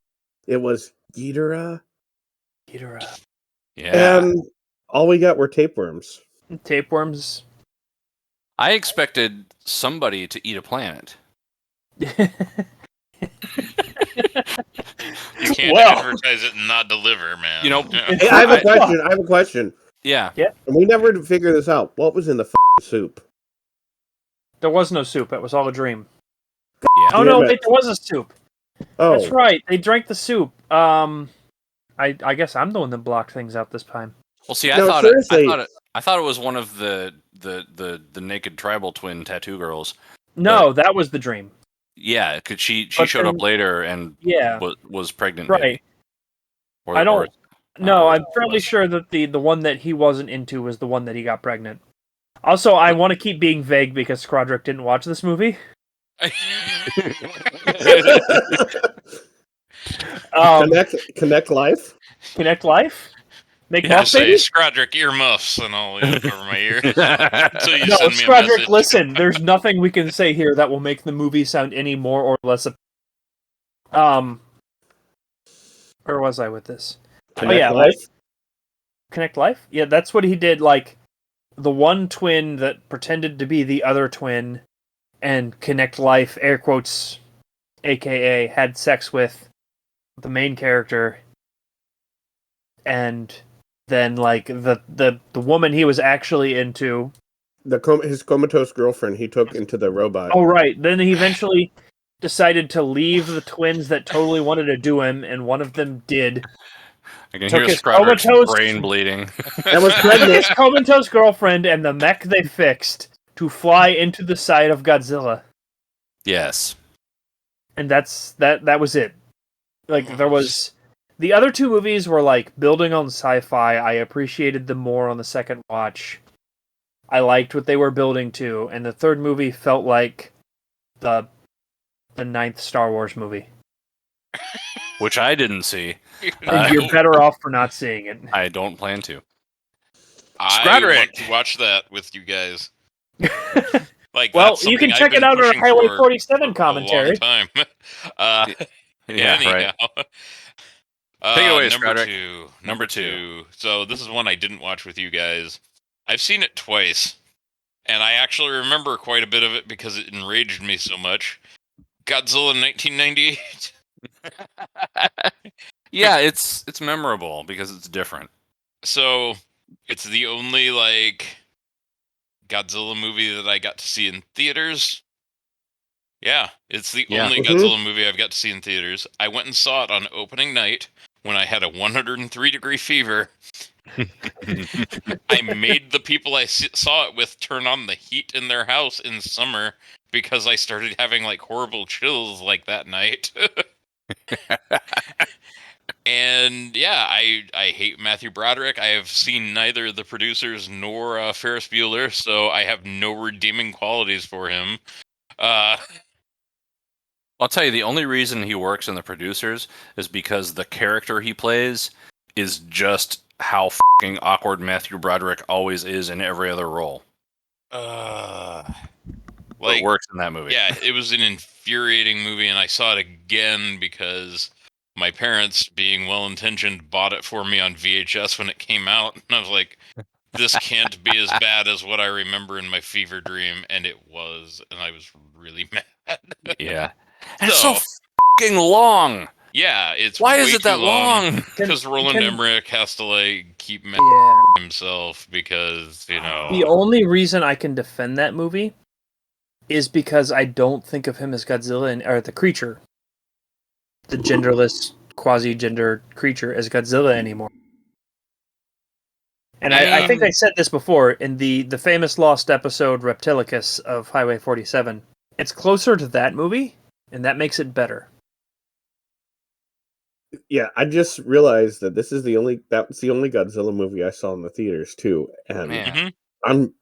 Speaker 6: It was Ghidorah.
Speaker 3: Ghidorah.
Speaker 2: Yeah.
Speaker 6: And all we got were tapeworms.
Speaker 3: Tapeworms.
Speaker 2: I expected somebody to eat a planet.
Speaker 1: You can't
Speaker 3: Well.
Speaker 1: advertise it and not deliver, man.
Speaker 2: You know,
Speaker 6: Hey, I have a question.
Speaker 2: Yeah.
Speaker 6: And we never figured this out. What was in the soup?
Speaker 3: There was no soup. It was all a dream.
Speaker 2: Yeah.
Speaker 3: Oh no,
Speaker 6: Damn it.
Speaker 3: wait, there was a soup.
Speaker 6: Oh,
Speaker 3: That's right. They drank the soup. I guess I'm the one that blocked things out this time.
Speaker 2: Well, see,
Speaker 6: No,
Speaker 2: I
Speaker 6: seriously.
Speaker 2: thought it was one of the naked tribal twin tattoo girls.
Speaker 3: No, that was the dream.
Speaker 2: Yeah, because she
Speaker 3: But
Speaker 2: showed up
Speaker 3: then-
Speaker 2: later and
Speaker 3: Yeah,
Speaker 2: was pregnant.
Speaker 3: right.
Speaker 2: Maybe. Or,
Speaker 3: I don't. No,
Speaker 2: or-
Speaker 3: I'm fairly sure that the one that he wasn't into was the one that he got pregnant. Also, I want to keep being vague because Scrodrick didn't watch this movie.
Speaker 6: Connect Life?
Speaker 3: Connect Life? Make
Speaker 1: Yeah,
Speaker 3: Muff
Speaker 1: say
Speaker 3: Baby?
Speaker 1: Scrodrick earmuffs and I'll cover my ears. So you
Speaker 3: No,
Speaker 1: send me a
Speaker 3: Scrodrick,
Speaker 1: message.
Speaker 3: listen, there's nothing we can say here that will make the movie sound any more or less... Where was I with this?
Speaker 6: Connect Life?
Speaker 3: Connect Life? Yeah, that's what he did, like, the one twin that pretended to be the other twin, and Connect Life, air quotes, aka, had sex with the main character, and then, like, the woman he was actually into...
Speaker 6: His comatose girlfriend he took into the robot.
Speaker 3: Oh, right. Then he eventually decided to leave the twins that totally wanted to do him, and one of them did.
Speaker 2: I can
Speaker 3: Took
Speaker 2: hear
Speaker 3: his
Speaker 2: Scrodrick's
Speaker 3: comatose-
Speaker 2: brain bleeding.
Speaker 6: And was
Speaker 3: Took
Speaker 6: pregnant.
Speaker 3: his comatose girlfriend and the mech they fixed to fly into the side of Godzilla.
Speaker 2: Yes.
Speaker 3: And that was it. Like, there was... The other two movies were, like, building on sci-fi. I appreciated them more on the second watch. I liked what they were building to. And the third movie felt like the ninth Star Wars movie.
Speaker 2: Which I didn't see.
Speaker 3: And you're better off for not seeing it.
Speaker 2: I don't plan to.
Speaker 1: I
Speaker 2: Scrodrick.
Speaker 1: want to watch that with you guys. Like,
Speaker 3: Well,
Speaker 1: that's
Speaker 3: you can
Speaker 1: something I've
Speaker 3: check it
Speaker 1: been
Speaker 3: out on our
Speaker 1: pushing
Speaker 3: Highway
Speaker 1: for
Speaker 3: 47
Speaker 1: a
Speaker 3: commentary.
Speaker 1: long time.
Speaker 2: Yeah,
Speaker 1: anyhow.
Speaker 2: right. Take it away,
Speaker 1: number
Speaker 2: Scrodrick.
Speaker 1: two.
Speaker 2: Number
Speaker 1: Number
Speaker 2: two.
Speaker 1: two. So this is one I didn't watch with you guys. I've seen it twice, and I actually remember quite a bit of it because it enraged me so much. Godzilla 1998.
Speaker 2: Yeah, it's memorable because it's different.
Speaker 1: So it's the only like Godzilla movie that I got to see in theaters. Yeah, it's the
Speaker 2: Yeah.
Speaker 1: only
Speaker 6: Mhm.
Speaker 1: Godzilla movie I've got to see in theaters. I went and saw it on opening night when I had a 103-degree fever. I made the people I saw it with turn on the heat in their house in summer because I started having like horrible chills like that night. And yeah, I hate Matthew Broderick. I have seen neither the producers nor Ferris Bueller, so I have no redeeming qualities for him. Uh,
Speaker 2: I'll tell you, the only reason he works in the producers is because the character he plays is just how fucking awkward Matthew Broderick always is in every other role.
Speaker 1: uh,
Speaker 2: But it works in that movie.
Speaker 1: Yeah, it was an infuriating movie, and I saw it again because my parents, being well-intentioned, bought it for me on VHS when it came out, and I was like, this can't be as bad as what I remember in my fever dream, and it was, and I was really mad.
Speaker 2: Yeah. And it's so fucking long.
Speaker 1: Yeah, it's
Speaker 2: why
Speaker 1: way
Speaker 2: is it
Speaker 1: too
Speaker 2: that long?
Speaker 1: Because Roland Emmerich has to like keep himself because
Speaker 3: The only reason I can defend that movie is because I don't think of him as Godzilla or the creature, the genderless quasi-gender creature, as Godzilla anymore. And I think I said this before in the famous lost episode Reptilicus of Highway 47. It's closer to that movie, and that makes it better.
Speaker 6: Yeah, I just realized that that's the only Godzilla movie I saw in the theaters too, and I'm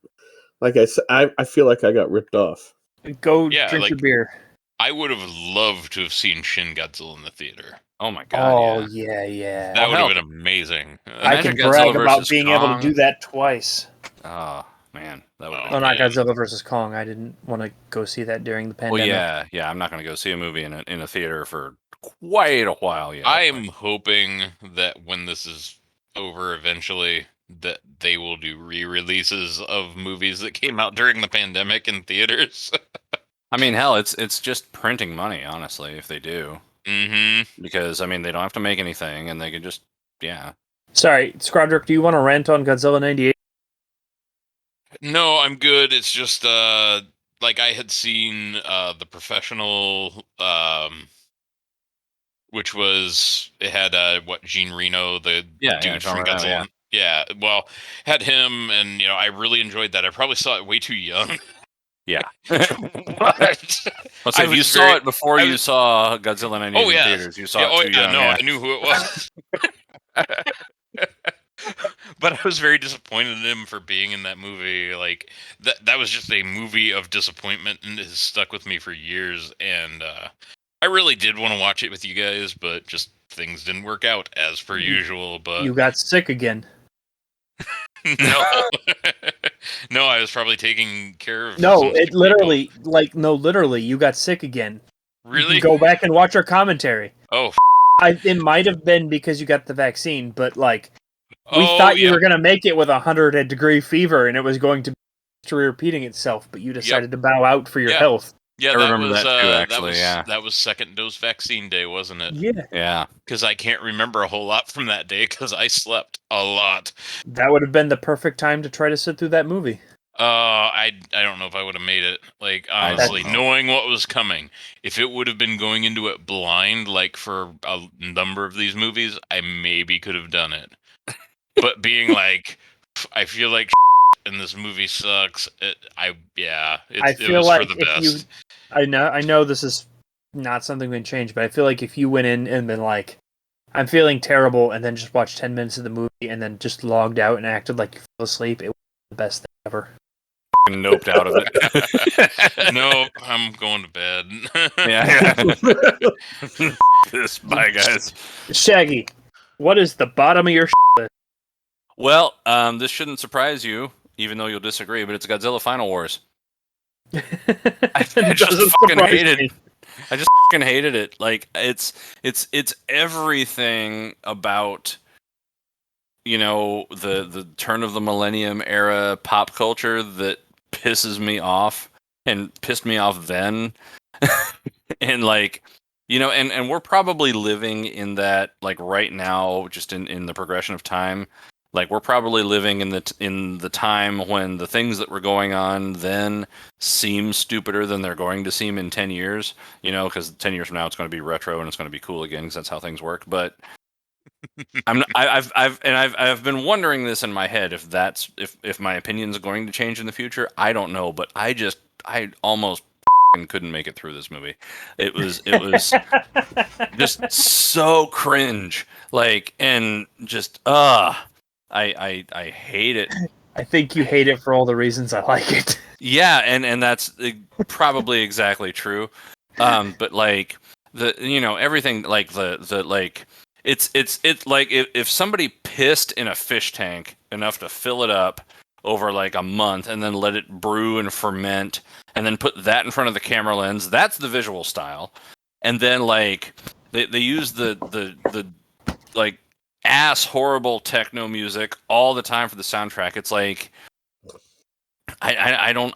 Speaker 6: like I said, I feel like I got ripped off.
Speaker 3: Go drink your beer.
Speaker 1: I would have loved to have seen Shin Godzilla in the theater.
Speaker 2: Oh my god!
Speaker 3: Oh yeah.
Speaker 1: That would have been amazing.
Speaker 3: I can brag about being able to do that twice.
Speaker 2: Oh man, that would.
Speaker 3: Oh, not Godzilla versus Kong. I didn't want to go see that during the pandemic.
Speaker 2: Well, yeah. I'm not going to go see a movie in a theater for quite a while yet.
Speaker 1: I am hoping that when this is over eventually, that they will do re-releases of movies that came out during the pandemic in theaters.
Speaker 2: I mean, hell, it's just printing money, honestly, if they do.
Speaker 1: Mm-hmm.
Speaker 2: Because I mean, they don't have to make anything, and they can just
Speaker 3: Sorry, Scrodrick, do you want to rant on Godzilla 98?
Speaker 1: No, I'm good. It's just like I had seen The Professional, which was it had Jean Reno, the dude from Godzilla. Yeah, well, had him, and I really enjoyed that. I probably saw it way too young.
Speaker 2: Yeah.
Speaker 1: But
Speaker 2: so if you saw it before you saw Godzilla 98 in theaters, you saw it too young.
Speaker 1: No, I knew who it was. But I was very disappointed in him for being in that movie. Like that was just a movie of disappointment, and it has stuck with me for years. And I really did want to watch it with you guys, but just things didn't work out as per usual. But
Speaker 3: you got sick again.
Speaker 1: No, no, I was probably taking care of.
Speaker 3: No, it literally, literally, you got sick again.
Speaker 1: Really?
Speaker 3: You can go back and watch our commentary.
Speaker 1: Oh,
Speaker 3: it might have been because you got the vaccine, but we thought you were going to make it with 100-degree fever, and it was going to be repeating itself, but you decided to bow out for your health.
Speaker 1: Yeah,
Speaker 2: I remember that too, actually.
Speaker 1: That was second dose vaccine day, wasn't it?
Speaker 2: Yeah.
Speaker 1: Because I can't remember a whole lot from that day because I slept a lot.
Speaker 3: That would have been the perfect time to try to sit through that movie.
Speaker 1: I don't know if I would have made it. Like, honestly, knowing what was coming, if it would have been going into it blind, like for a number of these movies, I maybe could have done it. But being like, I feel like and this movie sucks. It was
Speaker 3: like
Speaker 1: for the best.
Speaker 3: I know this is not something we can change, but I feel like if you went in and been like, I'm feeling terrible, and then just watched 10 minutes of the movie and then just logged out and acted like you fell asleep, it was the best thing ever.
Speaker 2: Noped out of it.
Speaker 1: No, I'm going to bed.
Speaker 2: Bye, guys.
Speaker 3: Shaggy, what is the bottom of your list?
Speaker 2: Well, this shouldn't surprise you, even though you'll disagree, but it's Godzilla Final Wars. I just fucking hated it. I just fucking hated it. Like it's everything about the turn of the millennium era pop culture that pisses me off and pissed me off then. And and we're probably living in that right now, just in the progression of time. Like we're probably living in the time when the things that were going on then seem stupider than they're going to seem in 10 years. Because 10 years from now it's going to be retro and it's going to be cool again because that's how things work. But I've been wondering this in my head if my opinion is going to change in the future. I don't know, but I almost couldn't make it through this movie. It was just so cringe. Like, and just I hate it.
Speaker 3: I think you hate it for all the reasons I like it.
Speaker 2: Yeah, and that's probably exactly true. But like everything like the like it's like if somebody pissed in a fish tank enough to fill it up over like a month and then let it brew and ferment and then put that in front of the camera lens, that's the visual style. And then like they use the like ass horrible techno music all the time for the soundtrack. It's like I don't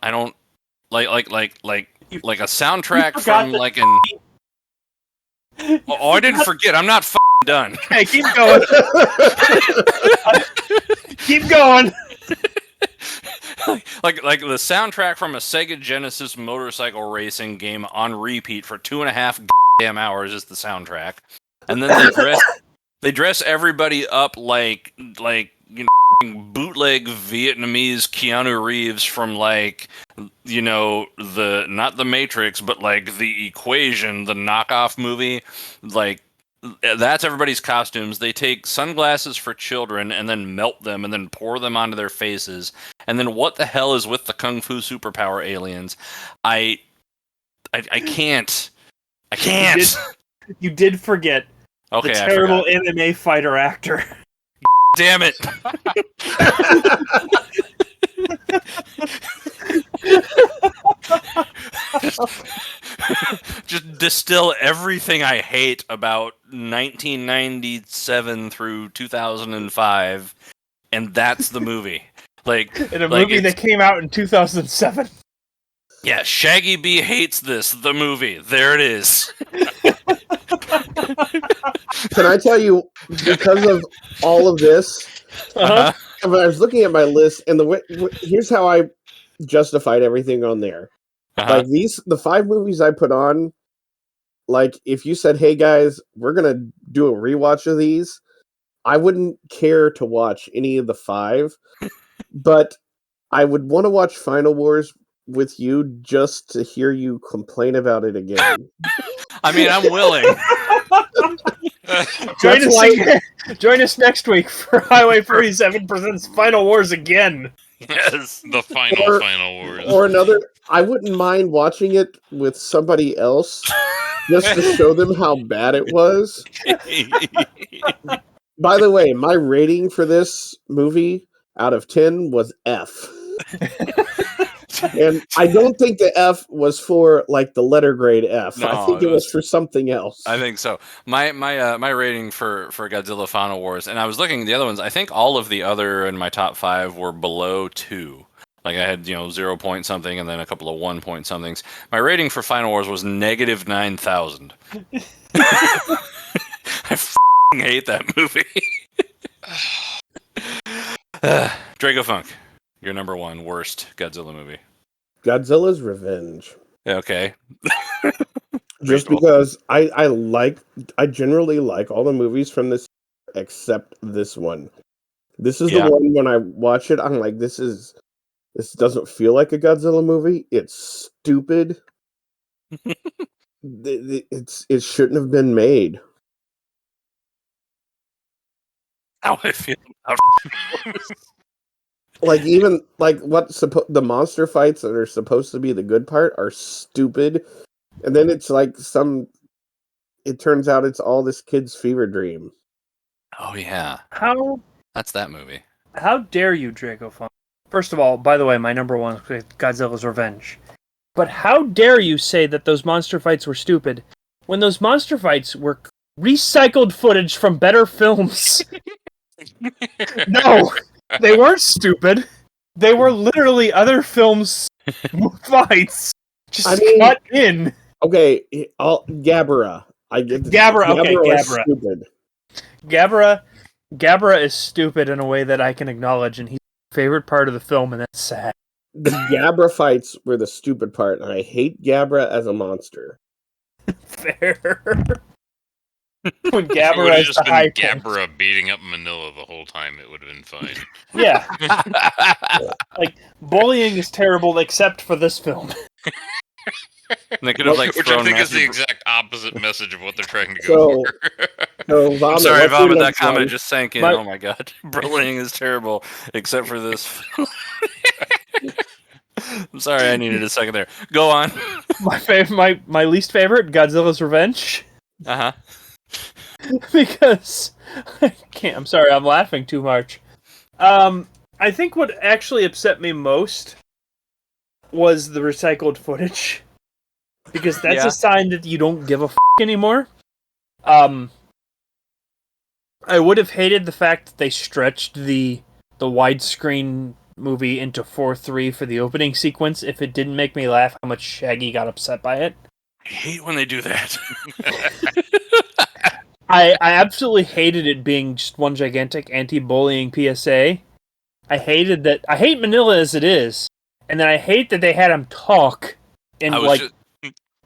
Speaker 2: like a soundtrack from like an. Oh, I didn't forget. I'm not done.
Speaker 3: Hey, keep going. Keep going.
Speaker 2: like the soundtrack from a Sega Genesis motorcycle racing game on repeat for 2.5 damn hours is the soundtrack, and then they dress everybody up like bootleg Vietnamese Keanu Reeves from like the not the Matrix but like the Equation, the knockoff movie. Like that's everybody's costumes. They take sunglasses for children and then melt them and then pour them onto their faces. And then what the hell is with the kung fu superpower aliens? I can't. I can't.
Speaker 3: You did forget
Speaker 2: the
Speaker 3: terrible MMA fighter actor.
Speaker 2: Damn it. Just distill everything I hate about 1997 through 2005, and that's the movie. Like
Speaker 3: in a movie that came out in 2007.
Speaker 2: Yeah, Shaggy B hates this. The movie. There it is.
Speaker 6: Can I tell you, because of all of this, I was looking at my list, and here's how I justified everything on there. Like the 5 movies I put on, like if you said, "Hey guys, we're gonna do a rewatch of these," I wouldn't care to watch any of the 5, but I would want to watch Final Wars with you just to hear you complain about it again.
Speaker 2: I mean, I'm willing.
Speaker 3: Join us next week for Highway 47 presents Final Wars again.
Speaker 1: Yes, the Final Wars.
Speaker 6: Or another. I wouldn't mind watching it with somebody else just to show them how bad it was. By the way, my rating for this movie out of 10 was F. And I don't think the F was for like the letter grade F. No, I think it was for something else.
Speaker 2: I think so. My rating for Godzilla Final Wars, and I was looking at the other ones. I think all of the other in my top 5 were below 2. Like I had 0 point something, and then a couple of 1 point somethings. My rating for Final Wars was negative 9,000. I hate that movie. Dracofunk, your number 1 worst Godzilla movie.
Speaker 6: Godzilla's Revenge.
Speaker 2: Okay.
Speaker 6: Just because I generally like all the movies from this except this one. This is the one when I watch it, I'm like, this doesn't feel like a Godzilla movie. It's stupid. It shouldn't have been made.
Speaker 2: How I feel.
Speaker 6: Like even like the monster fights that are supposed to be the good part are stupid, and then it's like it turns out it's all this kid's fever dream.
Speaker 2: Oh yeah, that's that movie.
Speaker 3: How dare you, Dracofunk? First of all, by the way, my number 1 is Godzilla's Revenge. But how dare you say that those monster fights were stupid when those monster fights were recycled footage from better films? No. They weren't stupid. They were literally other films' fights just cut in.
Speaker 6: Okay, Gabara. I get this.
Speaker 3: Gabara. Okay,
Speaker 6: Gabara. Stupid.
Speaker 3: Gabara is stupid in a way that I can acknowledge, and he's my favorite part of the film, and that's sad.
Speaker 6: The Gabara fights were the stupid part, and I hate Gabara as a monster.
Speaker 3: Fair. When Gabara is
Speaker 1: just
Speaker 3: the
Speaker 1: been
Speaker 3: high
Speaker 1: Gabara beating up Manila the whole time, it would have been fine.
Speaker 3: Yeah. Like, bullying is terrible except for this film.
Speaker 2: And they could have like
Speaker 1: Which I
Speaker 2: thrown
Speaker 1: think is the
Speaker 2: Matthew.
Speaker 1: exact opposite message of what they're trying to
Speaker 6: So-
Speaker 1: go for.
Speaker 6: So,
Speaker 2: I'm
Speaker 6: Vomit,
Speaker 2: sorry,
Speaker 6: what's your
Speaker 2: Vomit. That
Speaker 6: next
Speaker 2: comment
Speaker 6: one?
Speaker 2: just sank in.
Speaker 3: My-
Speaker 2: Oh my god, bullying is terrible, except for this. I'm sorry, I needed a second there. Go on.
Speaker 3: My least favorite, Godzilla's Revenge,
Speaker 2: Uh huh.
Speaker 3: because I can't. I'm sorry, I'm laughing too much. I think what actually upset me most was the recycled footage, because that's
Speaker 2: Yeah.
Speaker 3: a sign that you don't give a anymore. I would have hated the fact that they stretched the widescreen movie into 4:3 for the opening sequence if it didn't make me laugh how much Shaggy got upset by it.
Speaker 2: I hate when they do that.
Speaker 3: I absolutely hated it being just one gigantic anti-bullying PSA. I hated that. I hate Manila as it is, and then I hate that they had him talk in
Speaker 2: I was
Speaker 3: like
Speaker 2: just,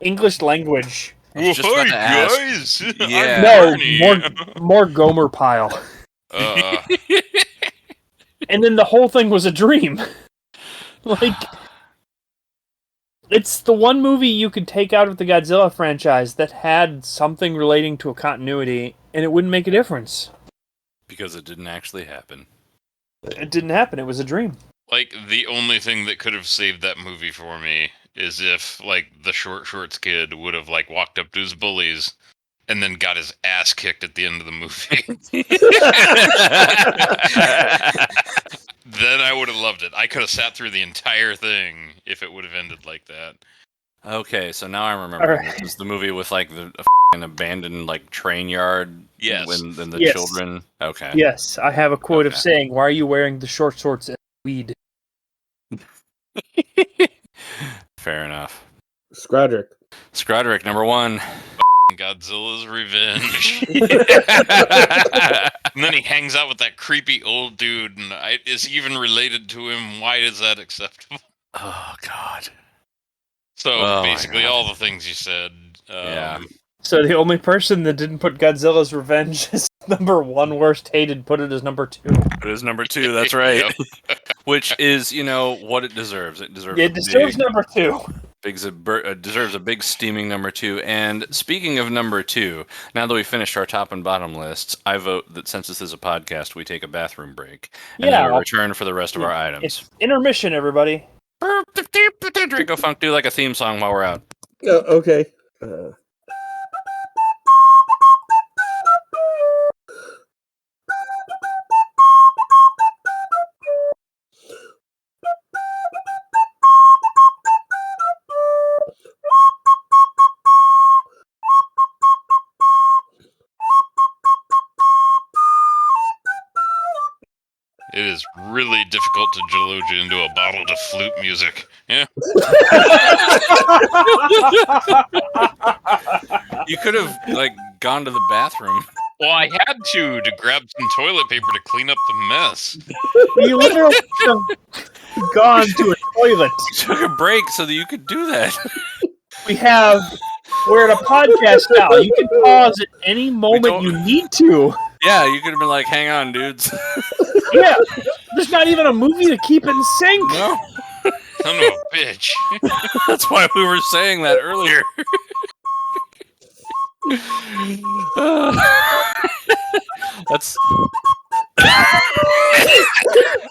Speaker 3: English language.
Speaker 2: I was just about to ask.
Speaker 1: guys!
Speaker 2: Yeah.
Speaker 1: I'm
Speaker 3: No,
Speaker 1: Bernie.
Speaker 3: more Gomer pile. And then the whole thing was a dream. Like, it's the one movie you could take out of the Godzilla franchise that had something relating to a continuity, and it wouldn't make a difference.
Speaker 2: Because it didn't actually happen.
Speaker 3: It didn't happen. It was a dream.
Speaker 1: Like, the only thing that could have saved that movie for me is if, like, the Short Shorts kid would have, like, walked up to his bullies and then got his ass kicked at the end of the movie. Then I would have loved it. I could have sat through the entire thing if it would have ended like that.
Speaker 2: Okay, so now I'm remembering.
Speaker 3: Alright.
Speaker 2: This is the movie with like the abandoned like train yard.
Speaker 1: Yes.
Speaker 2: When the
Speaker 3: Yes.
Speaker 2: children. Okay.
Speaker 3: Yes, I have a quote of
Speaker 2: Okay.
Speaker 3: saying, "Why are you wearing the short shorts and weed?"
Speaker 2: Fair enough.
Speaker 6: Scrodrick.
Speaker 2: Scrodrick, number 1.
Speaker 1: Godzilla's Revenge. And then he hangs out with that creepy old dude, and is he even related to him? Why is that acceptable?
Speaker 2: Oh God.
Speaker 1: So
Speaker 2: Oh, my
Speaker 1: basically,
Speaker 2: God.
Speaker 1: all the things you said.
Speaker 2: Yeah.
Speaker 3: So the only person that didn't put Godzilla's Revenge as number 1 worst hated put it as number 2.
Speaker 2: It is number 2. That's right.
Speaker 1: Yep.
Speaker 2: Which is, what it deserves. It deserves.
Speaker 3: It
Speaker 2: a
Speaker 3: deserves
Speaker 2: big,
Speaker 3: number 2.
Speaker 2: deserves a big steaming number 2. And speaking of number 2, now that we finished our top and bottom lists, I vote that since this is a podcast, we take a bathroom break and then we return for the rest of our items.
Speaker 3: It's intermission, everybody.
Speaker 2: Dracofunk, do like a theme song while we're out.
Speaker 6: Okay.
Speaker 1: It is really difficult to delude you into a bottle to flute music. Yeah.
Speaker 2: You could have like gone to the bathroom.
Speaker 1: Well, I had to grab some toilet paper to clean up the mess.
Speaker 3: You literally should have gone to a toilet.
Speaker 2: You took a break so that you could do that.
Speaker 3: We're at a podcast now. You can pause at any moment you need to.
Speaker 2: Yeah, you could have been like, hang on, dudes.
Speaker 3: Yeah, there's not even a movie to keep in sync.
Speaker 2: No.
Speaker 1: Son of a bitch.
Speaker 2: That's why we were saying that earlier. That's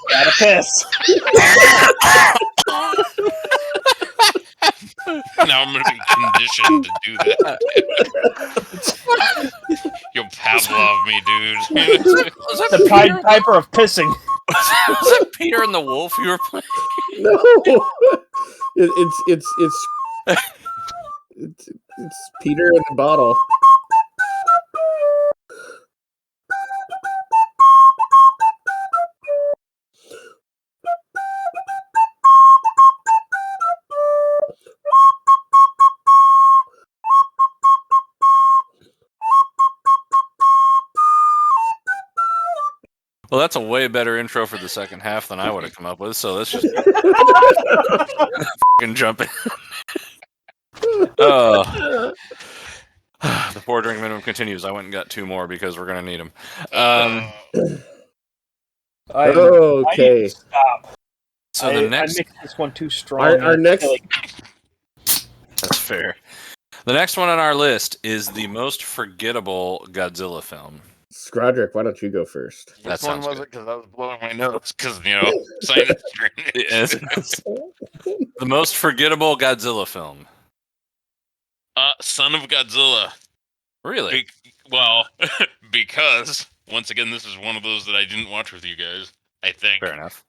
Speaker 3: Gotta piss.
Speaker 1: Now I'm going to be conditioned to do that. You'll Pavlov me, dude.
Speaker 2: was that
Speaker 3: The Pied Piper of pissing.
Speaker 2: Was that Peter and the Wolf you were playing?
Speaker 6: No. It's Peter in the bottle.
Speaker 2: Well, that's a way better intro for the second half than I would have come up with, so let's just fucking jump in. Oh. The 4 drink minimum continues. I went and got 2 more because we're going to need them.
Speaker 3: I need
Speaker 6: Okay.
Speaker 3: to stop.
Speaker 2: So the next...
Speaker 3: I mixed this one too strong.
Speaker 6: Our next
Speaker 2: fair. The next one on our list is the most forgettable Godzilla film.
Speaker 6: Scrodrick, why don't you go first?
Speaker 2: That
Speaker 1: Which one
Speaker 2: sounds
Speaker 1: was
Speaker 2: good.
Speaker 1: it? Because I was blowing my nose. Because sinus drainage.
Speaker 2: The most forgettable Godzilla film.
Speaker 1: Son of Godzilla.
Speaker 2: Really?
Speaker 1: Well, because once again, this is one of those that I didn't watch with you guys. I think.
Speaker 2: Fair enough.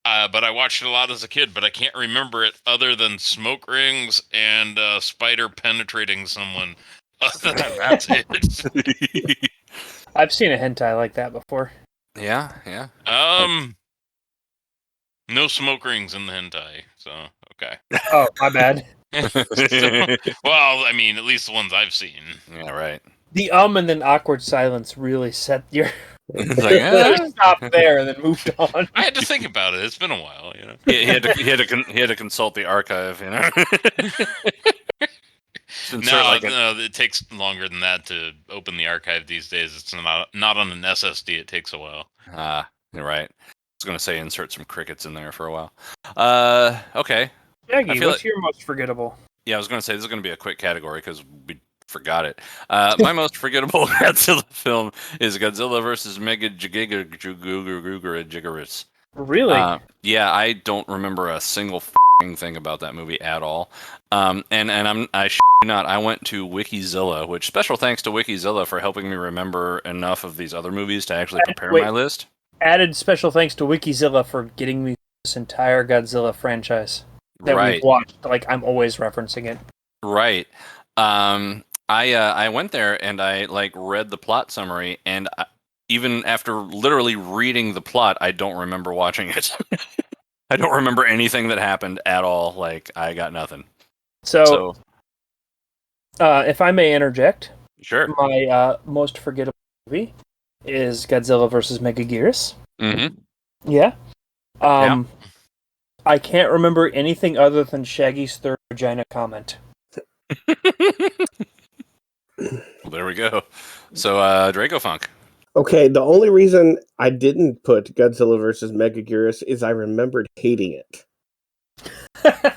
Speaker 1: But I watched it a lot as a kid, but I can't remember it other than smoke rings and spider penetrating someone. Other than that's it.
Speaker 3: I've seen a hentai like that before.
Speaker 2: Yeah.
Speaker 1: No smoke rings in the hentai, so okay.
Speaker 3: Oh, my bad.
Speaker 1: Well, I mean, at least the ones I've seen.
Speaker 2: Yeah, right.
Speaker 3: The and then awkward silence really set your...
Speaker 2: It's like,
Speaker 3: stopped there and then moved on.
Speaker 1: I had to think about it. It's been a while,
Speaker 2: he had to consult the archive,
Speaker 1: No, it takes longer than that to open the archive these days. It's not on an SSD. It takes a while.
Speaker 2: You're right. I was going to say insert some crickets in there for a while. Okay.
Speaker 3: Shaggy, what's your most forgettable?
Speaker 2: Yeah, I was going to say this is going to be a quick category because we forgot it. My most forgettable Godzilla film is Godzilla vs. Megagigaruss.
Speaker 3: Really?
Speaker 2: Yeah, I don't remember a single thing about that movie at all. I not. I went to Wikizilla, which special thanks to Wikizilla for helping me remember enough of these other movies to actually prepare my list.
Speaker 3: Added special thanks to Wikizilla for getting me this entire Godzilla franchise that we've watched. Like, I'm always referencing it.
Speaker 2: Right. I went there and I read the plot summary, and even after literally reading the plot, I don't remember watching it. I don't remember anything that happened at all. Like, I got nothing.
Speaker 3: So if I may interject,
Speaker 2: sure.
Speaker 3: My most forgettable movie is Godzilla vs. Megaguirus.
Speaker 2: Mm-hmm.
Speaker 3: Yeah. I can't remember anything other than Shaggy's third vagina comment.
Speaker 2: Well, there we go. So, Dracofunk.
Speaker 6: Okay, the only reason I didn't put Godzilla vs. Megaguirus is I remembered hating it.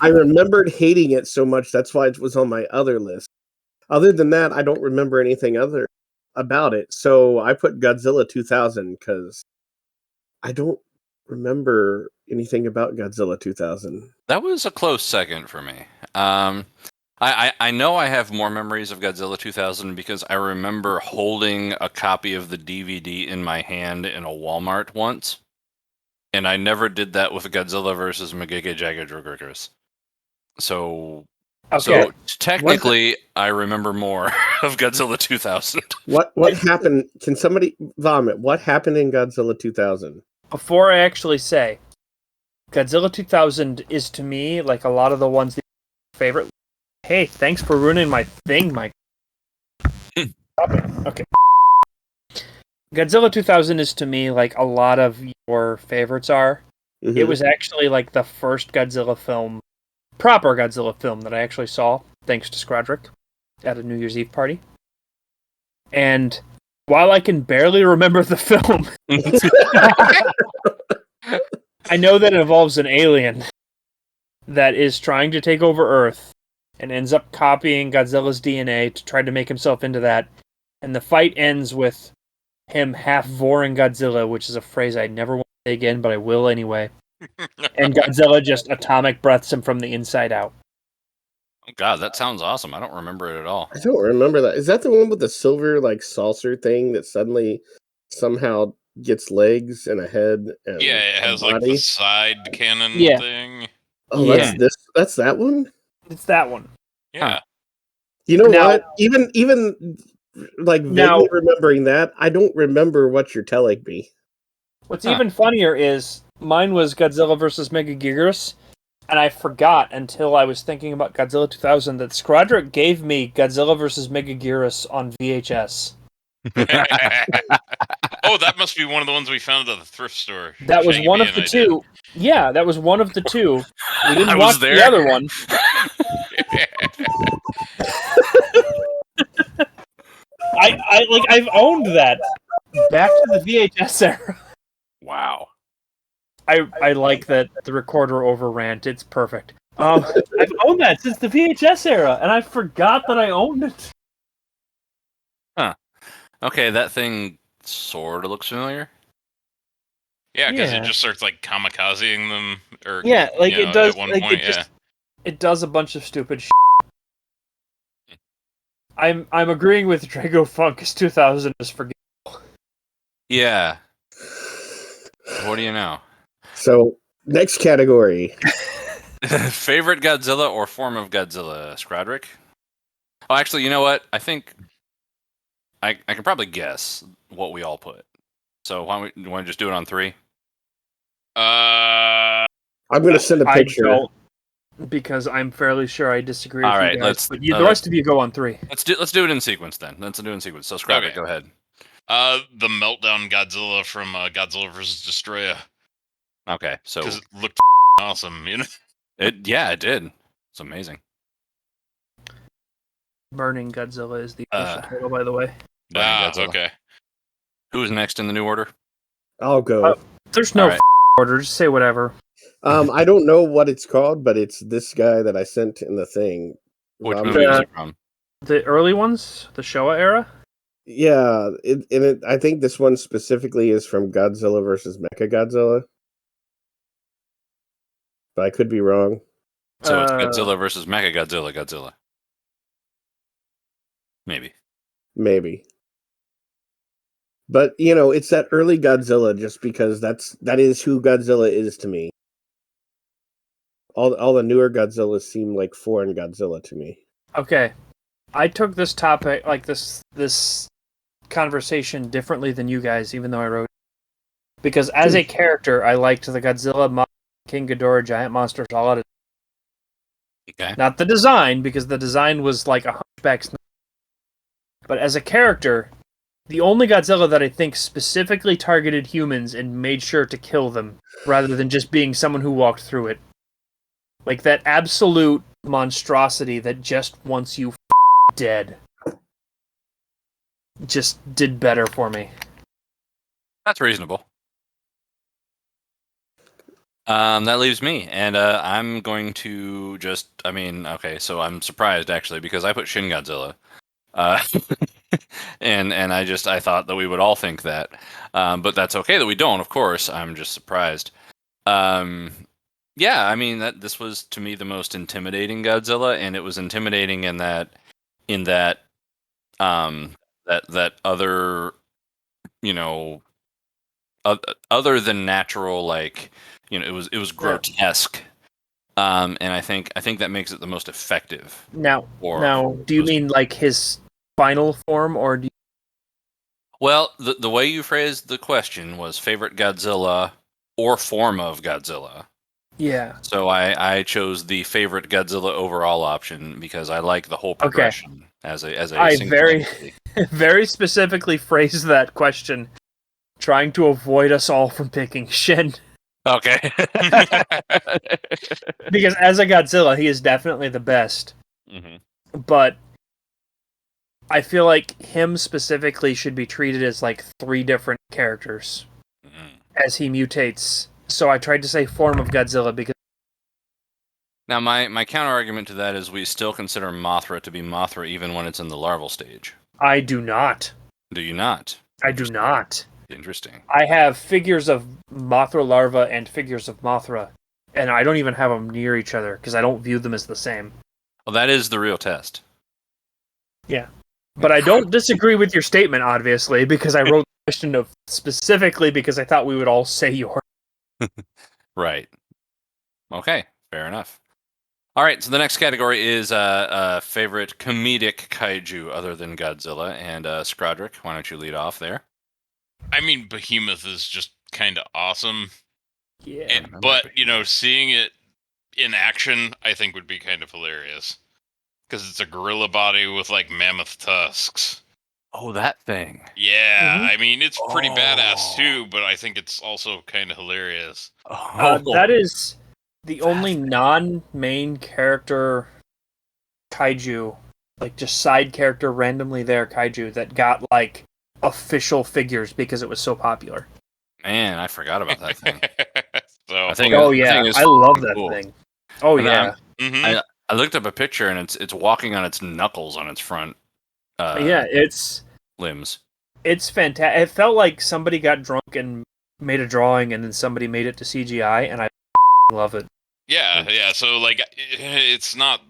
Speaker 6: I remembered hating it so much, that's why it was on my other list. Other than that, I don't remember anything other about it. So I put Godzilla 2000 because I don't remember anything about Godzilla 2000.
Speaker 2: That was a close second for me. I know I have more memories of Godzilla 2000 because I remember holding a copy of the DVD in my hand in a Walmart once. And I never did that with Godzilla vs. Megagigaruss. So technically, I remember more of Godzilla 2000.
Speaker 6: What happened? Can somebody vomit? What happened in Godzilla 2000?
Speaker 3: Before I actually say, Godzilla 2000 is to me like a lot of the ones that favorite. Hey, thanks for ruining my thing, Mike. Okay. Godzilla 2000 is to me like a lot of your favorites are. Mm-hmm. It was actually like the first Godzilla film, proper Godzilla film that I actually saw, thanks to Scrodrick, at a New Year's Eve party. And while I can barely remember the film, I know that it involves an alien that is trying to take over Earth and ends up copying Godzilla's DNA to try to make himself into that. And the fight ends with him half-voring Godzilla, which is a phrase I never want to say again, but I will anyway. And Godzilla just atomic breaths him from the inside out.
Speaker 2: Oh God, that sounds awesome. I don't remember it at all.
Speaker 6: I don't remember that. Is that the one with the silver saucer thing that suddenly somehow gets legs and a head? And
Speaker 1: yeah, it has
Speaker 6: body?
Speaker 1: The side cannon thing.
Speaker 6: Oh, yeah. That's that one?
Speaker 3: It's that one.
Speaker 1: Yeah.
Speaker 6: You know what? Even vaguely remembering that, I don't remember what you're telling me.
Speaker 3: What's even funnier is mine was Godzilla vs. Megagigaruss, and I forgot until I was thinking about Godzilla 2000 that Scrodrick gave me Godzilla vs. Megagigaruss on VHS.
Speaker 1: Oh, that must be one of the ones we found at the thrift store.
Speaker 3: That was one of the two. Yeah, that was one of the two. We didn't watch the other one. I've owned that back to the VHS era.
Speaker 2: Wow.
Speaker 3: I like that the recorder overrant. It's perfect. I've owned that since the VHS era, and I forgot that I owned it.
Speaker 2: Okay, that thing sort of looks familiar.
Speaker 1: Yeah, because
Speaker 3: Yeah.
Speaker 1: it just starts like kamikazing them, or
Speaker 3: Yeah, like it does.
Speaker 1: at one
Speaker 3: Like
Speaker 1: point.
Speaker 3: it does a bunch of stupid. I'm agreeing with Dracofunk. 2000 is forget.
Speaker 2: Yeah. What do you know?
Speaker 6: So next category.
Speaker 2: Favorite Godzilla or form of Godzilla, Scrodrick? Oh, actually, you know what? I think I can probably guess what we all put. So why don't you want to just do it on 3?
Speaker 6: I'm going to send a picture.
Speaker 3: I don't, because I'm fairly sure I disagree with
Speaker 2: All right,
Speaker 3: you guys.
Speaker 2: let's-
Speaker 3: But the rest of you go on 3.
Speaker 2: Let's do it in sequence then. Let's do it in sequence. So Scrodrick,
Speaker 1: Okay.
Speaker 2: go ahead.
Speaker 1: The meltdown Godzilla from Godzilla vs. Destroyer,
Speaker 2: Okay, so
Speaker 1: because it looked awesome, you know.
Speaker 2: it did. It's amazing.
Speaker 3: Burning Godzilla is the official title, by the way.
Speaker 2: Burning Godzilla.
Speaker 1: Okay.
Speaker 2: Who's next in the new order?
Speaker 6: I'll go.
Speaker 3: There's no
Speaker 2: All right.
Speaker 3: order. Just say whatever.
Speaker 6: I don't know what it's called, but it's this guy that I sent in the thing.
Speaker 2: Which
Speaker 6: Ram-
Speaker 2: movie is it from?
Speaker 3: The early ones, the Showa era.
Speaker 6: Yeah, I think this one specifically is from Godzilla versus Mechagodzilla. But I could be wrong.
Speaker 2: So it's Godzilla versus Godzilla. Maybe.
Speaker 6: But it's that early Godzilla just because that is who Godzilla is to me. All the newer Godzillas seem like foreign Godzilla to me.
Speaker 3: Okay, I took this topic, like this conversation, differently than you guys, even though I wrote. Because as a character, I liked the Godzilla, King Ghidorah, giant monsters, all out of.
Speaker 2: Okay.
Speaker 3: Not the design, because the design was like a hunchback's. But as a character, the only Godzilla that I think specifically targeted humans and made sure to kill them, rather than just being someone who walked through it. Like that absolute monstrosity that just wants you dead. Just did better for me.
Speaker 2: That's reasonable. That leaves me, and I'm going to just. Okay, so I'm surprised actually because I put Shin Godzilla, and I thought that we would all think that, but that's okay that we don't. Of course, I'm just surprised. Yeah, that this was to me the most intimidating Godzilla, and it was intimidating in that that other, other than natural, like, it was grotesque, and I think that makes it the most effective.
Speaker 3: Now, do you mean like his final form, or do you...
Speaker 2: Well, the way you phrased the question was favorite Godzilla or form of Godzilla.
Speaker 3: Yeah.
Speaker 2: So I chose the favorite Godzilla overall option because I like the whole progression as a
Speaker 3: I
Speaker 2: single
Speaker 3: very
Speaker 2: entity.
Speaker 3: very specifically phrased that question, trying to avoid us all from picking Shin.
Speaker 2: Okay.
Speaker 3: Because as a Godzilla, he is definitely the best.
Speaker 2: Mm-hmm.
Speaker 3: But I feel like him specifically should be treated as like 3 different characters as he mutates. So I tried to say form of Godzilla because...
Speaker 2: Now, my counter argument to that is we still consider Mothra to be Mothra even when it's in the larval stage.
Speaker 3: I do not.
Speaker 2: Do you not?
Speaker 3: I do not.
Speaker 2: Interesting.
Speaker 3: I have figures of Mothra larva and figures of Mothra, and I don't even have them near each other because I don't view them as the same.
Speaker 2: Well, that is the real test.
Speaker 3: Yeah. But I don't disagree with your statement, obviously, because I wrote the question of specifically because I thought we would all say yours.
Speaker 2: Right. Okay, fair enough. All right, so the next category is favorite comedic kaiju other than Godzilla. And Scrodrick, why don't you lead off there?
Speaker 1: Behemoth is just kind of awesome.
Speaker 3: Yeah.
Speaker 1: But, seeing it in action, I think would be kind of hilarious. Because it's a gorilla body with, like, mammoth tusks.
Speaker 2: Oh, that thing.
Speaker 1: Yeah, it's pretty badass, too, but I think it's also kind of hilarious.
Speaker 3: That is the only non-main character kaiju, like just side character randomly there kaiju that got, like, official figures because it was so popular.
Speaker 2: Man, I forgot about that thing.
Speaker 1: So,
Speaker 2: I think
Speaker 3: I love that
Speaker 2: cool.
Speaker 3: thing. Oh,
Speaker 2: And
Speaker 3: yeah.
Speaker 1: Mm-hmm.
Speaker 2: I looked up a picture and it's walking on its knuckles on its front
Speaker 3: Yeah,
Speaker 2: limbs.
Speaker 3: it's fantastic. It felt like somebody got drunk and made a drawing, and then somebody made it to CGI, and I love it.
Speaker 1: Yeah. So like, it's not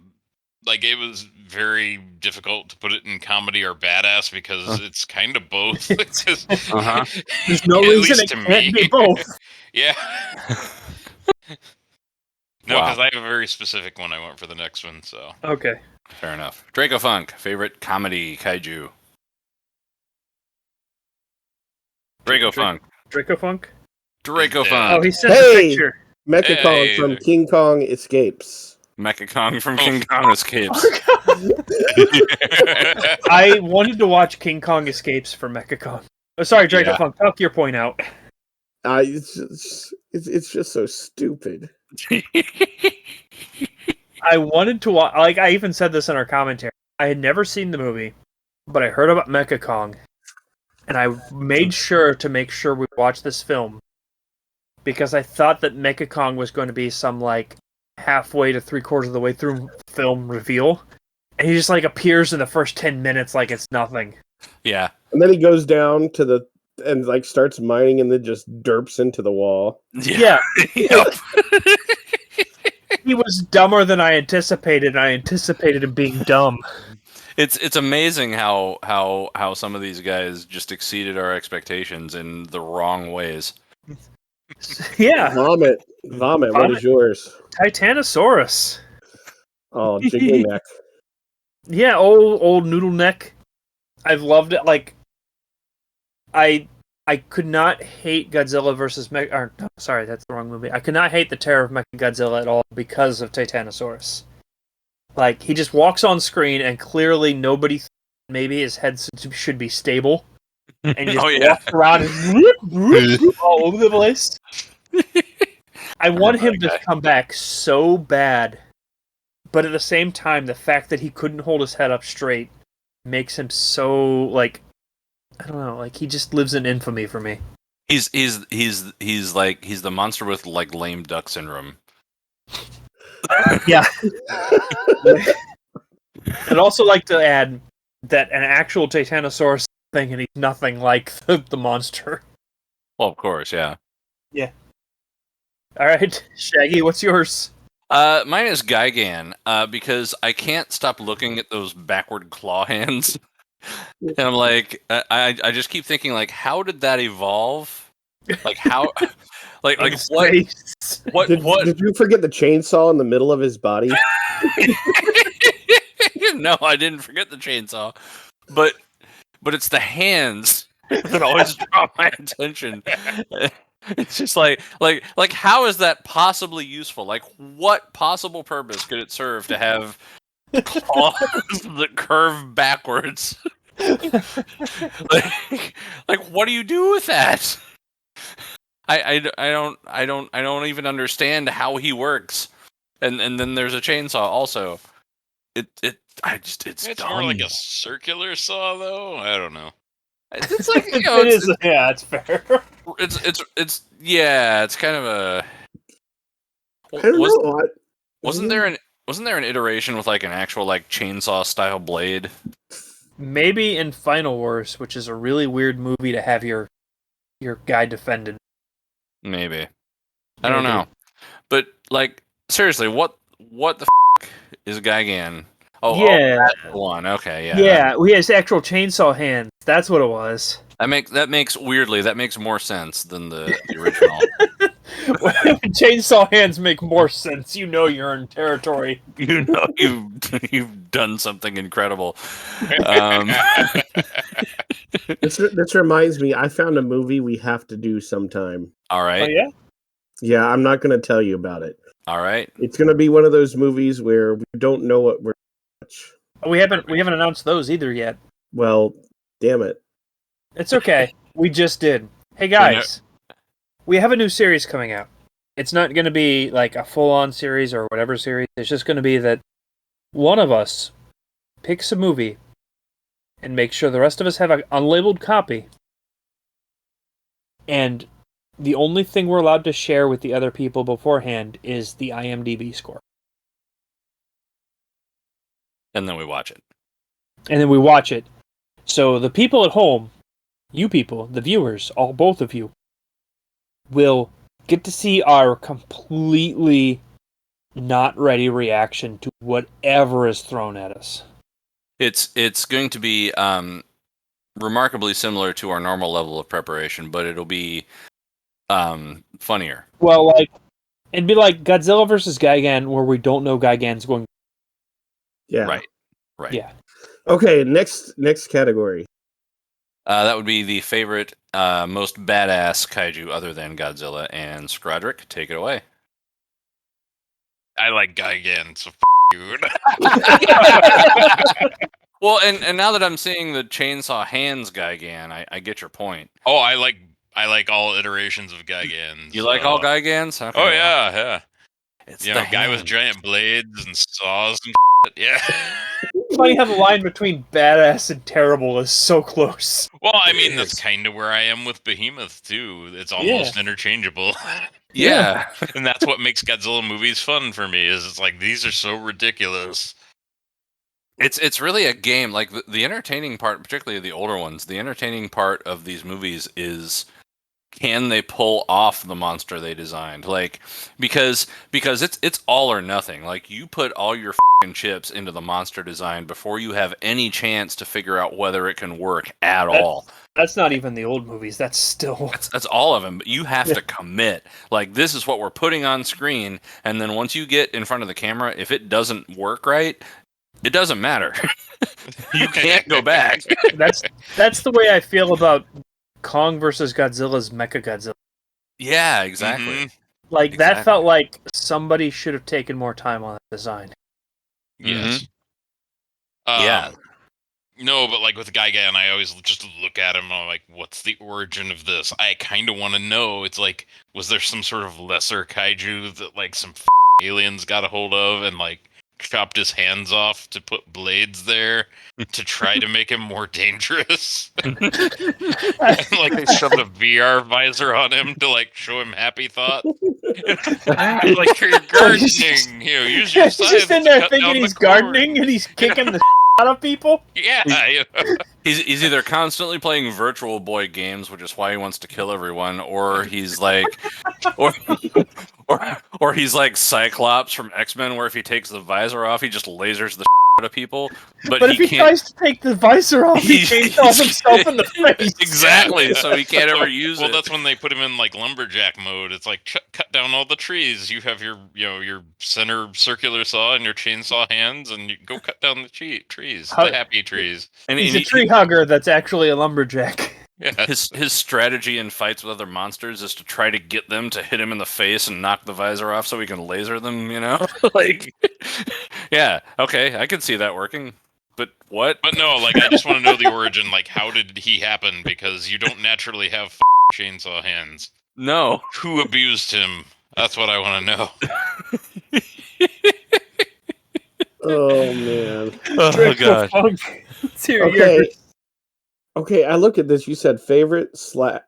Speaker 1: like it was very difficult to put it in comedy or badass because it's kind of both.
Speaker 2: Uh-huh.
Speaker 3: There's no
Speaker 1: At
Speaker 3: reason
Speaker 1: least
Speaker 3: it
Speaker 1: to
Speaker 3: can't
Speaker 1: me.
Speaker 3: be both.
Speaker 1: Yeah. No,
Speaker 2: Wow.
Speaker 1: because I have a very specific one I want for the next one. So
Speaker 3: Okay.
Speaker 2: Fair enough. Dracofunk, favorite comedy kaiju. Dracofunk.
Speaker 3: Dracofunk?
Speaker 2: Dracofunk.
Speaker 3: Oh, he sent a
Speaker 6: Hey!
Speaker 3: picture.
Speaker 6: Mecha Kong
Speaker 1: Hey.
Speaker 6: from King Kong Escapes.
Speaker 2: Mecha Kong from King Kong Escapes.
Speaker 3: I wanted to watch King Kong Escapes for Mecha Kong. Oh, sorry, Dracofunk. Talk your point out.
Speaker 6: It's just so stupid.
Speaker 3: I wanted to watch. Like, I even said this in our commentary. I had never seen the movie, but I heard about Mecha Kong, and I made sure to make sure we watched this film because I thought that Mecha Kong was going to be some like halfway to 3/4 of the way through film reveal, and he just like appears in the first 10 minutes like it's nothing.
Speaker 2: Yeah.
Speaker 6: And then he goes down to the and like starts mining and then just derps into the wall.
Speaker 3: Yeah.
Speaker 2: Yep.
Speaker 3: He was dumber than I anticipated, and I anticipated him being dumb.
Speaker 2: It's amazing how some of these guys just exceeded our expectations in the wrong ways.
Speaker 3: Yeah.
Speaker 6: Vomit. What is yours?
Speaker 3: Titanosaurus.
Speaker 6: Oh, jiggly neck.
Speaker 3: Yeah, old noodle neck. I've loved it. Like, I could not hate Godzilla versus sorry, that's the wrong movie. I could not hate the Terror of Mechagodzilla at all because of Titanosaurus. Like, he just walks on screen and clearly nobody maybe his head should be stable. And just walks around and whoop, all over the place. I want him to come back so bad. But at the same time, the fact that he couldn't hold his head up straight makes him so, like, I don't know, like, he just lives in infamy for me.
Speaker 2: He's the monster with like lame duck syndrome.
Speaker 3: Yeah. I'd also like to add that an actual Titanosaurus thing, and he's nothing like the monster.
Speaker 2: Well, of course, yeah.
Speaker 3: Yeah. All right, Shaggy, what's yours?
Speaker 2: Mine is Gigan, because I can't stop looking at those backward claw hands. And I'm like, I just keep thinking, like, how did that evolve? Like, how, like what?
Speaker 6: Did you forget the chainsaw in the middle of his body?
Speaker 2: No, I didn't forget the chainsaw, but it's the hands that always draw my attention. It's just like how is that possibly useful? Like, what possible purpose could it serve to have claws that curve backwards? like what do you do with that? I don't even understand how he works. And then there's a chainsaw also. It's
Speaker 1: more like a circular saw, though. I don't know.
Speaker 2: It's like, you know,
Speaker 3: yeah, it's fair.
Speaker 2: It's kind of a.
Speaker 6: I don't know.
Speaker 2: Wasn't there an iteration with like an actual like chainsaw style blade?
Speaker 3: Maybe in Final Wars, which is a really weird movie to have your guy defended.
Speaker 2: Maybe. I don't know. But like, seriously, what the is Gigan? Oh,
Speaker 3: yeah,
Speaker 2: that's the one. Okay, yeah.
Speaker 3: Yeah, he has actual chainsaw hands. That's what it was.
Speaker 2: That makes more sense than the original.
Speaker 3: Chainsaw hands make more sense. You know you're in territory.
Speaker 2: You know you've done something incredible.
Speaker 6: This reminds me. I found a movie we have to do sometime.
Speaker 2: All right.
Speaker 3: Oh yeah.
Speaker 6: Yeah, I'm not going to tell you about it.
Speaker 2: All right.
Speaker 6: It's going to be one of those movies where we don't know what we're.
Speaker 3: We haven't announced those either yet.
Speaker 6: Well, damn it.
Speaker 3: It's okay. We just did. Hey guys, we have a new series coming out. It's not going to be like a full-on series or whatever series. It's just going to be that one of us picks a movie and makes sure the rest of us have an unlabeled copy. And the only thing we're allowed to share with the other people beforehand is the IMDb score.
Speaker 2: And then we watch it.
Speaker 3: and then we watch it. So the people at home, you people, the viewers, both of you, will get to see our completely not ready reaction to whatever is thrown at us.
Speaker 2: It's going to be remarkably similar to our normal level of preparation, but it'll be funnier.
Speaker 3: Well, like, it'd be like Godzilla versus Gigan, where we don't know Gigan's going.
Speaker 6: Yeah.
Speaker 2: Right.
Speaker 3: Yeah.
Speaker 6: Okay, next category.
Speaker 2: That would be the favorite, most badass kaiju other than Godzilla, and Scrodrick, take it away.
Speaker 1: I like Gigan, so you.
Speaker 2: Well, and now that I'm seeing the chainsaw hands Gigan, I get your point.
Speaker 1: Oh, I like all iterations of Gigans.
Speaker 2: You like all Gigans? Okay,
Speaker 1: Oh yeah.
Speaker 2: It's
Speaker 1: You
Speaker 2: the
Speaker 1: know, guy with
Speaker 2: hand.
Speaker 1: giant blades and saws and shit. Yeah.
Speaker 3: It's funny how the line between badass and terrible is so close.
Speaker 1: Well, I mean,
Speaker 2: It
Speaker 1: that's
Speaker 2: is.
Speaker 1: kind of where I am with Behemoth too. It's almost interchangeable.
Speaker 2: Yeah.
Speaker 1: And that's what makes Godzilla movies fun for me. Is it's like these are so ridiculous.
Speaker 2: It's really a game. Like the entertaining part, particularly the older ones, the entertaining part of these movies is, can they pull off the monster they designed? Like, because it's all or nothing. Like, you put all your fucking chips into the monster design before you have any chance to figure out whether it can work at all.
Speaker 3: That's not even the old movies. That's still.
Speaker 2: That's all of them. But you have to commit. Like, this is what we're putting on screen, and then once you get in front of the camera, if it doesn't work right, it doesn't matter. You can't go back.
Speaker 3: That's the way I feel about Kong versus Godzilla's Mechagodzilla.
Speaker 2: Yeah, exactly.
Speaker 1: Mhm.
Speaker 3: Like, that
Speaker 2: Exactly.
Speaker 3: felt like somebody should have taken more time on that design.
Speaker 1: Yes.
Speaker 2: Yeah.
Speaker 1: No, but like with Gigan, I always just look at him and I'm like, what's the origin of this? I kind of want to know. It's like, was there some sort of lesser kaiju that like some aliens got a hold of and like chopped his hands off to put blades there to try to make him more dangerous? And like they shoved a VR visor on him to like show him happy thought. Like you're gardening, you know, use your
Speaker 3: He's
Speaker 1: scythe
Speaker 3: just in
Speaker 1: to
Speaker 3: there
Speaker 1: cut
Speaker 3: thinking
Speaker 1: down
Speaker 3: he's
Speaker 1: the cord.
Speaker 3: gardening and he's kicking the out of people.
Speaker 1: Yeah, you know.
Speaker 2: He's either constantly playing Virtual Boy games, which is why he wants to kill everyone, or he's like, or he's like Cyclops from X-Men, where if he takes the visor off, he just lasers the out of people. But
Speaker 3: But if he
Speaker 2: can't.
Speaker 3: tries to take the visor off, he chainsaws himself in the face.
Speaker 2: Exactly, so he can't ever use
Speaker 1: Well,
Speaker 2: it.
Speaker 1: that's when they put him in like lumberjack mode. It's like cut down all the trees. You have your, you know, your center circular saw and your chainsaw hands, and you go cut down the trees,
Speaker 3: How-
Speaker 1: the happy trees.
Speaker 2: And
Speaker 3: He's a tree hugger that's actually a lumberjack.
Speaker 1: Yeah,
Speaker 2: his strategy in fights with other monsters is to try to get them to hit him in the face and knock the visor off so he can laser them, you know? Like, yeah, okay, I can see that working. But what?
Speaker 1: but no, like I just want to know the origin. Like, how did he happen? Because you don't naturally have chainsaw hands.
Speaker 2: No.
Speaker 1: Who abused him? That's what I want to know.
Speaker 6: Oh man.
Speaker 2: Oh, God.
Speaker 6: Okay. Okay, I look at this. You said favorite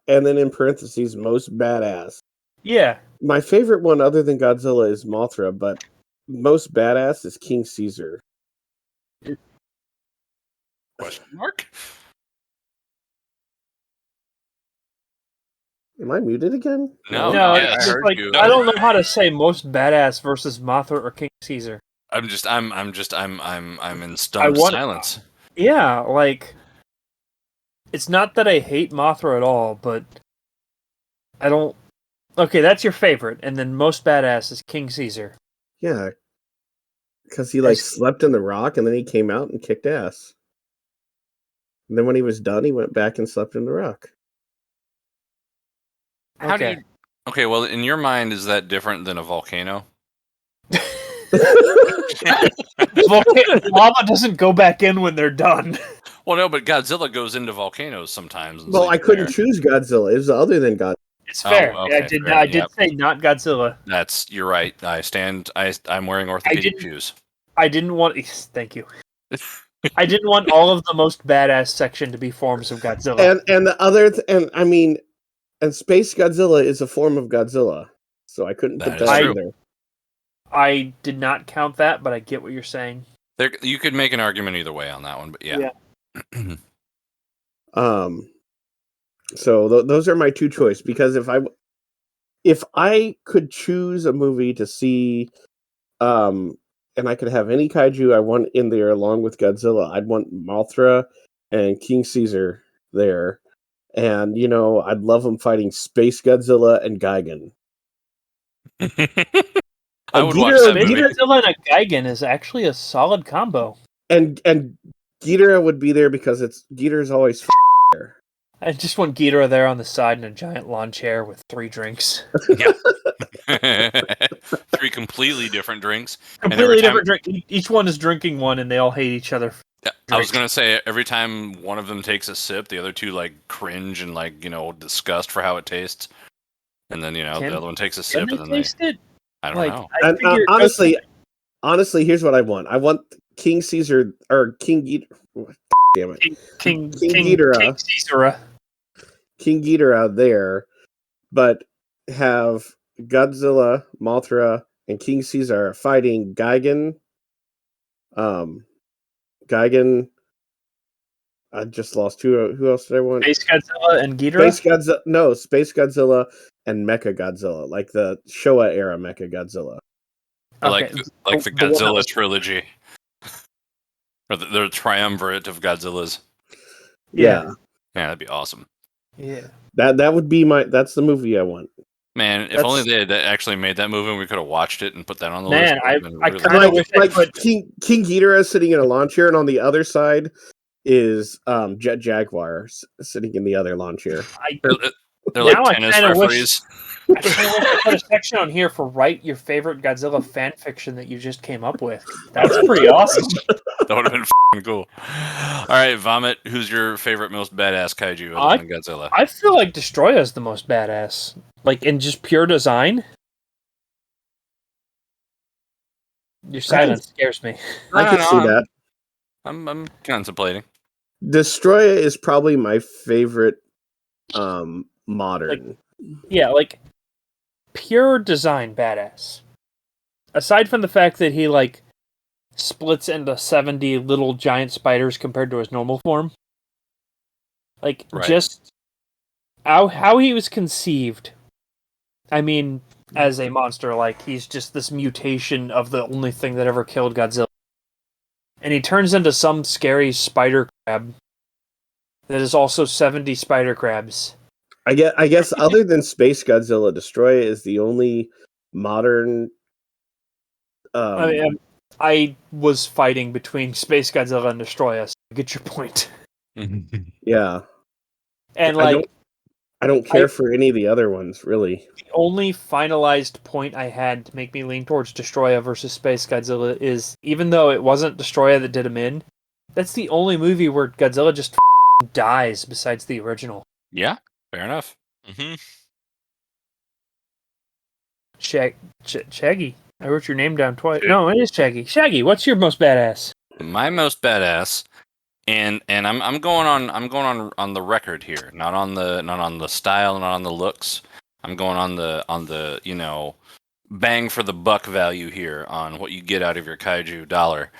Speaker 6: and then in parentheses most badass.
Speaker 3: Yeah.
Speaker 6: My favorite one other than Godzilla is Mothra, but most badass is King Caesar.
Speaker 2: Question mark?
Speaker 6: Am I muted again?
Speaker 2: No,
Speaker 3: No,
Speaker 2: I
Speaker 3: it's just
Speaker 2: heard
Speaker 3: like
Speaker 2: you.
Speaker 3: I don't know how to say most badass versus Mothra or King Caesar.
Speaker 2: I'm in stunned
Speaker 3: want-
Speaker 2: silence.
Speaker 3: Yeah, like it's not that I hate Mothra at all, but I don't. Okay, that's your favorite, and then most badass is King Caesar.
Speaker 6: Yeah. Because he like slept in the rock and then he came out and kicked ass. And then when he was done, he went back and slept in the rock.
Speaker 2: How do you? Okay, well, in your mind, is that different than a volcano?
Speaker 3: Lava doesn't go back in when they're done.
Speaker 2: Well, no, but Godzilla goes into volcanoes sometimes. and
Speaker 6: Well,
Speaker 2: sleeps
Speaker 6: I couldn't
Speaker 2: there.
Speaker 6: choose Godzilla. It was other than Godzilla.
Speaker 3: It's fair.
Speaker 2: Oh,
Speaker 3: Yeah,
Speaker 2: okay, fair,
Speaker 3: I did
Speaker 2: yep.
Speaker 3: say not Godzilla.
Speaker 2: You're right. I'm wearing orthopedic shoes.
Speaker 3: I didn't want. Thank you. I didn't want all of the most badass section to be forms of Godzilla.
Speaker 6: And the other, and Space Godzilla is a form of Godzilla. So I couldn't put
Speaker 2: That is
Speaker 6: that
Speaker 2: true.
Speaker 6: in there.
Speaker 3: I did not count that, but I get what you're saying.
Speaker 2: You could make an argument either way on that one, but yeah.
Speaker 6: So those are my two choices, because if I could choose a movie to see, and I could have any kaiju I want in there along with Godzilla, I'd want Mothra and King Caesar there. And, I'd love them fighting Space Godzilla and Gigan.
Speaker 2: I would watch that movie.
Speaker 3: Godzilla and a Gigan is actually a solid combo.
Speaker 6: And Ghidorah would be there because Ghidorah's always there.
Speaker 3: I just want Ghidorah there on the side in a giant lawn chair with 3 drinks.
Speaker 2: Yeah. 3 completely different drinks.
Speaker 3: Completely different drink. Each one is drinking one, and they all hate each other.
Speaker 2: I was gonna say, every time one of them takes a sip, the other two cringe and disgust for how it tastes, and then the other one takes a sip, and then
Speaker 3: taste it?
Speaker 2: I don't know.
Speaker 6: And honestly, here's what I want. I want King Caesar or King Ghidorah. Damn it,
Speaker 3: King Ghidorah.
Speaker 6: King Ghidorah there, but have Godzilla, Mothra, and King Caesar fighting Gigan. Gigan. I just lost two. Who else did I want?
Speaker 3: Space Godzilla and Ghidorah?
Speaker 6: Space Godzilla and Mecha Godzilla, like the Showa era Mecha Godzilla.
Speaker 2: Like the Godzilla trilogy. Or the triumvirate of Godzillas.
Speaker 6: Yeah.
Speaker 2: Yeah, that'd be awesome.
Speaker 3: Yeah.
Speaker 6: That would be that's the movie I want.
Speaker 2: Man, if only they had actually made that movie and we could have watched it and put that on the list.
Speaker 3: Man, I kind of wish I could.
Speaker 6: King Ghidorah sitting in a lawn chair, and on the other side is Jet Jaguar sitting in the other lawn chair.
Speaker 2: They're like tennis referees.
Speaker 3: I kind of wish I put a section on here for write your favorite Godzilla fan fiction that you just came up with. That's pretty awesome.
Speaker 2: That would have been f***ing cool. All right, Vomit, who's your favorite, most badass kaiju other than Godzilla?
Speaker 3: I feel like Destroya is the most badass. Like, in just pure design. Your silence scares me.
Speaker 6: I can see that.
Speaker 2: I'm contemplating.
Speaker 6: Destroya is probably my favorite modern.
Speaker 3: Like pure design badass. Aside from the fact that he splits into 70 little giant spiders compared to his normal form. Just how he was conceived. I mean, as a monster, he's just this mutation of the only thing that ever killed Godzilla. And he turns into some scary spider crab that is also 70 spider crabs.
Speaker 6: I guess other than Space Godzilla, Destroya is the only modern.
Speaker 3: I was fighting between Space Godzilla and Destroya, so I get your point.
Speaker 6: Yeah.
Speaker 3: And
Speaker 6: I don't care for any of the other ones, really.
Speaker 3: The only finalized point I had to make me lean towards Destroya versus Space Godzilla is, even though it wasn't Destroya that did him in, that's the only movie where Godzilla just dies besides the original.
Speaker 2: Yeah, fair enough.
Speaker 1: Mm-hmm.
Speaker 3: Shaggy. I wrote your name down twice. No, it is Shaggy. Shaggy, what's your most badass?
Speaker 2: My most badass, and I'm going on the record here, not on the style, not on the looks. I'm going on the bang for the buck value here on what you get out of your kaiju dollar.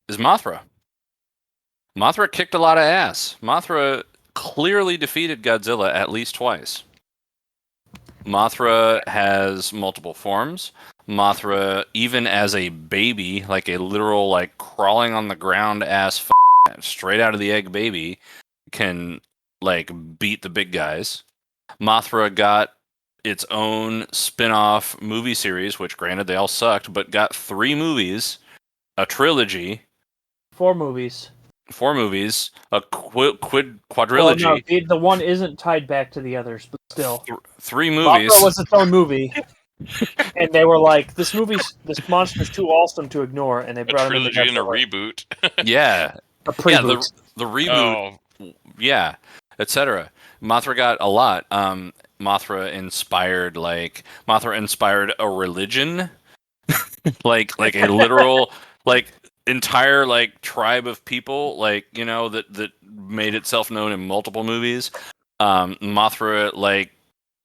Speaker 2: Is Mothra. Mothra kicked a lot of ass. Mothra clearly defeated Godzilla at least twice. Mothra has multiple forms. Mothra, even as a baby, like a literal, crawling on the ground ass straight out of the egg baby, can, beat the big guys. Mothra got its own spin-off movie series, which, granted, they all sucked, but got 3 movies, a trilogy.
Speaker 3: 4 movies.
Speaker 2: 4 movies, a quadrilogy.
Speaker 3: Well, no, the one isn't tied back to the others, but still.
Speaker 2: 3 movies.
Speaker 3: Mothra was its own movie. And they were like, this monster's too awesome to ignore, and they brought him in
Speaker 1: and a reboot.
Speaker 2: Yeah.
Speaker 3: A pre-boot.
Speaker 2: The reboot. Oh. Yeah, etc. Mothra got a lot. Mothra inspired a religion. like a literal entire tribe of people that made itself known in multiple movies. Mothra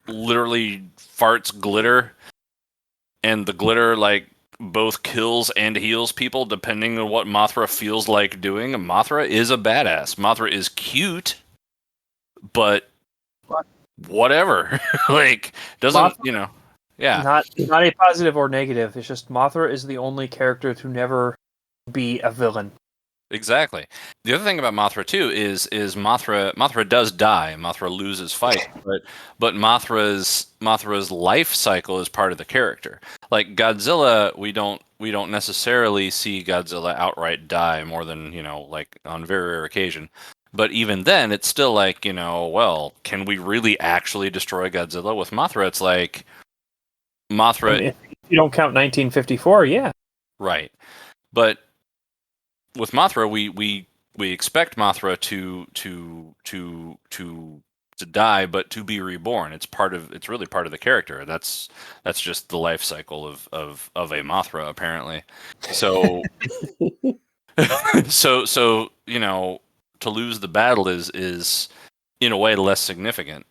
Speaker 2: literally farts glitter, and the glitter both kills and heals people depending on what Mothra feels like doing. Mothra is a badass. Mothra is cute, but whatever. Like, doesn't,
Speaker 3: Mothra-
Speaker 2: yeah.
Speaker 3: Not a positive or negative. It's just Mothra is the only character to never be a villain.
Speaker 2: Exactly. The other thing about Mothra too is Mothra does die. Mothra loses fight, but Mothra's life cycle is part of the character. Like Godzilla, we don't necessarily see Godzilla outright die more than, like on very rare occasion. But even then, it's still like, well, can we really actually destroy Godzilla? With Mothra, it's like Mothra.
Speaker 3: I mean, if you don't count 1954, yeah.
Speaker 2: Right. But with Mothra, we expect Mothra to die, but to be reborn. It's really part of the character. That's just the life cycle of a Mothra, apparently. So so to lose the battle is in a way less significant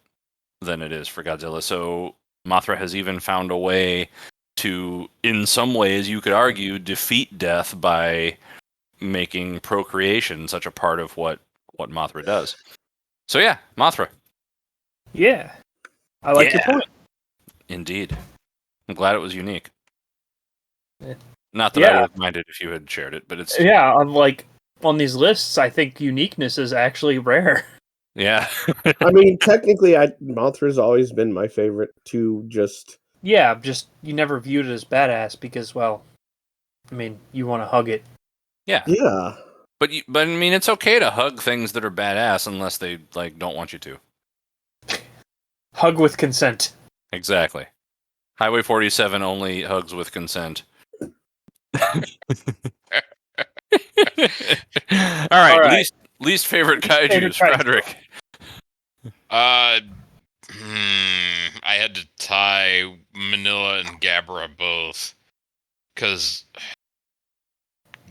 Speaker 2: than it is for Godzilla. So Mothra has even found a way to, in some ways, you could argue, defeat death by making procreation such a part of what Mothra does. So yeah, Mothra.
Speaker 3: Yeah. I like your point.
Speaker 2: Indeed. I'm glad it was unique.
Speaker 3: Yeah.
Speaker 2: Not that I would have minded if you had shared it, but it's...
Speaker 3: Yeah, on these lists, I think uniqueness is actually rare.
Speaker 2: Yeah.
Speaker 6: I mean, technically, Mothra's always been my favorite too, just...
Speaker 3: Yeah, just you never viewed it as badass because, well, I mean, you want to hug it.
Speaker 2: Yeah.
Speaker 6: Yeah.
Speaker 2: But I mean, it's okay to hug things that are badass unless they don't want you to.
Speaker 3: Hug with consent.
Speaker 2: Exactly. Highway 47 only hugs with consent. All right. Least favorite kaiju, Scrodrick.
Speaker 1: I had to tie Manila and Gabra both because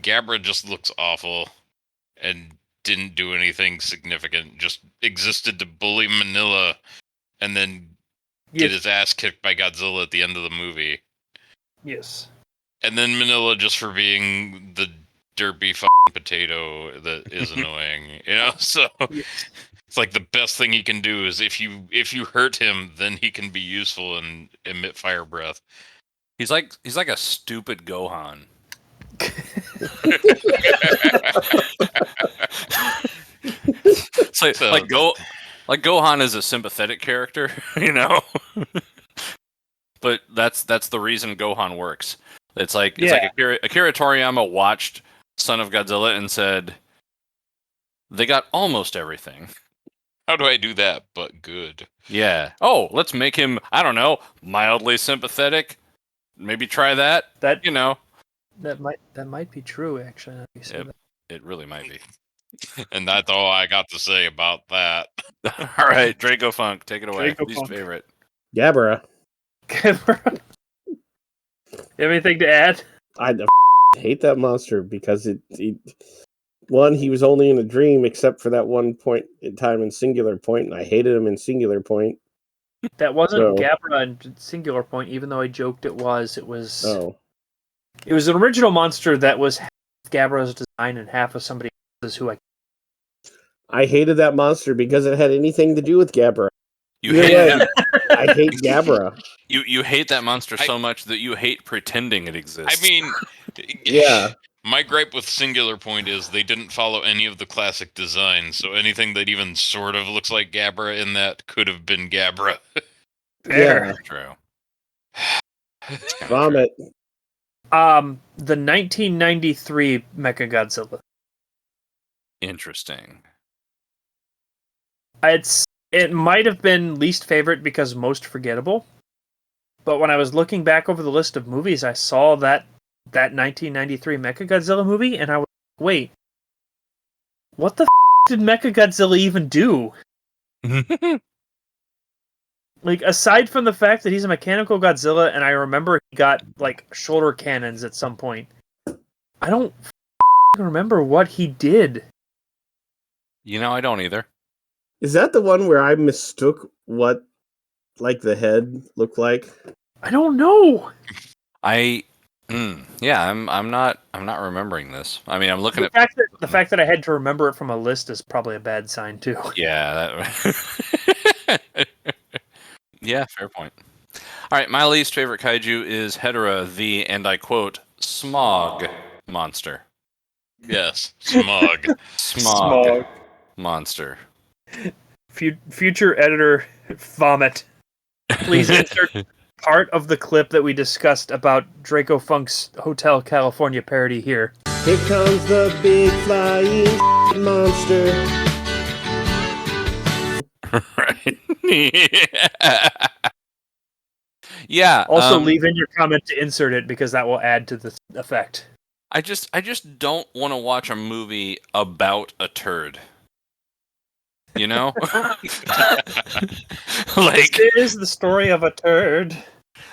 Speaker 1: Gabra just looks awful and didn't do anything significant. Just existed to bully Manila and then get his ass kicked by Godzilla at the end of the movie.
Speaker 3: Yes.
Speaker 1: And then Manila just for being the derpy potato that is annoying, So it's like the best thing he can do is if you hurt him, then he can be useful and emit fire breath.
Speaker 2: He's like a stupid Gohan. Like Gohan is a sympathetic character, But that's the reason Gohan works. It's like Akira Toriyama watched Son of Godzilla and said, they got almost everything.
Speaker 1: How do I do that but good?
Speaker 2: Yeah. Oh, let's make him, I don't know, mildly sympathetic. Maybe try that.
Speaker 3: That might be true, actually.
Speaker 2: It really might be.
Speaker 1: And that's all I got to say about that.
Speaker 2: All right, Dracofunk, take it away. Least favorite.
Speaker 6: Gabra.
Speaker 3: You have anything to add?
Speaker 6: I hate that monster because he was only in a dream except for that one point in time in Singular Point, and I hated him in Singular Point.
Speaker 3: That wasn't Gabra in Singular Point, even though I joked it was. It was.
Speaker 6: Oh.
Speaker 3: It was an original monster that was half Gabra's design and half of somebody else's who
Speaker 6: I hated that monster because it had anything to do with Gabra.
Speaker 2: You hate him.
Speaker 6: I hate Gabra.
Speaker 2: You hate that monster so much that you hate pretending it exists.
Speaker 1: I mean,
Speaker 6: yeah.
Speaker 1: My gripe with Singular Point is they didn't follow any of the classic designs, so anything that even sort of looks like Gabra in that could have been Gabra.
Speaker 6: Yeah.
Speaker 2: True.
Speaker 6: Vomit.
Speaker 3: The 1993 Mechagodzilla.
Speaker 2: Interesting.
Speaker 3: It might have been least favorite because most forgettable. But when I was looking back over the list of movies, I saw that 1993 Mechagodzilla movie, and I was like, wait, what the did Mechagodzilla even do? Like, aside from the fact that he's a mechanical Godzilla, and I remember he got, like, shoulder cannons at some point, I don't remember what he did.
Speaker 2: I don't either.
Speaker 6: Is that the one where I mistook what, like, the head looked like?
Speaker 3: I don't know.
Speaker 2: I Yeah, I'm not remembering this. I mean, I'm looking
Speaker 3: The
Speaker 2: at
Speaker 3: fact that I had to remember it from a list is probably a bad sign too.
Speaker 2: yeah. Yeah, fair point. All right, my least favorite kaiju is Hedorah, the, and I quote, smog monster.
Speaker 1: Yes, smog.
Speaker 2: Smog monster.
Speaker 3: Future editor, vomit. Please insert part of the clip that we discussed about Dracofunk's Hotel California parody here.
Speaker 6: Here comes the big flying monster.
Speaker 2: Right. Yeah.
Speaker 3: Also, leave in your comment to insert it because that will add to the effect.
Speaker 2: I just don't want to watch a movie about a turd. You know? Like,
Speaker 3: This is the story of a turd.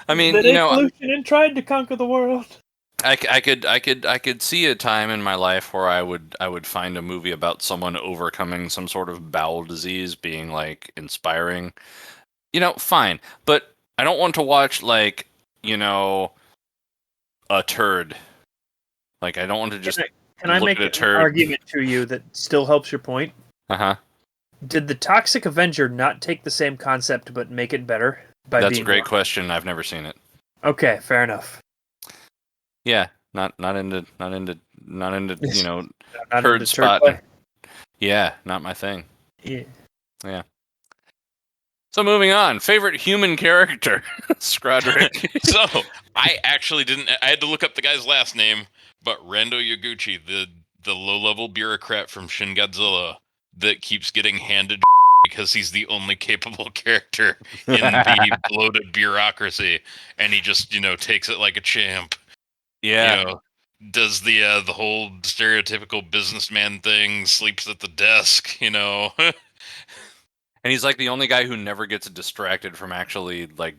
Speaker 2: I mean,
Speaker 3: that
Speaker 2: you know,
Speaker 3: evolution and tried to conquer the world.
Speaker 2: I could see a time in my life where I would find a movie about someone overcoming some sort of bowel disease being like inspiring. You know, fine, but I don't want to watch like, you know, a turd. Like, I don't want to just
Speaker 3: Can I
Speaker 2: look
Speaker 3: make
Speaker 2: at a
Speaker 3: an
Speaker 2: turd.
Speaker 3: argument to you that still helps your point?
Speaker 2: Uh-huh.
Speaker 3: Did the Toxic Avenger not take the same concept but make it better?
Speaker 2: That's a great question. I've never seen it.
Speaker 3: Okay, fair enough.
Speaker 2: Yeah, not into you know,
Speaker 3: Not
Speaker 2: turd
Speaker 3: into
Speaker 2: spot.
Speaker 3: play.
Speaker 2: Yeah, not my thing.
Speaker 3: Yeah.
Speaker 2: So moving on, favorite human character, Scrodrick.
Speaker 1: So I actually didn't. I had to look up the guy's last name, but Rando Yaguchi, the low-level bureaucrat from Shin Godzilla that keeps getting handed because he's the only capable character in the bloated bureaucracy, and he just takes it like a champ.
Speaker 2: Yeah.
Speaker 1: Does the whole stereotypical businessman thing, sleeps at the desk.
Speaker 2: And he's like the only guy who never gets distracted from actually like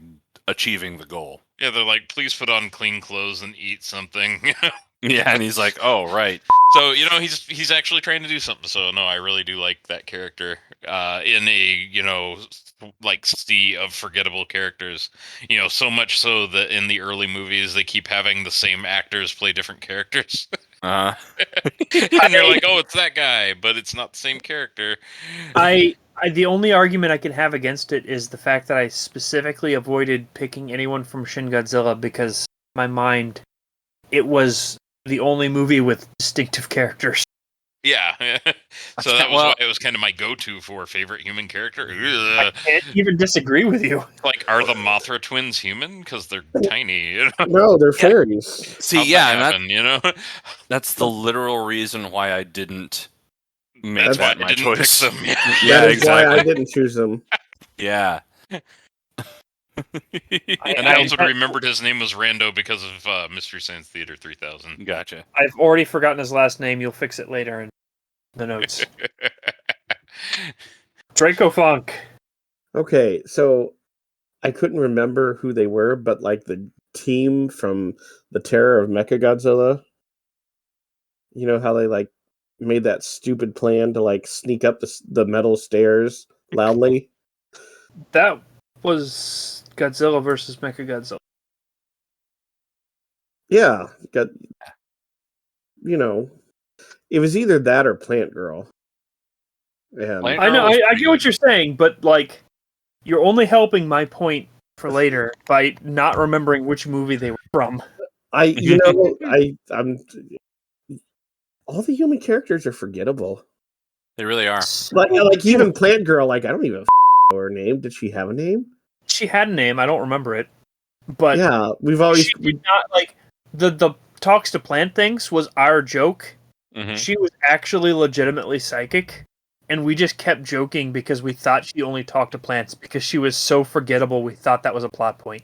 Speaker 2: achieving the goal.
Speaker 1: Yeah, they're like, please put on clean clothes and eat something.
Speaker 2: Yeah, and he's like, oh, right.
Speaker 1: So, he's actually trying to do something. So, no, I really do like that character in a, like sea of forgettable characters. So much so that in the early movies, they keep having the same actors play different characters.
Speaker 2: Uh,
Speaker 1: And you're like, oh, it's that guy, but it's not the same character.
Speaker 3: The only argument I can have against it is the fact that I specifically avoided picking anyone from Shin Godzilla because in my mind, it was the only movie with distinctive characters.
Speaker 1: Yeah. So that was why it was kind of my go-to for favorite human character.
Speaker 3: I can't even disagree with you.
Speaker 1: Like, are the Mothra twins human? Because they're tiny.
Speaker 6: No, they're fairies.
Speaker 2: see,
Speaker 1: How'd
Speaker 2: yeah,
Speaker 1: that
Speaker 2: and
Speaker 1: happen,
Speaker 2: that's the literal reason why I didn't make
Speaker 1: That's why
Speaker 2: that
Speaker 1: I
Speaker 2: my
Speaker 1: didn't
Speaker 2: choice.
Speaker 1: pick them.
Speaker 2: Yeah,
Speaker 6: That is
Speaker 2: exactly.
Speaker 6: why I didn't choose them.
Speaker 2: Yeah.
Speaker 1: And I also remembered his name was Rando because of Mystery Science Theater 3000.
Speaker 2: Gotcha.
Speaker 3: I've already forgotten his last name. You'll fix it later in the notes. Dracofunk.
Speaker 6: Okay, so I couldn't remember who they were, but like the team from the Terror of Mechagodzilla, you know how they like made that stupid plan to like sneak up the metal stairs loudly?
Speaker 3: That was Godzilla versus Mechagodzilla.
Speaker 6: Yeah, it was either that or Plant Girl. And
Speaker 2: Plant
Speaker 3: I know,
Speaker 2: Girl was
Speaker 3: I
Speaker 2: pretty
Speaker 3: get what
Speaker 2: good.
Speaker 3: you're saying, but like, you're only helping my point for later by not remembering which movie they were from.
Speaker 6: I'm all the human characters are forgettable.
Speaker 2: They really are.
Speaker 6: Like even Plant Girl, like I don't even know her name. Did she have a name?
Speaker 3: She had a name. I don't remember it, but
Speaker 6: Yeah, we've always
Speaker 3: she did not like the talks to plant things was our joke.
Speaker 2: Mhm.
Speaker 3: She was actually legitimately psychic, and we just kept joking because we thought she only talked to plants because she was so forgettable. We thought that was a plot point.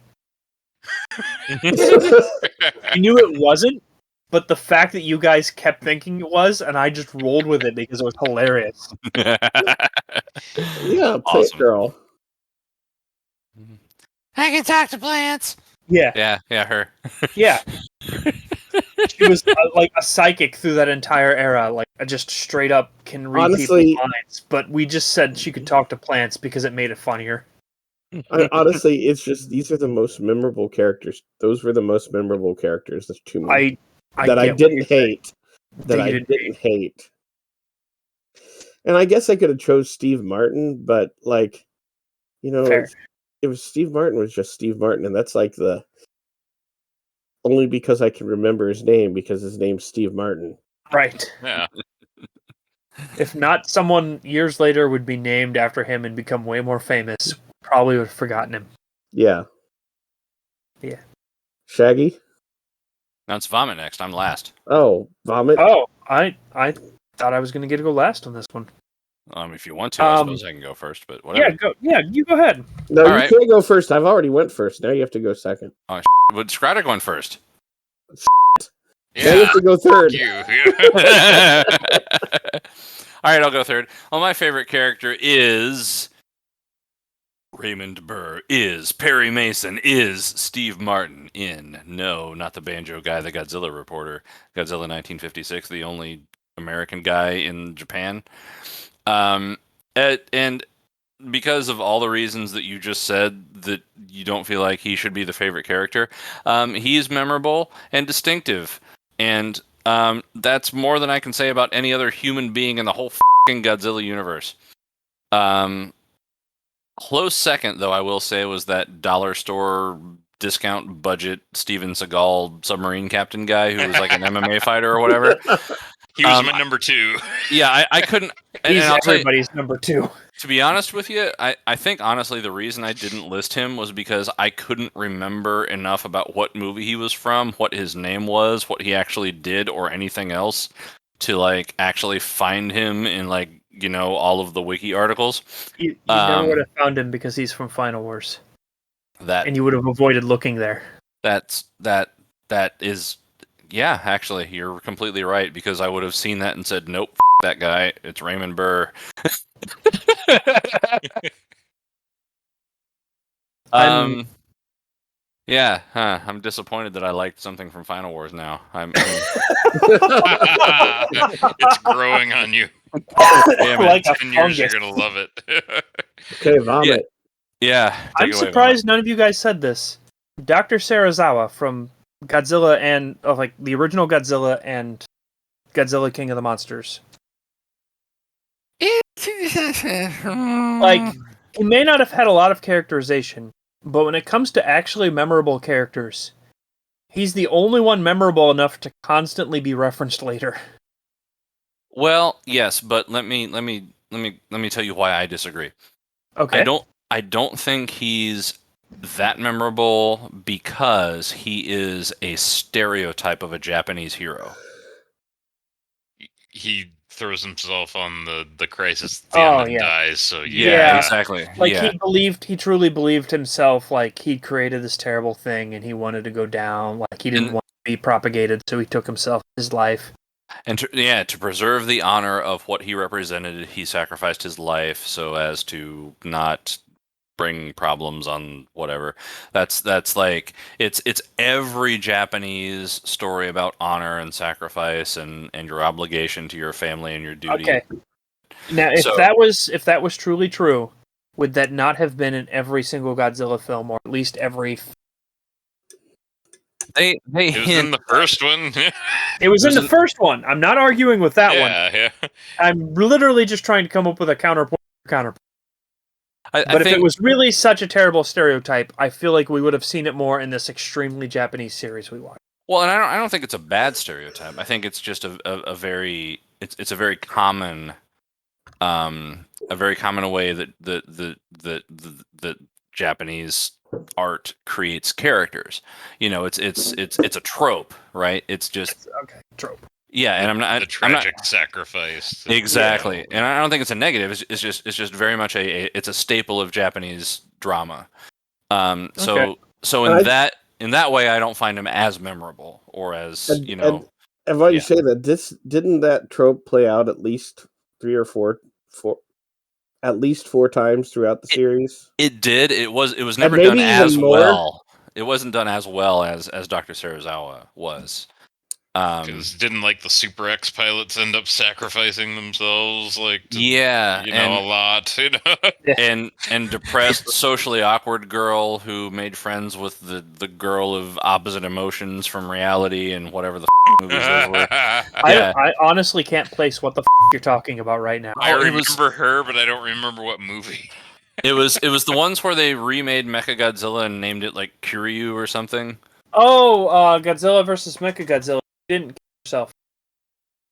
Speaker 3: I knew it wasn't, but the fact that you guys kept thinking it was, and I just rolled with it because it was hilarious.
Speaker 6: yeah, Plant
Speaker 2: Awesome.
Speaker 6: Girl.
Speaker 2: I can talk to plants.
Speaker 3: Yeah,
Speaker 2: Yeah, her.
Speaker 3: yeah. She was like a psychic through that entire era. Like, just straight up can read
Speaker 6: Honestly-
Speaker 3: people's minds. But we just said she could talk to plants because it made it funnier.
Speaker 6: Honestly, it's just these are the most memorable characters. Those were the most memorable characters to me
Speaker 3: I
Speaker 6: that I
Speaker 3: get what you're
Speaker 6: didn't
Speaker 3: saying.
Speaker 6: hate. That I didn't hate. And I guess I could have chose Steve Martin, but like,
Speaker 3: Fair.
Speaker 6: it was Steve Martin was just Steve Martin, and that's like the only because I can remember his name because his name's Steve Martin.
Speaker 3: Right.
Speaker 1: Yeah.
Speaker 3: If not, someone years later would be named after him and become way more famous. Probably would have forgotten him.
Speaker 6: Yeah.
Speaker 3: Yeah.
Speaker 6: Shaggy?
Speaker 2: Now it's Vomit next. I'm last.
Speaker 6: Oh, Vomit?
Speaker 3: Oh, I thought I was going to get to go last on this one.
Speaker 2: If you want to, I suppose I can go first, but whatever.
Speaker 3: Yeah, go. Yeah, you go ahead.
Speaker 6: No,
Speaker 2: All
Speaker 6: you
Speaker 2: right.
Speaker 6: can't go first. I've already went first. Now you have to go second.
Speaker 2: But Scrodrick went first.
Speaker 6: Now you have to go third.
Speaker 1: You.
Speaker 2: All right, I'll go third. Well, my favorite character is Raymond Burr, is Perry Mason, is Steve Martin in no, not the banjo guy, the Godzilla reporter, Godzilla 1956, the only American guy in Japan. And because of all the reasons that you just said that you don't feel like he should be the favorite character, he's memorable and distinctive. And that's more than I can say about any other human being in the whole fucking Godzilla universe. Close second, though, I will say, was that dollar store discount budget Steven Seagal submarine captain guy who was like an MMA fighter or whatever.
Speaker 1: He was my number 2.
Speaker 2: Yeah, I couldn't.
Speaker 3: He's
Speaker 2: I'll tell you,
Speaker 3: everybody's number 2.
Speaker 2: to be honest with you, I think honestly the reason I didn't list him was because I couldn't remember enough about what movie he was from, what his name was, what he actually did, or anything else to like actually find him in like all of the wiki articles.
Speaker 3: You never would have found him because he's from Final Wars, and you would have avoided looking there.
Speaker 2: That is, yeah. Actually, you're completely right because I would have seen that and said, "Nope, that guy. It's Raymond Burr." Yeah, I'm disappointed that I liked something from Final Wars now.
Speaker 1: It's growing on you.
Speaker 2: Yeah, man.
Speaker 3: Like a
Speaker 1: 10 years, you're
Speaker 3: fungus.
Speaker 1: going to love it.
Speaker 6: Okay, Vomit.
Speaker 2: Yeah.
Speaker 3: I'm surprised none of you guys said this. Dr. Serizawa from Godzilla and like the original Godzilla and Godzilla King of the Monsters. Like, he may not have had a lot of characterization, but when it comes to actually memorable characters, he's the only one memorable enough to constantly be referenced later.
Speaker 2: Well, yes, but let me tell you why I disagree.
Speaker 3: Okay.
Speaker 2: I don't think he's that memorable because he is a stereotype of a Japanese hero.
Speaker 1: He throws himself on the crisis at the end and dies. So
Speaker 2: yeah, exactly.
Speaker 3: Like he truly believed himself. Like he created this terrible thing, and he wanted to go down. Like he didn't want to be propagated, so he took his life.
Speaker 2: And to preserve the honor of what he represented, he sacrificed his life so as to not bring problems on whatever. That's like it's every Japanese story about honor and sacrifice and your obligation to your family and your duty.
Speaker 3: Okay. Now, if that was truly true, would that not have been in every single Godzilla film, or at least every?
Speaker 2: They
Speaker 1: it was in the first one.
Speaker 3: It was in the first one. I'm not arguing with that one.
Speaker 1: Yeah.
Speaker 3: I'm literally just trying to come up with a counterpoint. But if it was really such a terrible stereotype, I feel like we would have seen it more in this extremely Japanese series we watched.
Speaker 2: Well, and I don't think it's a bad stereotype. I think it's just a very common way that the Japanese art creates characters. It's a trope, right? It's just
Speaker 3: trope.
Speaker 2: Yeah, and I'm not
Speaker 1: the tragic sacrifice.
Speaker 2: Exactly, and I don't think it's a negative. It's just very much it's a staple of Japanese drama. So in that way, I don't find him as memorable or as
Speaker 6: And why you say that? Didn't that trope play out at least 3 or 4 times throughout the series?
Speaker 2: It did. It was never done as well. It wasn't done as well as Dr. Serizawa was.
Speaker 1: Because didn't like the Super X pilots end up sacrificing themselves, like to,
Speaker 2: yeah,
Speaker 1: a lot,
Speaker 2: and depressed, socially awkward girl who made friends with the girl of opposite emotions from reality and whatever the movies those were. Yeah.
Speaker 3: I honestly can't place what the you're talking about right now.
Speaker 1: I remember her, but I don't remember what movie.
Speaker 2: It was the ones where they remade Mechagodzilla and named it like Kiryu or something.
Speaker 3: Oh, Godzilla versus Mechagodzilla. She didn't kill herself.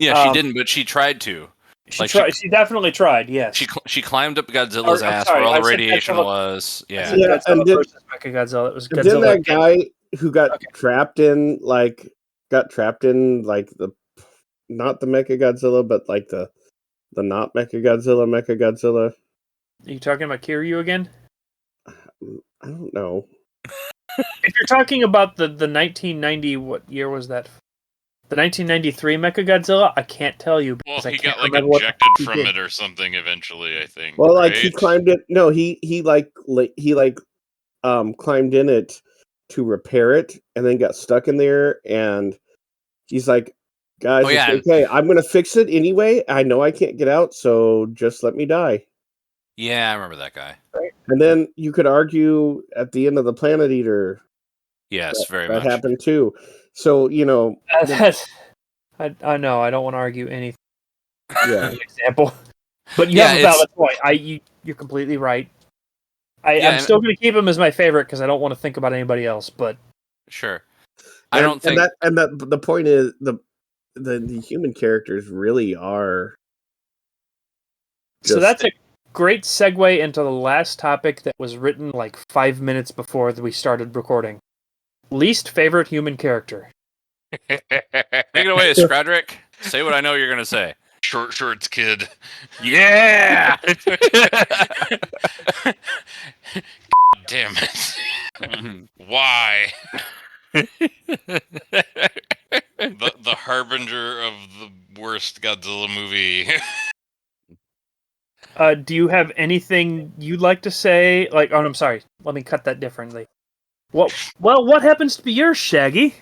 Speaker 2: Yeah, she didn't, but she tried to.
Speaker 3: She tried. She definitely tried. Yes.
Speaker 2: She climbed up Godzilla's ass where all the radiation was. Yeah.
Speaker 3: Yeah,
Speaker 6: and
Speaker 3: versus Mechagodzilla. It was Godzilla.
Speaker 6: Didn't that guy who got trapped in like the not the Mechagodzilla, but like the not Mechagodzilla?
Speaker 3: Are you talking about Kiryu again?
Speaker 6: I don't know.
Speaker 3: If you're talking about the 1990, what year was that? The 1993 Mechagodzilla? I can't tell you.
Speaker 1: Well,
Speaker 3: I
Speaker 1: he
Speaker 3: can't
Speaker 1: got like
Speaker 3: remember
Speaker 1: ejected
Speaker 3: he
Speaker 1: from
Speaker 3: did.
Speaker 1: it or something eventually, I think.
Speaker 6: Well, like
Speaker 1: right?
Speaker 6: he climbed it. No, he climbed in it to repair it, and then got stuck in there. And he's like, "Guys, it's okay. I'm gonna fix it anyway. I know I can't get out, so just let me die."
Speaker 2: Yeah, I remember that guy.
Speaker 6: And then you could argue at the end of the Planet Eater.
Speaker 2: Yes, very
Speaker 6: that
Speaker 2: much.
Speaker 6: happened too. So I
Speaker 3: know. I don't want to argue anything.
Speaker 6: Yeah.
Speaker 3: Example, but you have a valid point. You're completely right. I'm still going to keep him as my favorite because I don't want to think about anybody else. But
Speaker 2: sure, I don't think.
Speaker 6: The point is the human characters really are.
Speaker 3: So that's a great segue into the last topic that was written like 5 minutes before we started recording. Least favorite human character.
Speaker 2: Take it away, Scrodrick. Say what I know you're going to say.
Speaker 1: Short Shorts Kid.
Speaker 2: Yeah!
Speaker 1: God damn it. Why? the harbinger of the worst Godzilla movie.
Speaker 3: Do you have anything you'd like to say? Like, I'm sorry. Let me cut that differently. What happens to be yours, Shaggy?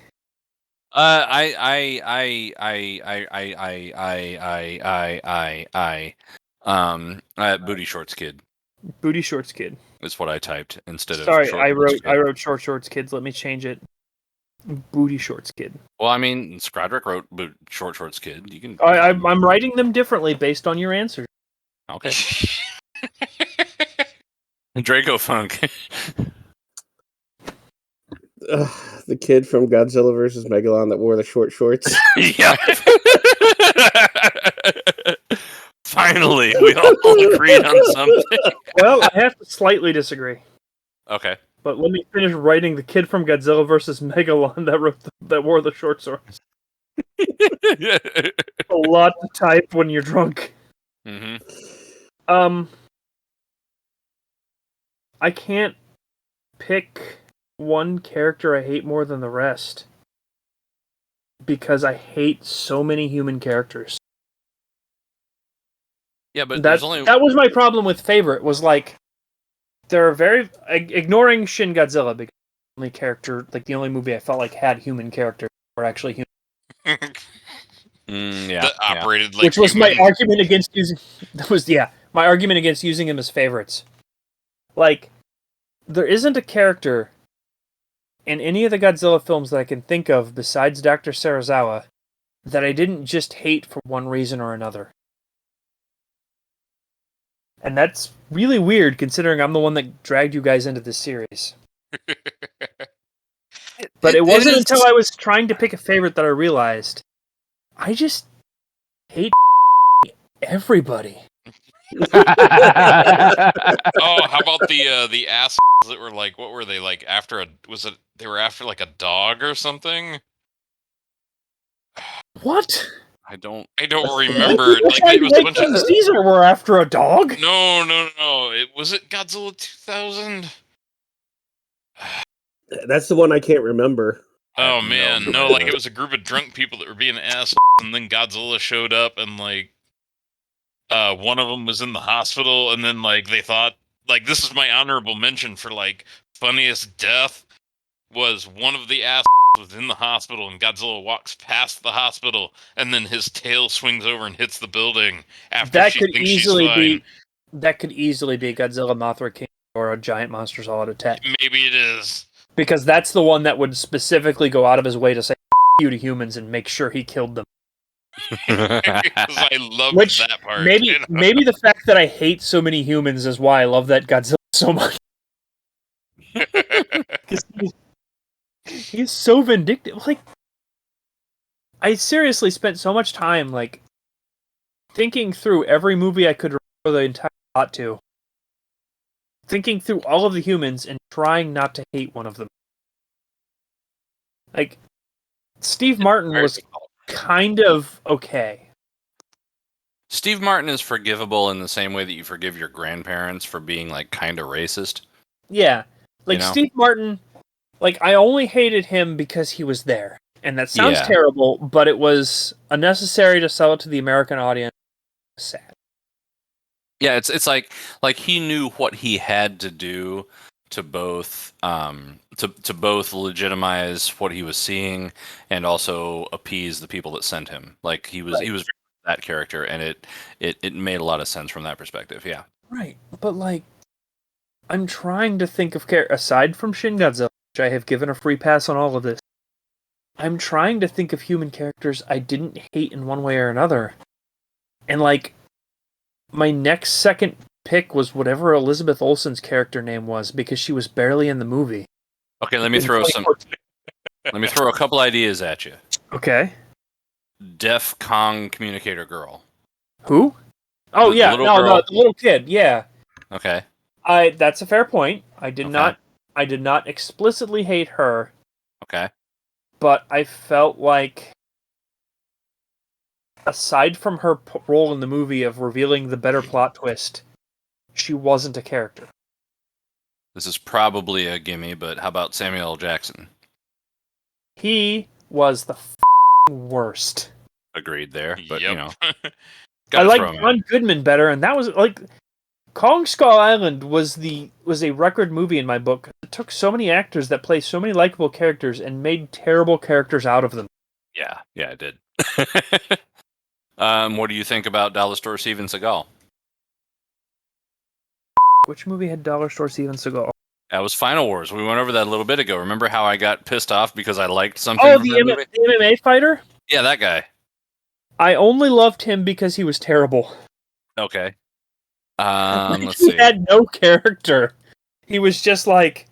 Speaker 2: Booty Shorts Kid.
Speaker 3: Booty Shorts Kid.
Speaker 2: That's what I typed instead
Speaker 3: Sorry,
Speaker 2: of.
Speaker 3: I wrote Short Shorts Kids. Let me change it. Booty Shorts Kid.
Speaker 2: Well, I mean, Scrodrick wrote Short Shorts Kid. You can.
Speaker 3: I'm writing them differently based on your answers.
Speaker 2: Okay. Dracofunk.
Speaker 6: The kid from Godzilla vs. Megalon that wore the short shorts.
Speaker 2: Yeah. Finally, we all agreed on something.
Speaker 3: Well, I have to slightly disagree.
Speaker 2: Okay.
Speaker 3: But let me finish writing the kid from Godzilla vs. Megalon that wore the short shorts. A lot to type when you're drunk.
Speaker 2: Mm-hmm.
Speaker 3: I can't pick one character I hate more than the rest because I hate so many human characters.
Speaker 2: Yeah, but
Speaker 3: that was my problem with favorite. Was like there are very ignoring Shin Godzilla because the only character, like the only movie I felt like had human characters were actually human.
Speaker 1: That operated like
Speaker 3: which was my argument against using. My argument against using him as favorites. Like, there isn't a character in any of the Godzilla films that I can think of besides Dr. Serizawa that I didn't just hate for one reason or another. And that's really weird considering I'm the one that dragged you guys into this series. But it wasn't until I was trying to pick a favorite that I realized I just hate everybody.
Speaker 1: Oh, how about the assholes that were like, what were they like after they were after like a dog or something?
Speaker 3: What?
Speaker 1: I don't remember. Like
Speaker 3: it
Speaker 1: was a bunch of
Speaker 3: Caesar were after a dog?
Speaker 1: No. Was it Godzilla 2000?
Speaker 6: That's the one I can't remember.
Speaker 1: Oh man, no, like it was a group of drunk people that were being assholes, and then Godzilla showed up, and like one of them was in the hospital, and then like they thought, like, this is my honorable mention for like funniest death was one of the assholes was in the hospital, and Godzilla walks past the hospital, and then his tail swings over and hits the building after
Speaker 3: That
Speaker 1: she
Speaker 3: could
Speaker 1: thinks she's
Speaker 3: easily
Speaker 1: fine.
Speaker 3: be. That could easily be Godzilla, Mothra, King, or a giant monster solid attack.
Speaker 1: Maybe it is.
Speaker 3: Because that's the one that would specifically go out of his way to say you to humans and make sure he killed them.
Speaker 1: Because I love
Speaker 3: Which
Speaker 1: that part.
Speaker 3: maybe
Speaker 1: you know?
Speaker 3: maybe the fact that I hate so many humans is why I love that Godzilla so much. 'Cause he's so vindictive. Like, I seriously spent so much time like thinking through every movie I could remember the entire plot to, thinking through all of the humans and trying not to hate one of them. Like, Steve Martin was kind of okay.
Speaker 2: Steve Martin is forgivable in the same way that you forgive your grandparents for being like kind of racist.
Speaker 3: Yeah. Like,
Speaker 2: You know?
Speaker 3: Steve Martin, like, I only hated him because he was there. And that sounds
Speaker 2: Yeah.
Speaker 3: terrible, but it was unnecessary to sell it to the American audience. Sad.
Speaker 2: Yeah, it's like he knew what he had to do to both to both legitimize what he was seeing and also appease the people that sent him. Like he was that character, and it made a lot of sense from that perspective. Yeah.
Speaker 3: Right, but like, I'm trying to think of aside from Shin Godzilla, which I have given a free pass on all of this. I'm trying to think of human characters I didn't hate in one way or another, and like, my next second pick was whatever Elizabeth Olsen's character name was because she was barely in the movie.
Speaker 2: Okay, let me throw a couple ideas at you.
Speaker 3: Okay.
Speaker 2: Deaf Kong communicator girl.
Speaker 3: Who? Oh
Speaker 2: The
Speaker 3: yeah,
Speaker 2: little
Speaker 3: no,
Speaker 2: girl?
Speaker 3: the little kid. Yeah,
Speaker 2: Okay.
Speaker 3: that's a fair point. I did
Speaker 2: Okay.
Speaker 3: not explicitly hate her,
Speaker 2: Okay.
Speaker 3: but I felt like, aside from her role in the movie of revealing the better plot twist, she wasn't a character.
Speaker 2: This is probably a gimme, but how about Samuel L. Jackson?
Speaker 3: He was the worst.
Speaker 2: Agreed there, but
Speaker 1: Yep.
Speaker 2: you know,
Speaker 3: I
Speaker 2: gotta
Speaker 3: like
Speaker 2: throw him
Speaker 3: John
Speaker 2: in.
Speaker 3: Goodman better, and that was like Kong Skull Island was a record movie in my book. It took so many actors that play so many likable characters and made terrible characters out of them.
Speaker 2: Yeah, it did. What do you think about Dollar Store Steven Seagal?
Speaker 3: Which movie had Dollar Store Steven Seagal?
Speaker 2: That was Final Wars. We went over that a little bit ago. Remember how I got pissed off because I liked something
Speaker 3: Oh,
Speaker 2: from
Speaker 3: the
Speaker 2: that movie?
Speaker 3: MMA fighter?
Speaker 2: Yeah, that guy.
Speaker 3: I only loved him because he was terrible.
Speaker 2: Okay. Let's
Speaker 3: He
Speaker 2: see.
Speaker 3: had no character. He was just like,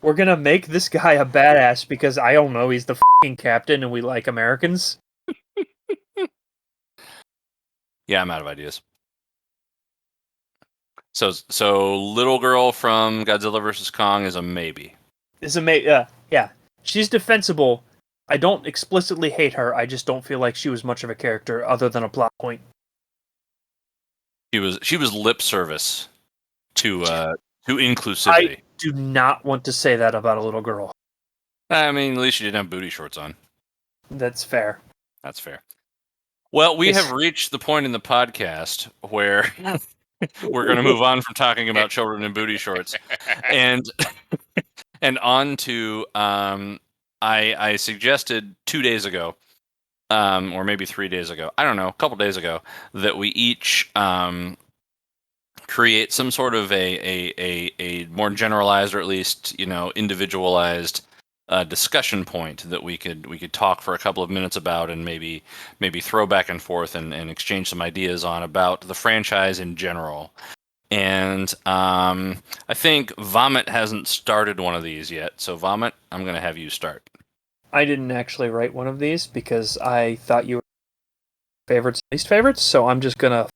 Speaker 3: we're gonna make this guy a badass because, I don't know, he's the fucking captain and we like Americans.
Speaker 2: Yeah, I'm out of ideas. So little girl from Godzilla vs. Kong is a maybe.
Speaker 3: Yeah. She's defensible. I don't explicitly hate her, I just don't feel like she was much of a character other than a plot point.
Speaker 2: She was lip service to inclusivity.
Speaker 3: I do not want to say that about a little girl.
Speaker 2: I mean, at least she didn't have booty shorts on.
Speaker 3: That's fair.
Speaker 2: That's fair. Well, we have reached the point in the podcast where we're going to move on from talking about children in booty shorts and on to I suggested 2 days ago, or maybe 3 days ago, I don't know, a couple days ago, that we each create some sort of a more generalized, or at least individualized discussion point that we could talk for a couple of minutes about, and maybe throw back and forth and exchange some ideas on about the franchise in general. And I think Vomit hasn't started one of these yet, so Vomit, I'm going to have you start.
Speaker 3: I didn't actually write one of these because I thought you were favorites and least favorites, so I'm just gonna...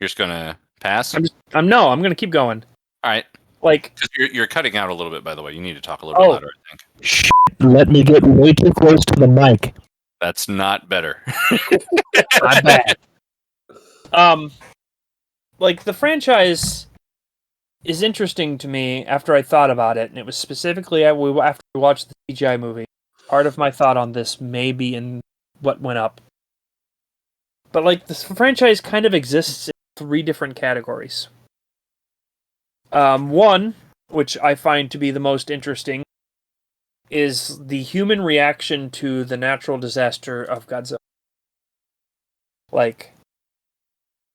Speaker 2: You're just going to pass?
Speaker 3: I'm gonna keep going.
Speaker 2: All right.
Speaker 3: Like,
Speaker 2: 'Cause you're cutting out a little bit, by the way. You need to talk a little bit louder, I think.
Speaker 3: let me get way too close to the mic.
Speaker 2: That's not better.
Speaker 3: I'm bad. Like, the franchise is interesting to me after I thought about it, and it was specifically after we watched the CGI movie. Part of my thought on this may be in what went up. But, like, this franchise kind of exists in 3 different categories. One, which I find to be the most interesting, is the human reaction to the natural disaster of Godzilla. Like,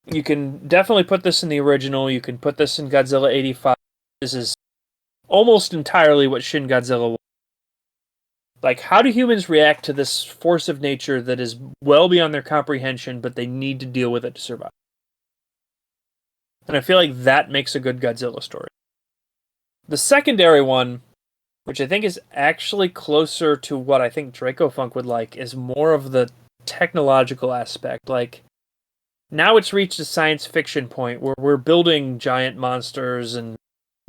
Speaker 3: you can definitely put this in the original, you can put this in Godzilla 85. This is almost entirely what Shin Godzilla was. Like, how do humans react to this force of nature that is well beyond their comprehension, but they need to deal with it to survive? And I feel like that makes a good Godzilla story. The secondary one, which I think is actually closer to what I think Dracofunk would like, is more of the technological aspect. Like, now it's reached a science fiction point where we're building giant monsters and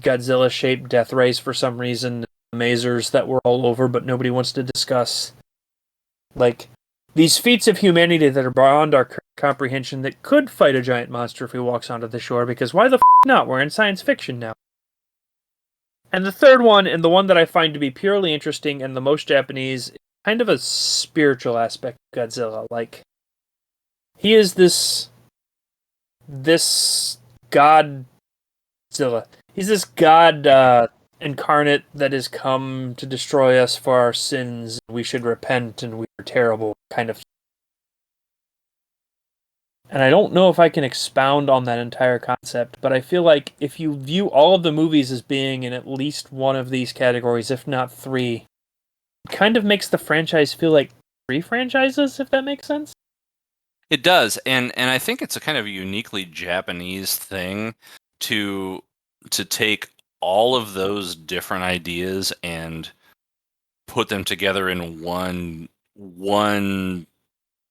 Speaker 3: Godzilla-shaped death rays for some reason, mazers that we're all over but nobody wants to discuss. Like, these feats of humanity that are beyond our comprehension that could fight a giant monster if he walks onto the shore, because why the not? We're in science fiction now. And the third one, and the one that I find to be purely interesting and the most Japanese, is kind of a spiritual aspect of Godzilla. Like, he is this Godzilla. He's this god incarnate that has come to destroy us for our sins. We should repent and we are terrible, kind of. And I don't know if I can expound on that entire concept, but I feel like if you view all of the movies as being in at least one of these categories, if not three, it kind of makes the franchise feel like three franchises, if that makes sense.
Speaker 2: It does, and I think it's a kind of uniquely Japanese thing to take all of those different ideas and put them together in one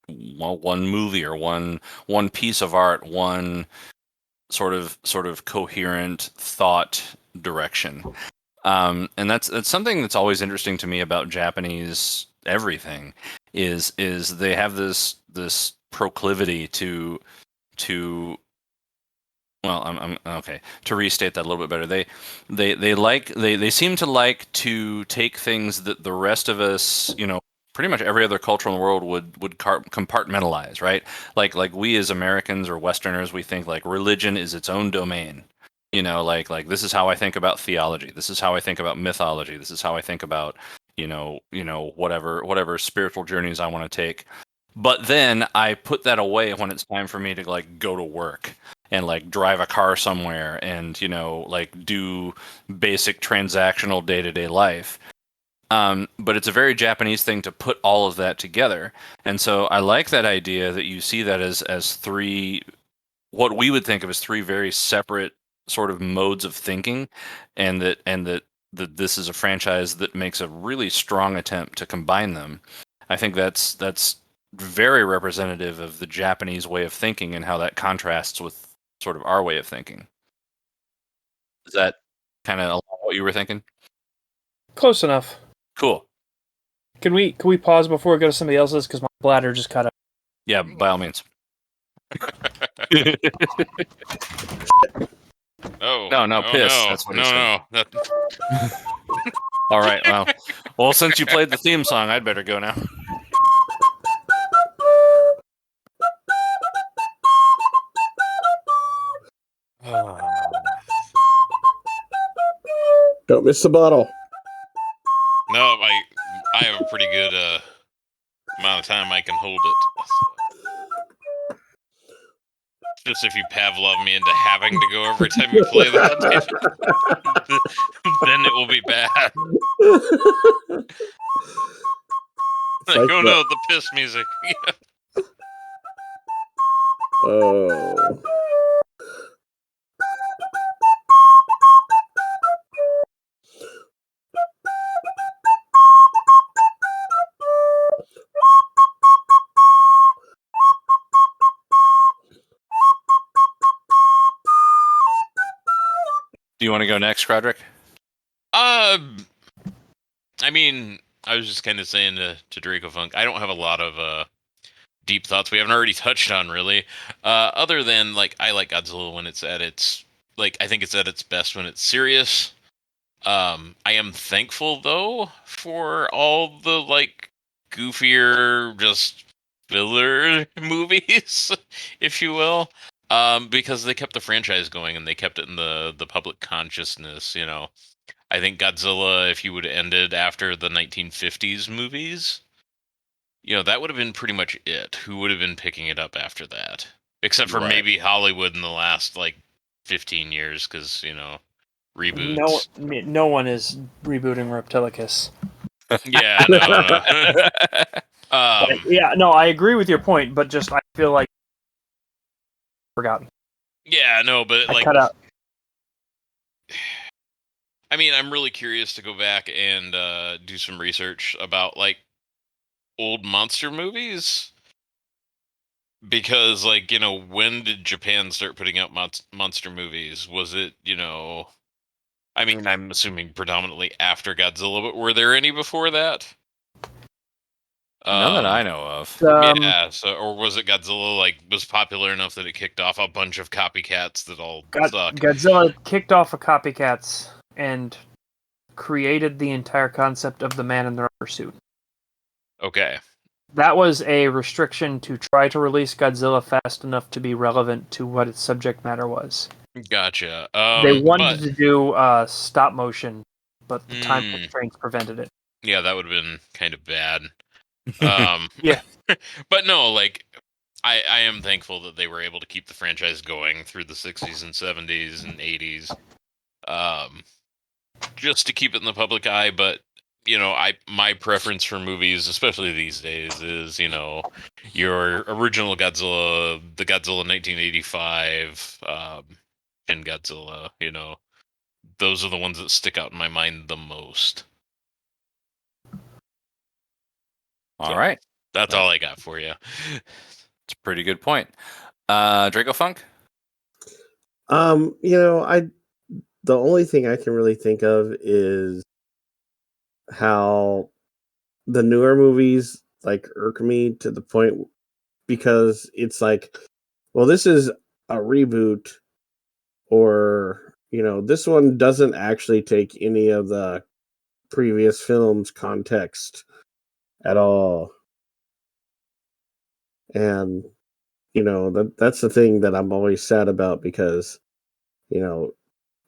Speaker 2: movie or one piece of art, one sort of coherent thought direction. And that's something that's always interesting to me about Japanese everything is they have this proclivity to well, I'm okay. To restate that a little bit better, they seem to like to take things that the rest of us, pretty much every other culture in the world would compartmentalize, right? Like we as Americans or Westerners, we think like religion is its own domain. Like this is how I think about theology. This is how I think about mythology. This is how I think about whatever spiritual journeys I want to take. But then I put that away when it's time for me to like go to work and like drive a car somewhere and like do basic transactional day-to-day life. But it's a very Japanese thing to put all of that together. And so I like that idea that you see that as three, what we would think of as three very separate sort of modes of thinking, and that this is a franchise that makes a really strong attempt to combine them. I think that's very representative of the Japanese way of thinking and how that contrasts with sort of our way of thinking. Is that kind of what you were thinking?
Speaker 3: Close enough.
Speaker 2: Cool.
Speaker 3: Can we pause before we go to somebody else's? Because my bladder just cut out.
Speaker 2: Yeah, by all means.
Speaker 1: Oh
Speaker 2: No, piss.
Speaker 1: No.
Speaker 2: That's what he
Speaker 1: No,
Speaker 2: said.
Speaker 1: no.
Speaker 2: All right. Well, since you played the theme song, I'd better go now.
Speaker 6: Don't miss the bottle.
Speaker 1: No, I have a pretty good amount of time I can hold it. Just if you Pavlov me into having to go every time you play that, then it will be bad. Like, oh no, the piss music.
Speaker 6: Oh.
Speaker 2: Do you want to go next, Scrodrick?
Speaker 1: I mean, I was just kind of saying to Dracofunk, I don't have a lot of deep thoughts we haven't already touched on, really. Other than, like, I like Godzilla when it's at its, like, I think it's at its best when it's serious. I am thankful, though, for all the, like, goofier, just filler movies, if you will. Because they kept the franchise going and they kept it in the public consciousness, I think Godzilla, if you would have ended after the 1950s movies, that would have been pretty much it. Who would have been picking it up after that? Except for
Speaker 2: Right.
Speaker 1: maybe Hollywood in the last, 15 years, because,
Speaker 3: No,
Speaker 1: reboots.
Speaker 3: no one is rebooting Reptilicus.
Speaker 1: Yeah, no.
Speaker 3: But, yeah, no, I agree with your point, but just I feel like forgotten.
Speaker 1: Yeah, no, but
Speaker 3: I cut out.
Speaker 1: I mean, I'm really curious to go back and do some research about old monster movies because, when did Japan start putting out monster movies? Was it, I mean, I'm assuming predominantly after Godzilla, but were there any before that?
Speaker 2: None that I know of.
Speaker 1: Yeah, so or was it Godzilla was popular enough that it kicked off a bunch of copycats that all suck?
Speaker 3: Godzilla kicked off a copycats and created the entire concept of the man in the rubber suit.
Speaker 1: Okay.
Speaker 3: That was a restriction to try to release Godzilla fast enough to be relevant to what its subject matter was.
Speaker 1: Gotcha.
Speaker 3: They wanted to do stop motion, but the time
Speaker 1: Hmm.
Speaker 3: constraints prevented it.
Speaker 1: Yeah, that would have been kind of bad.
Speaker 3: Yeah.
Speaker 1: But no, I am thankful that they were able to keep the franchise going through the 60s and 70s and 80s. Just to keep it in the public eye, but my preference for movies, especially these days, is your original Godzilla, the Godzilla 1985, and Godzilla. Those are the ones that stick out in my mind the most.
Speaker 2: All right.
Speaker 1: That's all I got for you.
Speaker 2: It's a pretty good point. Dracofunk?
Speaker 6: The only thing I can really think of is how the newer movies irk me to the point because it's well, this is a reboot, or this one doesn't actually take any of the previous film's context at all. And that's the thing that I'm always sad about, because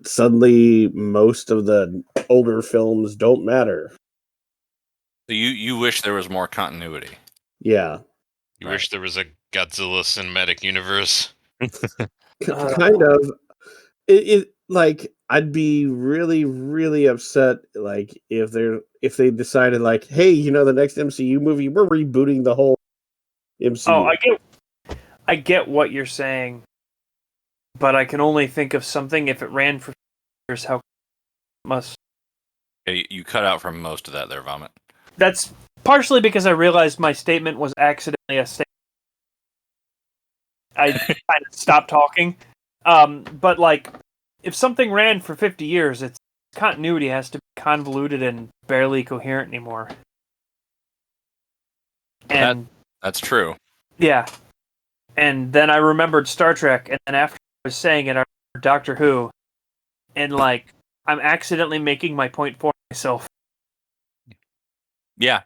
Speaker 6: suddenly most of the older films don't matter.
Speaker 2: You wish there was more continuity.
Speaker 6: Yeah.
Speaker 1: You wish there was a Godzilla cinematic universe?
Speaker 6: Kind of. It I'd be really, really upset if they decided hey, the next MCU movie, we're rebooting the whole MCU.
Speaker 3: Oh, I get what you're saying, but I can only think of something if it ran for years. How must
Speaker 2: You cut out from most of that there, Vomit.
Speaker 3: That's partially because I realized my statement was accidentally a statement. I kind of stopped talking. But if something ran for 50 years, its continuity has to be convoluted and barely coherent anymore. And
Speaker 2: that's true.
Speaker 3: Yeah. And then I remembered Star Trek, and then after I was saying it, I remembered Doctor Who, and I'm accidentally making my point for myself.
Speaker 2: Yeah.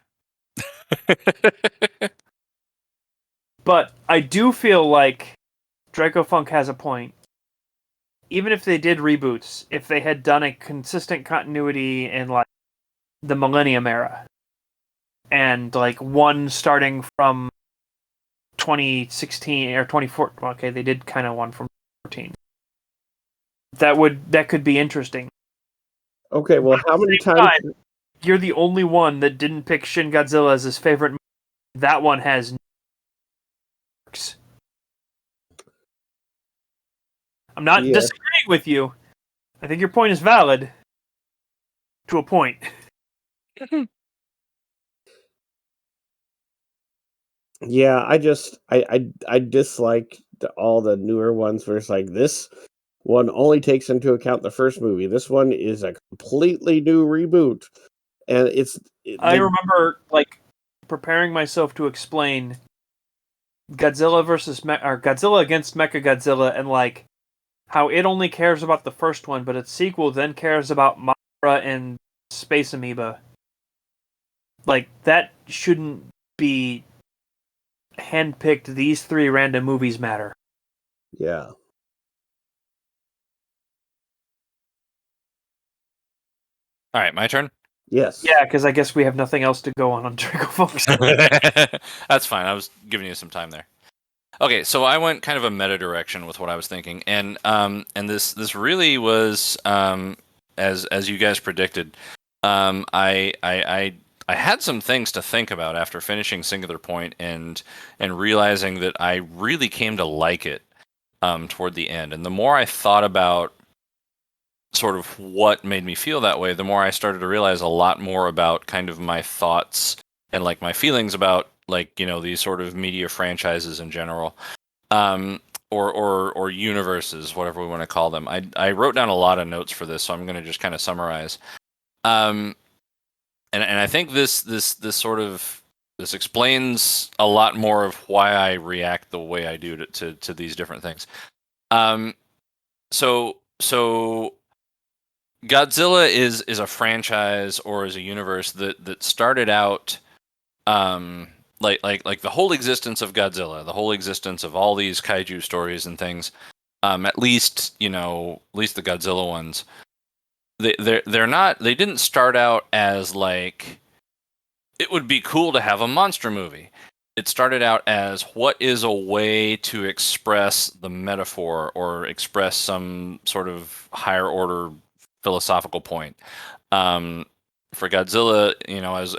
Speaker 3: But I do feel like Dracofunk has a point. Even if they did reboots, if they had done a consistent continuity in the Millennium era, and one starting from 2016 or 2014. Okay, they did kind of one from 2014. That could be interesting.
Speaker 6: Okay, well, how many times?
Speaker 3: You're the only one that didn't pick Shin Godzilla as his favorite movie. That one has. I'm not disagreeing with you. I think your point is valid. To a point.
Speaker 6: Yeah, I dislike all the newer ones where it's this one only takes into account the first movie. This one is a completely new reboot, and
Speaker 3: I remember preparing myself to explain Godzilla or Godzilla against Mechagodzilla, and how it only cares about the first one, but its sequel then cares about Mothra and Space Amoeba. That shouldn't be handpicked. These three random movies matter.
Speaker 6: Yeah.
Speaker 2: All right, my turn.
Speaker 6: Yes.
Speaker 3: Yeah, because I guess we have nothing else to go on Dracofunk.
Speaker 2: That's fine. I was giving you some time there. Okay, so I went kind of a meta direction with what I was thinking, and this really was as you guys predicted. I had some things to think about after finishing Singular Point and realizing that I really came to like it toward the end. And the more I thought about sort of what made me feel that way, the more I started to realize a lot more about kind of my thoughts and like my feelings about like, you know, these sort of media franchises in general. Or universes, whatever we want to call them. I wrote down a lot of notes for this, so I'm going to just kind of summarize. And I think this explains a lot more of why I react the way I do to these different things. So Godzilla is a franchise or is a universe that started out like the whole existence of Godzilla, the whole existence of all these kaiju stories and things. At least the Godzilla ones. They're not. They didn't start out as like it would be cool to have a monster movie. It started out as what is a way to express the metaphor or express some sort of higher order philosophical point. For Godzilla,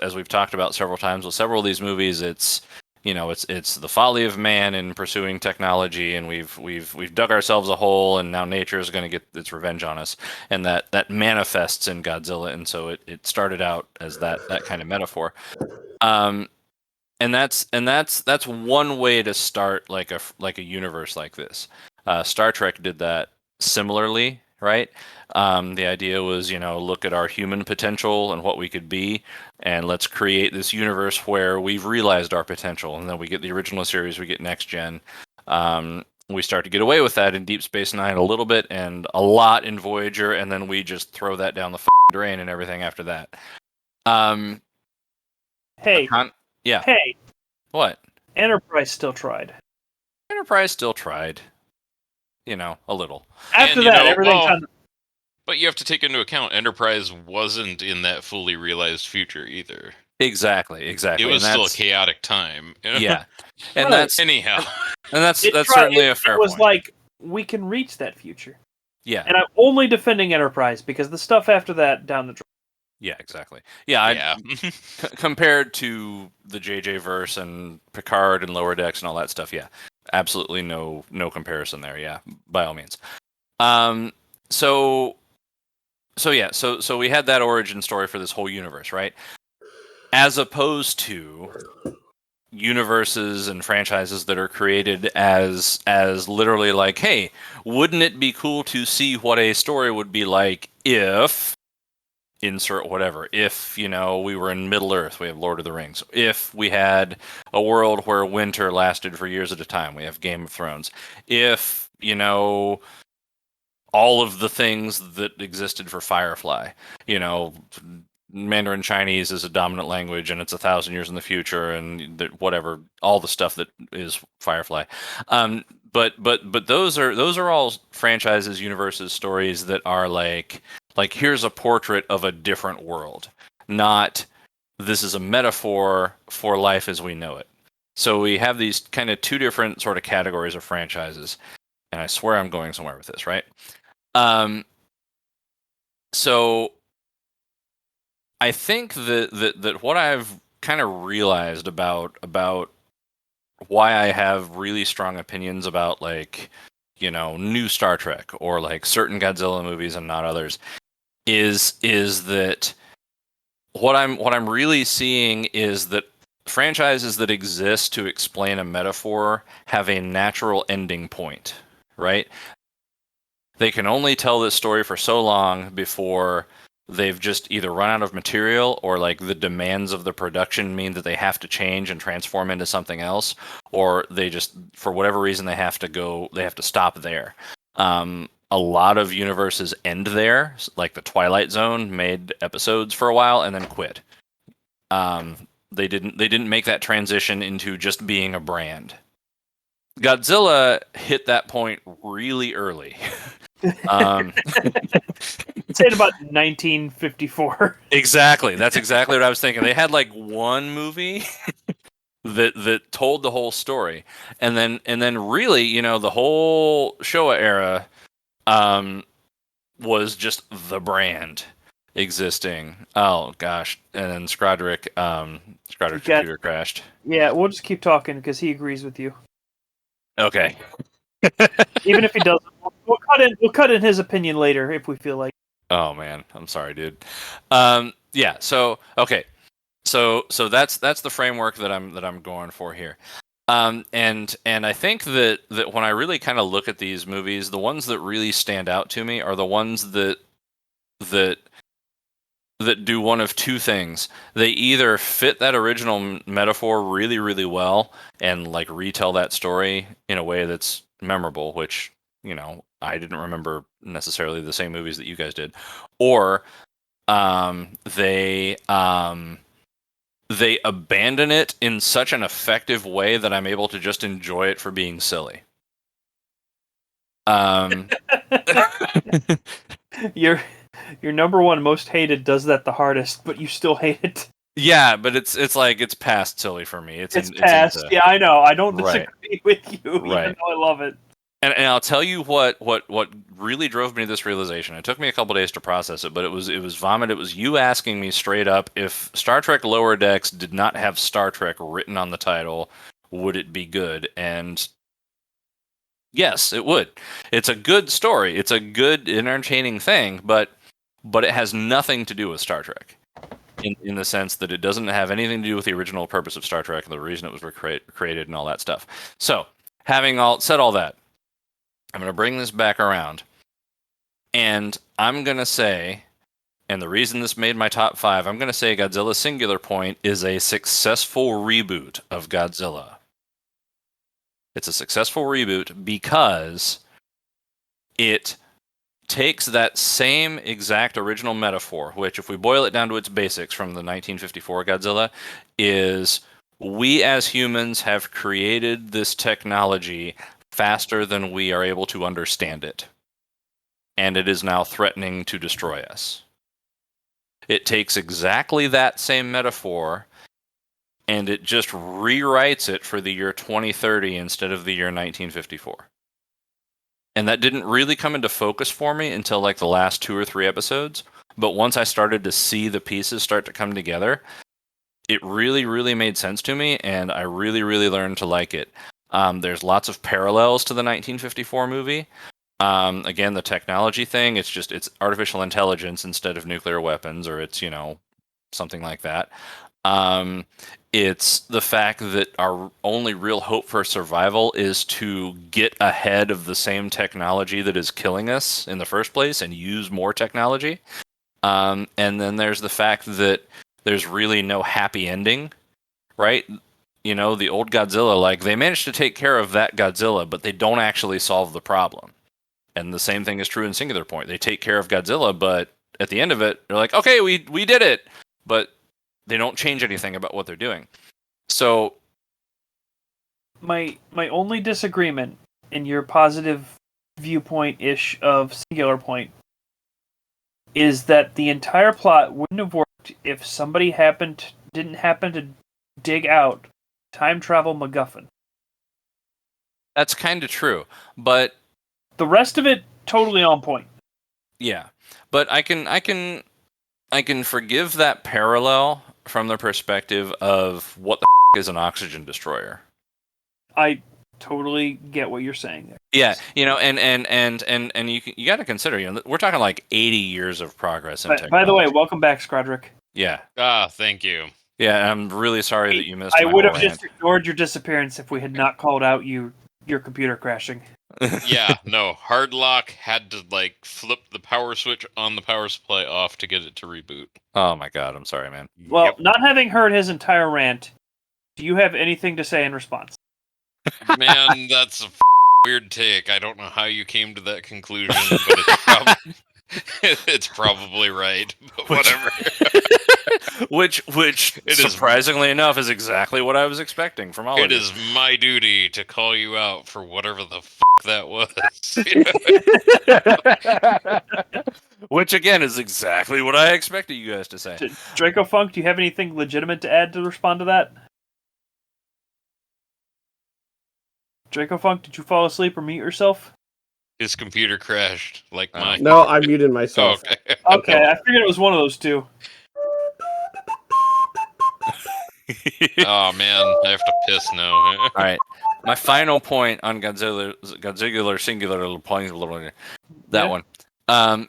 Speaker 2: as we've talked about several times with several of these movies, it's the folly of man in pursuing technology, and we've dug ourselves a hole, and now nature is going to get its revenge on us, and that manifests in Godzilla, and so it started out as that kind of metaphor, and that's one way to start like a universe like this. Star Trek did that similarly, right? The idea was, look at our human potential and what we could be, and let's create this universe where we've realized our potential. And then we get the original series, we get Next Gen. We start to get away with that in Deep Space Nine a little bit and a lot in Voyager, and then we just throw that down the drain and everything after that.
Speaker 3: Hey,
Speaker 2: yeah.
Speaker 3: Hey,
Speaker 2: what?
Speaker 3: Enterprise still tried.
Speaker 2: Enterprise still tried. A little.
Speaker 3: After that, everything's on.
Speaker 1: But you have to take into account Enterprise wasn't in that fully realized future either.
Speaker 2: Exactly.
Speaker 1: It was still a chaotic time.
Speaker 2: Yeah. And
Speaker 3: Right.
Speaker 2: that's
Speaker 1: anyhow.
Speaker 2: And that's certainly a fair point.
Speaker 3: It was like we can reach that future.
Speaker 2: Yeah.
Speaker 3: And I'm only defending Enterprise because the stuff after that down the drain.
Speaker 2: Yeah, exactly. Yeah. Compared to the JJ verse and Picard and Lower Decks and all that stuff, yeah. Absolutely no comparison there, yeah, by all means. So we had that origin story for this whole universe, right? As opposed to universes and franchises that are created as literally like, hey, wouldn't it be cool to see what a story would be like if insert whatever. If, we were in Middle Earth, we have Lord of the Rings. If we had a world where winter lasted for years at a time, we have Game of Thrones. If, all of the things that existed for Firefly, Mandarin Chinese is a dominant language and it's 1,000 years in the future and whatever, all the stuff that is Firefly. But those are all franchises, universes, stories that are like here's a portrait of a different world, not this is a metaphor for life as we know it. So we have these kind of two different sort of categories of franchises, and I swear I'm going somewhere with this, right? So I think that what I've kind of realized about why I have really strong opinions about new Star Trek or like certain Godzilla movies and not others is that what I'm really seeing is that franchises that exist to explain a metaphor have a natural ending point, right? They can only tell this story for so long before they've just either run out of material or like the demands of the production mean that they have to change and transform into something else, or they just, for whatever reason, they have to stop there. A lot of universes end there, like the Twilight Zone made episodes for a while and then quit. They didn't make that transition into just being a brand. Godzilla hit that point really early.
Speaker 3: Say it about 1954.
Speaker 2: Exactly. That's exactly what I was thinking. They had like one movie that told the whole story, and then really, the whole Showa era was just the brand existing. Oh gosh, and then Scrodrick's computer crashed.
Speaker 3: Yeah, we'll just keep talking because he agrees with you.
Speaker 2: Okay.
Speaker 3: Even if he doesn't, we'll cut in his opinion later if we feel like.
Speaker 2: Oh man, I'm sorry, dude. Yeah. So okay. So that's the framework that I'm going for here. And I think that when I really kind of look at these movies, the ones that really stand out to me are the ones that do one of two things. They either fit that original metaphor really, really well and like retell that story in a way that's memorable, which, I didn't remember necessarily the same movies that you guys did, or they abandon it in such an effective way that I'm able to just enjoy it for being silly.
Speaker 3: Your number one most hated does that the hardest, but you still hate it.
Speaker 2: Yeah, but it's like it's past silly for me.
Speaker 3: It's past. Yeah, I know. I don't
Speaker 2: Right.
Speaker 3: disagree with you, even
Speaker 2: Right.
Speaker 3: though I love it.
Speaker 2: And I'll tell you what really drove me to this realization. It took me a couple days to process it, but it was vomit. It was you asking me straight up, if Star Trek Lower Decks did not have Star Trek written on the title, would it be good? And yes, it would. It's a good story. It's a good, entertaining thing, but it has nothing to do with Star Trek. In the sense that it doesn't have anything to do with the original purpose of Star Trek and the reason it was created and all that stuff. So, having said all that, I'm going to bring this back around, and I'm going to say, and the reason this made my top 5, I'm going to say Godzilla Singular Point is a successful reboot of Godzilla. It's a successful reboot because it takes that same exact original metaphor, which, if we boil it down to its basics from the 1954 Godzilla, is we as humans have created this technology faster than we are able to understand it, and it is now threatening to destroy us. It takes exactly that same metaphor, and it just rewrites it for the year 2030 instead of the year 1954. And that didn't really come into focus for me until like the last 2 or 3 episodes. But once I started to see the pieces start to come together, it really, really made sense to me, and I really, really learned to like it. There's lots of parallels to the 1954 movie. Again, the technology thing, it's artificial intelligence instead of nuclear weapons, or it's, something like that. It's the fact that our only real hope for survival is to get ahead of the same technology that is killing us in the first place and use more technology. And then there's the fact that there's really no happy ending, right? The old Godzilla, like, they managed to take care of that Godzilla, but they don't actually solve the problem. And the same thing is true in Singular Point. They take care of Godzilla, but at the end of it, they're like, okay, we did it. But they don't change anything about what they're doing. So
Speaker 3: my only disagreement in your positive viewpoint-ish of Singular Point is that the entire plot wouldn't have worked if somebody didn't happen to dig out time travel MacGuffin.
Speaker 2: that's kind of true, but
Speaker 3: The rest of it totally on point.
Speaker 2: yeah, but I can forgive that parallel from the perspective of what the is an oxygen destroyer.
Speaker 3: I totally get what you're saying there.
Speaker 2: Yeah, and you got to consider, we're talking like 80 years of progress in technology.
Speaker 3: By the way, welcome back, Scrodrick.
Speaker 2: Yeah.
Speaker 1: Thank you.
Speaker 2: Yeah, I'm really sorry that you missed
Speaker 3: I
Speaker 2: my
Speaker 3: would
Speaker 2: whole
Speaker 3: have
Speaker 2: rant.
Speaker 3: just ignored your disappearance if we had not called out your computer crashing.
Speaker 1: Yeah, no. Hardlock had to flip the power switch on the power supply off to get it to reboot.
Speaker 2: Oh my god, I'm sorry, man.
Speaker 3: Well,
Speaker 1: Yep.
Speaker 3: not having heard his entire rant, do you have anything to say in response?
Speaker 1: Man, that's a weird take. I don't know how you came to that conclusion, but it's probably right. But whatever.
Speaker 2: which
Speaker 1: It is-
Speaker 2: surprisingly enough is exactly what I was expecting from all of
Speaker 1: It
Speaker 2: you.
Speaker 1: is my duty to call you out for whatever the that was.
Speaker 2: Which again is exactly what I expected you guys to say.
Speaker 3: Dracofunk, do you have anything legitimate to add to respond to that? Dracofunk, did you fall asleep or mute yourself?
Speaker 1: His computer crashed like
Speaker 2: Oh.
Speaker 1: mine.
Speaker 6: No, I muted
Speaker 1: Oh,
Speaker 6: myself.
Speaker 1: okay.
Speaker 3: Okay, I figured it was one of those two.
Speaker 1: Oh man, I have to piss now.
Speaker 2: All right. My final point on Godzilla singular point, that
Speaker 3: Yeah.
Speaker 2: one,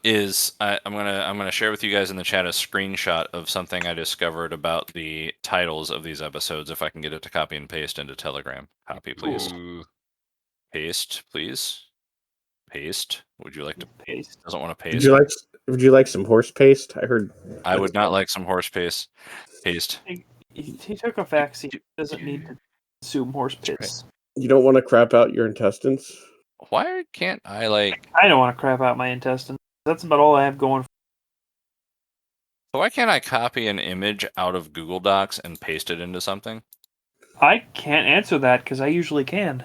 Speaker 2: is I'm gonna share with you guys in the chat a screenshot of something I discovered about the titles of these episodes. If I can get it to copy and paste into Telegram, copy please.
Speaker 1: Ooh.
Speaker 2: Paste please. Paste. Would you like to?
Speaker 3: Paste.
Speaker 2: Doesn't want to
Speaker 6: Would
Speaker 2: paste.
Speaker 6: you like? Would you like some horse paste? I heard.
Speaker 2: I would not like some horse paste. Paste.
Speaker 3: He took a vaccine. He doesn't need to consume horse piss.
Speaker 6: You don't want to crap out your intestines.
Speaker 2: Why can't I like?
Speaker 3: I don't want to crap out my intestines. That's about all I have going.
Speaker 2: So why can't I copy an image out of Google Docs and paste it into something?
Speaker 3: I can't answer that because I usually can.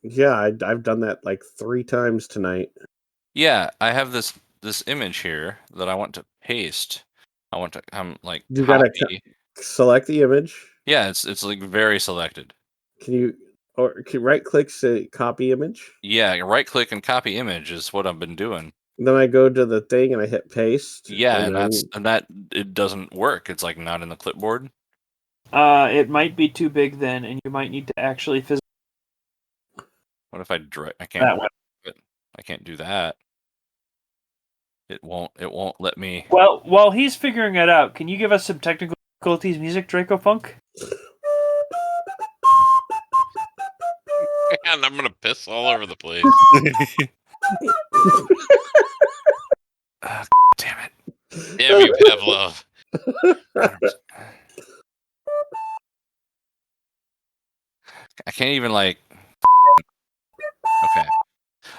Speaker 6: Yeah, I've done that like 3 times tonight.
Speaker 2: Yeah, I have this image here that I want to paste. I want to like
Speaker 6: You gotta
Speaker 2: copy.
Speaker 6: select the image.
Speaker 2: Yeah, it's like very selected.
Speaker 6: Can you right click say copy image?
Speaker 2: Yeah, right click and copy image is what I've been doing.
Speaker 6: Then I go to the thing and I hit paste.
Speaker 2: Yeah, and that it doesn't work. It's like not in the clipboard.
Speaker 3: It might be too big then, and you might need to actually physically.
Speaker 2: What if I I can't
Speaker 3: That way.
Speaker 2: I can't do that. It won't let me.
Speaker 3: Well, while he's figuring it out, can you give us some technical difficulties music, Dracofunk?
Speaker 1: And I'm gonna piss all over the place.
Speaker 2: Damn it!
Speaker 1: Damn you, Pavlov.
Speaker 2: I can't even like. Okay.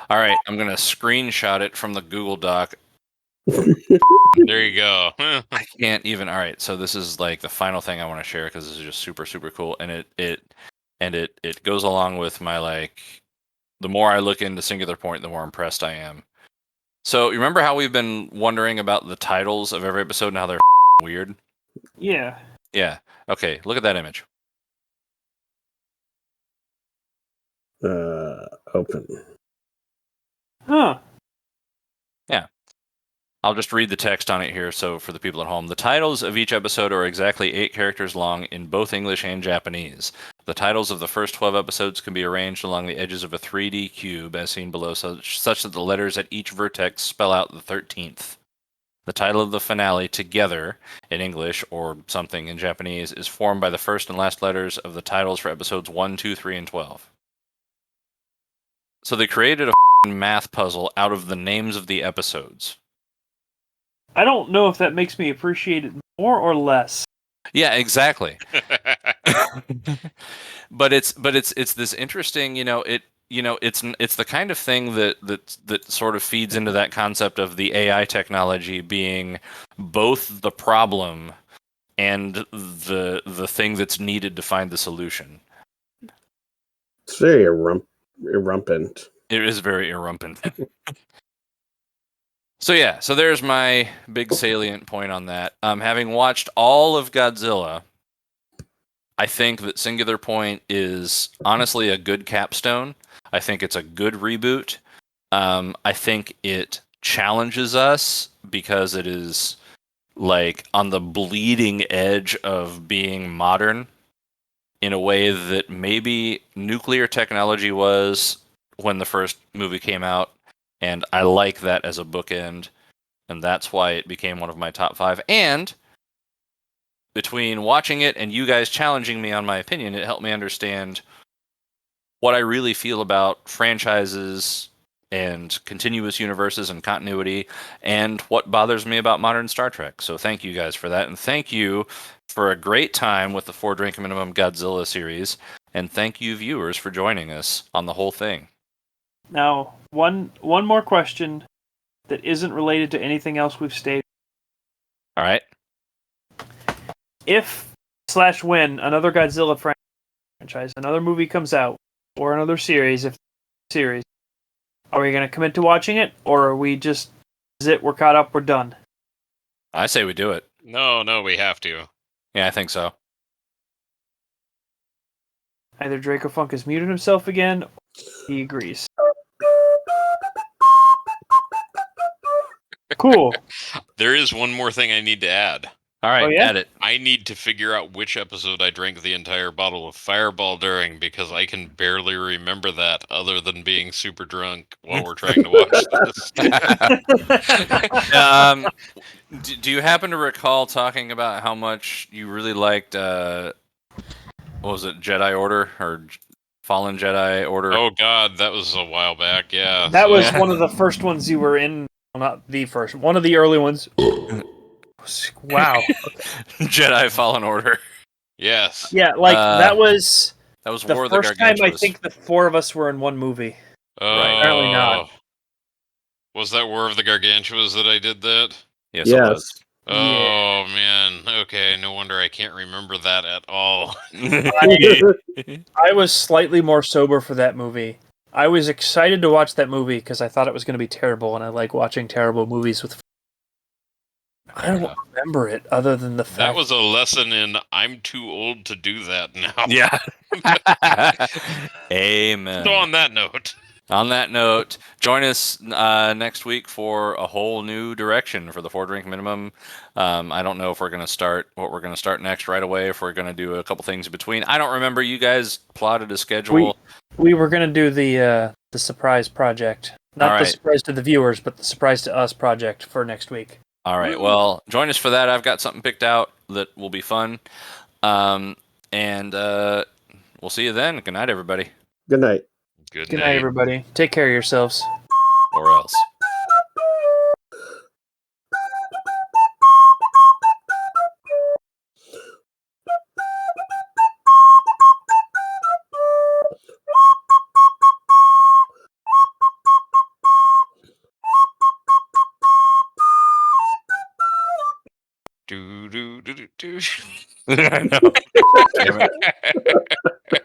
Speaker 2: All right, I'm gonna screenshot it from the Google Doc.
Speaker 1: There you go.
Speaker 2: I can't even. All right, so this is like the final thing I want to share because this is just super cool, and it goes along with my like. The more I look into Singular Point, the more impressed I am. So you remember how we've been wondering about the titles of every episode and how they're weird?
Speaker 3: Yeah.
Speaker 2: Yeah. Okay. Look at that image.
Speaker 6: Open.
Speaker 3: Huh.
Speaker 2: I'll just read the text on it here. So for the people at home, the titles of each episode are exactly 8 characters long in both English and Japanese. The titles of the first 12 episodes can be arranged along the edges of a 3D cube, as seen below, such that the letters at each vertex spell out the 13th. The title of the finale, Together, in English, or something in Japanese, is formed by the first and last letters of the titles for episodes 1, 2, 3, and 12. So they created a math puzzle out of the names of the episodes.
Speaker 3: I don't know if that makes me appreciate it more or less.
Speaker 2: Yeah, exactly. but it's this interesting, it's the kind of thing that sort of feeds into that concept of the AI technology being both the problem and the thing that's needed to find the solution.
Speaker 6: It's very irrumpant.
Speaker 2: It is very irrumpant. So yeah, so there's my big salient point on that. Having watched all of Godzilla, I think that Singular Point is honestly a good capstone. I think it's a good reboot. I think it challenges us because it is like on the bleeding edge of being modern in a way that maybe nuclear technology was when the first movie came out. And I like that as a bookend, and that's why it became one of my top 5. And between watching it and you guys challenging me on my opinion, it helped me understand what I really feel about franchises and continuous universes and continuity, and what bothers me about modern Star Trek. So thank you guys for that, and thank you for a great time with the 4 Drink Minimum Godzilla series, and thank you viewers for joining us on the whole thing.
Speaker 3: Now, one more question that isn't related to anything else we've stated.
Speaker 2: All right.
Speaker 3: If/when another Godzilla franchise, another movie comes out, or another series, are we going to commit to watching it, or are we just is it. We're caught up. We're done.
Speaker 2: I say we do it.
Speaker 1: No, we have to.
Speaker 2: Yeah, I think so.
Speaker 3: Either Dracofunk has muted himself again, or he agrees. Cool.
Speaker 1: There is one more thing I need to add.
Speaker 2: All right,
Speaker 3: Oh, yeah?
Speaker 2: add it.
Speaker 1: I need to figure out which episode I drank the entire bottle of Fireball during, because I can barely remember that other than being super drunk while we're trying to watch this.
Speaker 2: Do you happen to recall talking about how much you really liked, what was it, Jedi Order or Fallen Jedi Order?
Speaker 1: Oh God, that was a while back. Yeah,
Speaker 3: That
Speaker 1: so-
Speaker 3: was one of the first ones you were in. Well, not the first. One of the early ones. Wow.
Speaker 2: Jedi Fallen Order.
Speaker 1: Yes.
Speaker 3: Yeah, like that was
Speaker 2: That was
Speaker 3: the
Speaker 2: War of the
Speaker 3: first time I
Speaker 2: Gargantuas.
Speaker 3: think the four of us were in one movie.
Speaker 1: Right.
Speaker 3: Apparently not.
Speaker 1: Was that War of the Gargantuas that I did that?
Speaker 2: Yes, it was.
Speaker 1: Oh man. Okay. No wonder I can't remember that at all.
Speaker 3: I was slightly more sober for that movie. I was excited to watch that movie because I thought it was going to be terrible, and I like watching terrible movies with. I don't remember it other than the fact
Speaker 1: That was a lesson in I'm too old to do that now.
Speaker 2: Yeah. Amen.
Speaker 1: So on that note.
Speaker 2: On that note, join us next week for a whole new direction for the 4-drink minimum. I don't know if we're going to start what we're going to start next right away, if we're going to do a couple things in between. I don't remember. You guys plotted a schedule.
Speaker 3: we were going to do the surprise project. Not the surprise to the viewers, but the surprise to us project for next week.
Speaker 2: All right. Well, join us for that. I've got something picked out that will be fun. And we'll see you then. Good night, everybody.
Speaker 6: Good night.
Speaker 1: Good
Speaker 3: night, everybody. Take care of yourselves.
Speaker 2: Or else.
Speaker 1: Do do do do do.
Speaker 2: I know. Damn it.